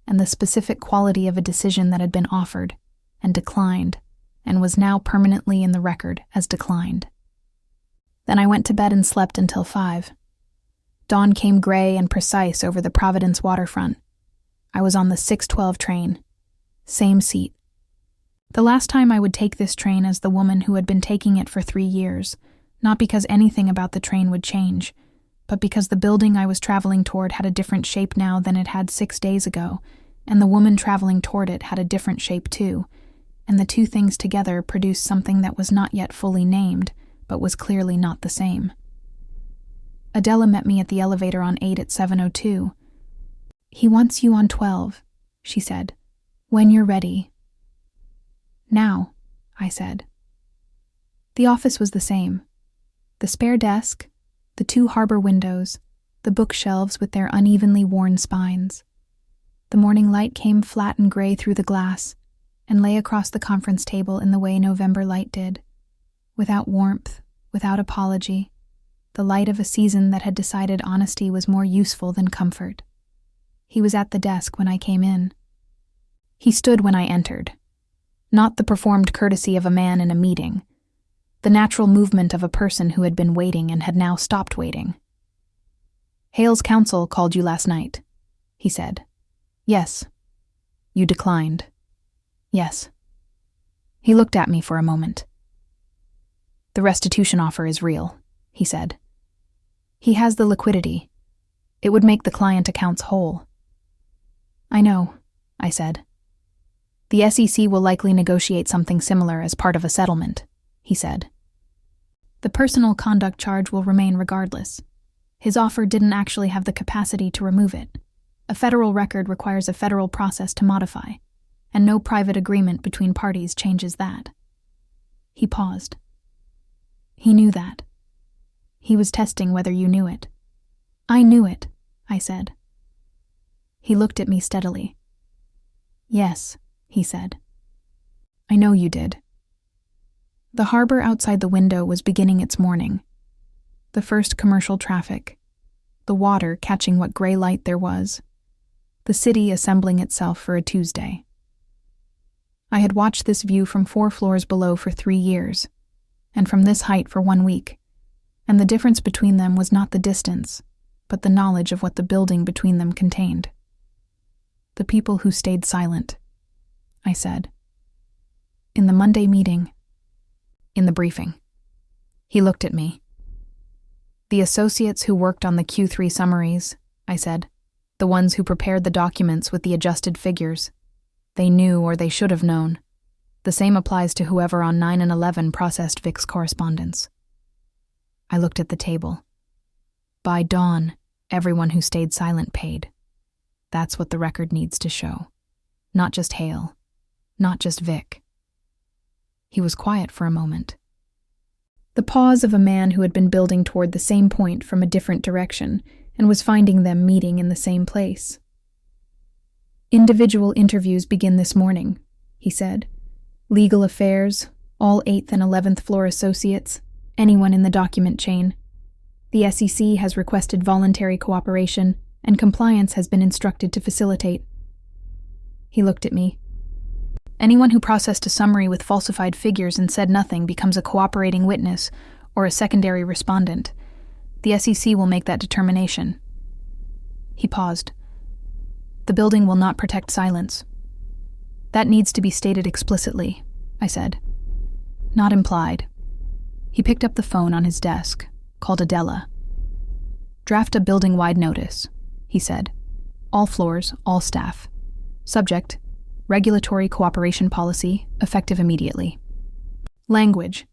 and the specific quality of a decision that had been offered, and declined, and was now permanently in the record as declined. Then I went to bed and slept until 5. Dawn came gray and precise over the Providence waterfront. I was on the 6:12 train. Same seat. The last time I would take this train as the woman who had been taking it for 3 years, not because anything about the train would change, but because the building I was traveling toward had a different shape now than it had 6 days ago, and the woman traveling toward it had a different shape too, and the two things together produced something that was not yet fully named, but was clearly not the same. Adela met me at the elevator on 8 at 7:02. He wants you on 12, she said. When you're ready. Now, I said. The office was the same. The spare desk, the 2 harbor windows, the bookshelves with their unevenly worn spines. The morning light came flat and gray through the glass and lay across the conference table in the way November light did, without warmth, without apology, the light of a season that had decided honesty was more useful than comfort. He was at the desk when I came in. He stood when I entered. Not the performed courtesy of a man in a meeting, the natural movement of a person who had been waiting and had now stopped waiting. Hale's counsel called you last night, he said. Yes. You declined. Yes. He looked at me for a moment. The restitution offer is real, he said. He has the liquidity. It would make the client accounts whole. I know, I said. The SEC will likely negotiate something similar as part of a settlement, he said. The personal conduct charge will remain regardless. His offer didn't actually have the capacity to remove it. A federal record requires a federal process to modify, and no private agreement between parties changes that. He paused. He knew that. He was testing whether you knew it. I knew it, I said. He looked at me steadily. Yes, he said. I know you did. The harbor outside the window was beginning its morning. The first commercial traffic, the water catching what gray light there was, the city assembling itself for a Tuesday. I had watched this view from 4 floors below for 3 years, and from this height for 1 week, and the difference between them was not the distance, but the knowledge of what the building between them contained. The people who stayed silent, I said. In the Monday meeting. In the briefing. He looked at me. The associates who worked on the Q3 summaries, I said. The ones who prepared the documents with the adjusted figures. They knew or they should have known. The same applies to whoever on 9 and 11 processed Vic's correspondence. I looked at the table. By dawn, everyone who stayed silent paid. That's what the record needs to show. Not just Hale. Not just Vic. He was quiet for a moment. The pause of a man who had been building toward the same point from a different direction and was finding them meeting in the same place. Individual interviews begin this morning, he said. Legal affairs, all 8th and 11th floor associates, anyone in the document chain. The SEC has requested voluntary cooperation, and compliance has been instructed to facilitate. He looked at me. Anyone who processed a summary with falsified figures and said nothing becomes a cooperating witness or a secondary respondent. The SEC will make that determination. He paused. The building will not protect silence. That needs to be stated explicitly, I said. Not implied. He picked up the phone on his desk, called Adela. Draft a building-wide notice, he said. All floors, all staff. Subject, regulatory cooperation policy, effective immediately. Language.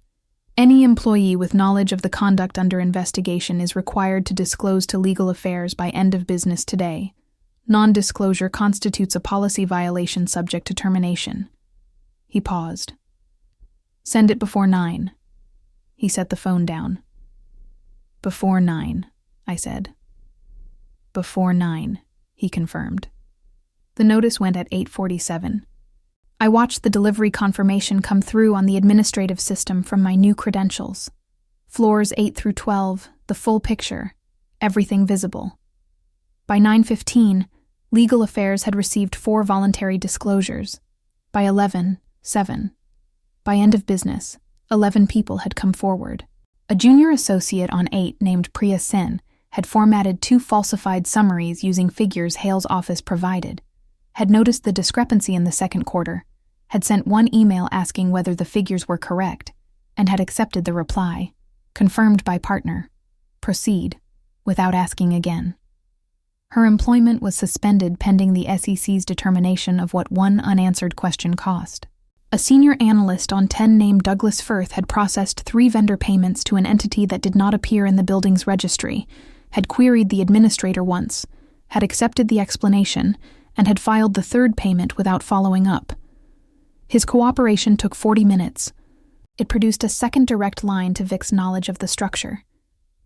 Any employee with knowledge of the conduct under investigation is required to disclose to legal affairs by end of business today. Non-disclosure constitutes a policy violation subject to termination. He paused. Send it before 9. He set the phone down. "Before 9, I said. "Before 9, he confirmed. The notice went at 8:47. I watched the delivery confirmation come through on the administrative system from my new credentials. Floors 8 through 12, the full picture, everything visible. By 9:15, Legal Affairs had received 4 voluntary disclosures. By 11, 7. By end of business, 11 people had come forward. A junior associate on 8 named Priya Sen had formatted 2 falsified summaries using figures Hale's office provided, had noticed the discrepancy in the second quarter, had sent 1 email asking whether the figures were correct, and had accepted the reply, confirmed by partner, proceed, without asking again. Her employment was suspended pending the SEC's determination of what 1 unanswered question cost. A senior analyst on 10 named Douglas Firth had processed 3 vendor payments to an entity that did not appear in the building's registry, had queried the administrator once, had accepted the explanation, and had filed the 3rd payment without following up. His cooperation took 40 minutes. It produced a second direct line to Vic's knowledge of the structure,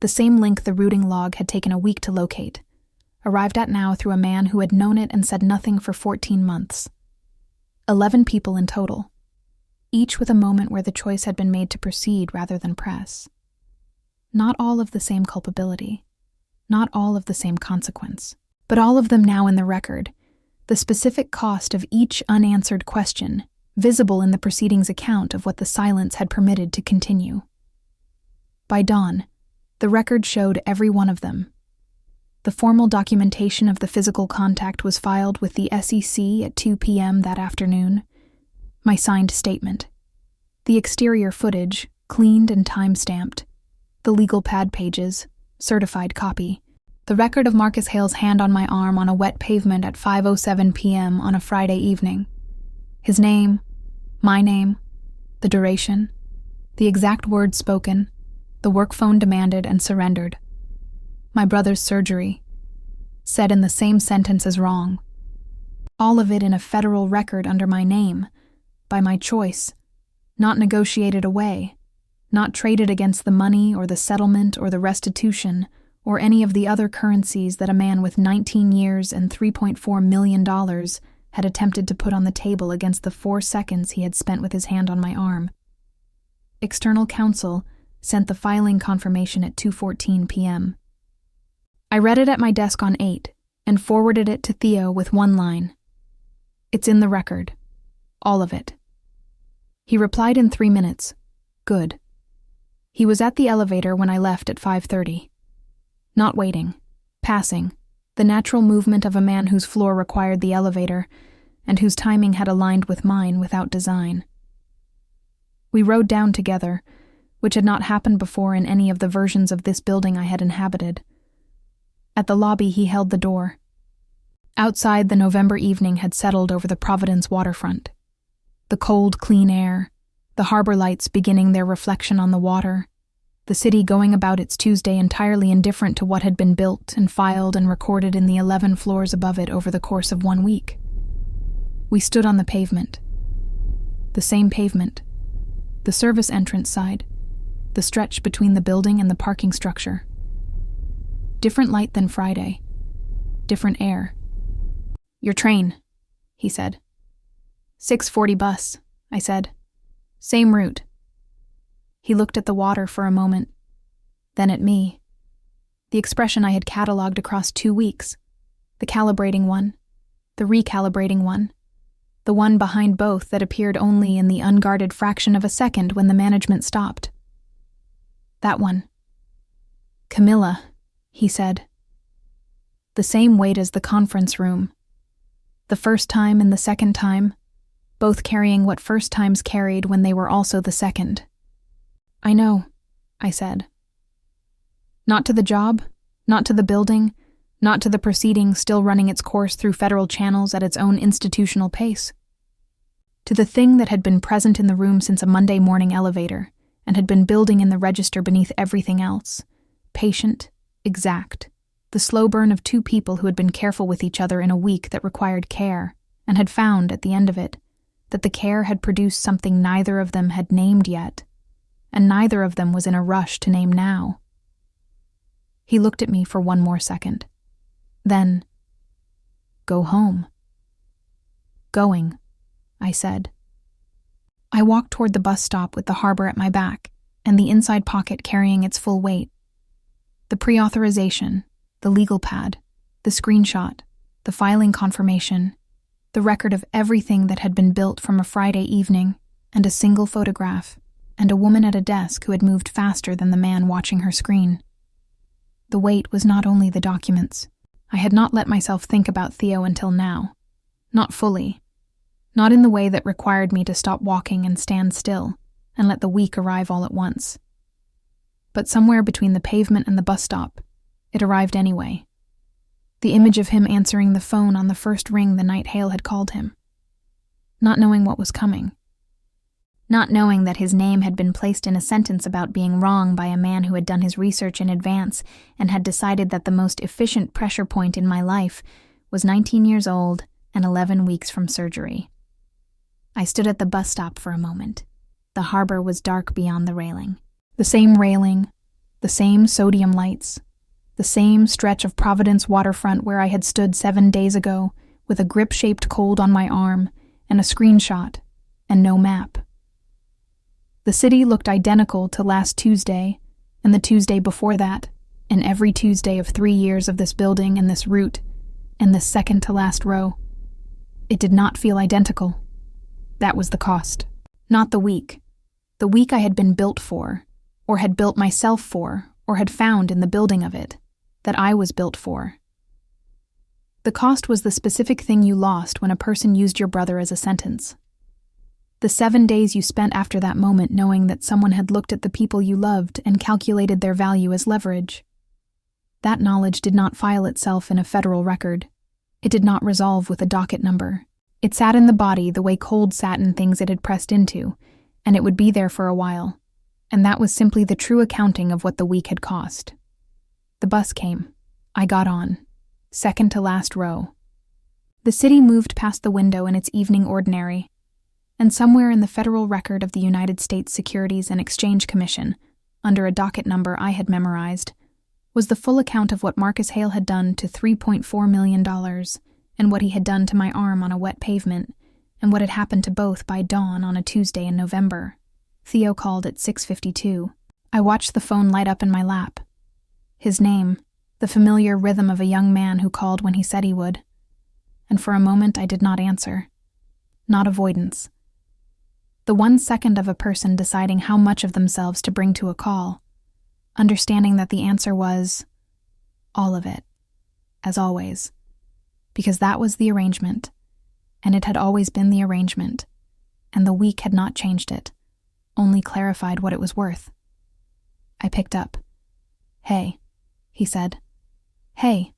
the same link the routing log had taken a week to locate, arrived at now through a man who had known it and said nothing for 14 months. 11 people in total, each with a moment where the choice had been made to proceed rather than press. Not all of the same culpability, not all of the same consequence, but all of them now in the record, the specific cost of each unanswered question, visible in the proceedings account of what the silence had permitted to continue. By dawn, the record showed every one of them. The formal documentation of the physical contact was filed with the SEC at 2 p.m. that afternoon. My signed statement. The exterior footage, cleaned and time-stamped. The legal pad pages, certified copy. The record of Marcus Hale's hand on my arm on a wet pavement at 5:07 p.m. on a Friday evening. His name, my name, the duration, the exact words spoken, the work phone demanded and surrendered. My brother's surgery, said in the same sentence as wrong. All of it in a federal record under my name, by my choice, not negotiated away, not traded against the money or the settlement or the restitution or any of the other currencies that a man with 19 years and $3.4 million had attempted to put on the table against the 4 seconds he had spent with his hand on my arm. External counsel sent the filing confirmation at 2:14 p.m. I read it at my desk on 8 and forwarded it to Theo with 1 line. It's in the record. All of it. He replied in 3 minutes. Good. He was at the elevator when I left at 5:30. Not waiting. Passing. The natural movement of a man whose floor required the elevator and whose timing had aligned with mine without design. We rode down together, which had not happened before in any of the versions of this building I had inhabited. At the lobby, he held the door. Outside, the November evening had settled over the Providence waterfront. The cold, clean air, the harbor lights beginning their reflection on the water, the city going about its Tuesday entirely indifferent to what had been built and filed and recorded in the 11 floors above it over the course of 1 week. We stood on the pavement. The same pavement. The service entrance side. The stretch between the building and the parking structure. Different light than Friday. Different air. Your train, he said. 6:40 bus, I said. Same route. He looked at the water for a moment, then at me. The expression I had catalogued across 2 weeks. The calibrating one, the recalibrating one, the one behind both that appeared only in the unguarded fraction of a second when the management stopped. That one. Camila, he said. The same weight as the conference room. The first time and the second time, both carrying what first times carried when they were also the second. I know, I said. Not to the job, not to the building, not to the proceeding still running its course through federal channels at its own institutional pace. To the thing that had been present in the room since a Monday morning elevator and had been building in the register beneath everything else, patient, exact, the slow burn of 2 people who had been careful with each other in a week that required care and had found, at the end of it, that the care had produced something neither of them had named yet, and neither of them was in a rush to name now. He looked at me for one more second. Then, "Go home." "Going," I said. I walked toward the bus stop with the harbor at my back and the inside pocket carrying its full weight. The pre-authorization, the legal pad, the screenshot, the filing confirmation, the record of everything that had been built from a Friday evening, and a single photograph, and a woman at a desk who had moved faster than the man watching her screen. The weight was not only the documents. I had not let myself think about Theo until now. Not fully. Not in the way that required me to stop walking and stand still and let the week arrive all at once. But somewhere between the pavement and the bus stop, it arrived anyway. The image of him answering the phone on the first ring the night Hale had called him. Not knowing what was coming. Not knowing that his name had been placed in a sentence about being wrong by a man who had done his research in advance and had decided that the most efficient pressure point in my life was 19 years old and 11 weeks from surgery. I stood at the bus stop for a moment. The harbor was dark beyond the railing. The same railing, the same sodium lights, the same stretch of Providence waterfront where I had stood 7 days ago with a grip-shaped cold on my arm and a screenshot and no map. The city looked identical to last Tuesday and the Tuesday before that, and every Tuesday of 3 years of this building and this route and this second to last row. It did not feel identical. That was the cost. Not the week. The week I had been built for, or had built myself for, or had found in the building of it, that I was built for. The cost was the specific thing you lost when a person used your brother as a sentence. The 7 days you spent after that moment knowing that someone had looked at the people you loved and calculated their value as leverage. That knowledge did not file itself in a federal record. It did not resolve with a docket number. It sat in the body the way cold sat in things it had pressed into, and it would be there for a while. And that was simply the true accounting of what the week had cost. The bus came. I got on. Second to last row. The city moved past the window in its evening ordinary, and somewhere in the federal record of the United States Securities and Exchange Commission, under a docket number I had memorized, was the full account of what Marcus Hale had done to $3.4 million, and what he had done to my arm on a wet pavement, and what had happened to both by dawn on a Tuesday in November. Theo called at 6:52. I watched the phone light up in my lap. His name, the familiar rhythm of a young man who called when he said he would. And for a moment I did not answer. Not avoidance. The 1 second of a person deciding how much of themselves to bring to a call, understanding that the answer was all of it, as always, because that was the arrangement, and it had always been the arrangement, and the week had not changed it, only clarified what it was worth. I picked up. "Hey," he said. "Hey,"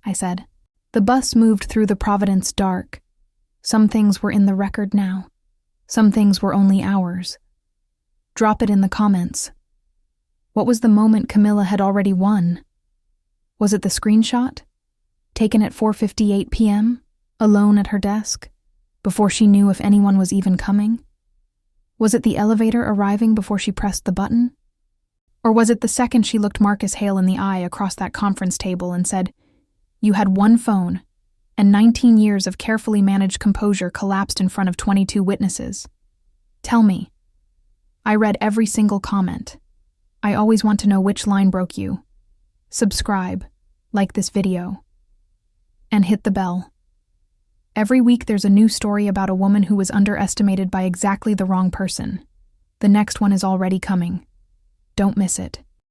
I said. The bus moved through the Providence dark. Some things were in the record now. Some things were only ours. Drop it in the comments. What was the moment Camila had already won? Was it the screenshot? Taken at 4:58 p.m., alone at her desk, before she knew if anyone was even coming? Was it the elevator arriving before she pressed the button? Or was it the second she looked Marcus Hale in the eye across that conference table and said, "You had one phone, and 19 years of carefully managed composure collapsed in front of 22 witnesses? Tell me." I read every single comment. I always want to know which line broke you. Subscribe, like this video, and hit the bell. Every week there's a new story about a woman who was underestimated by exactly the wrong person. The next one is already coming. Don't miss it.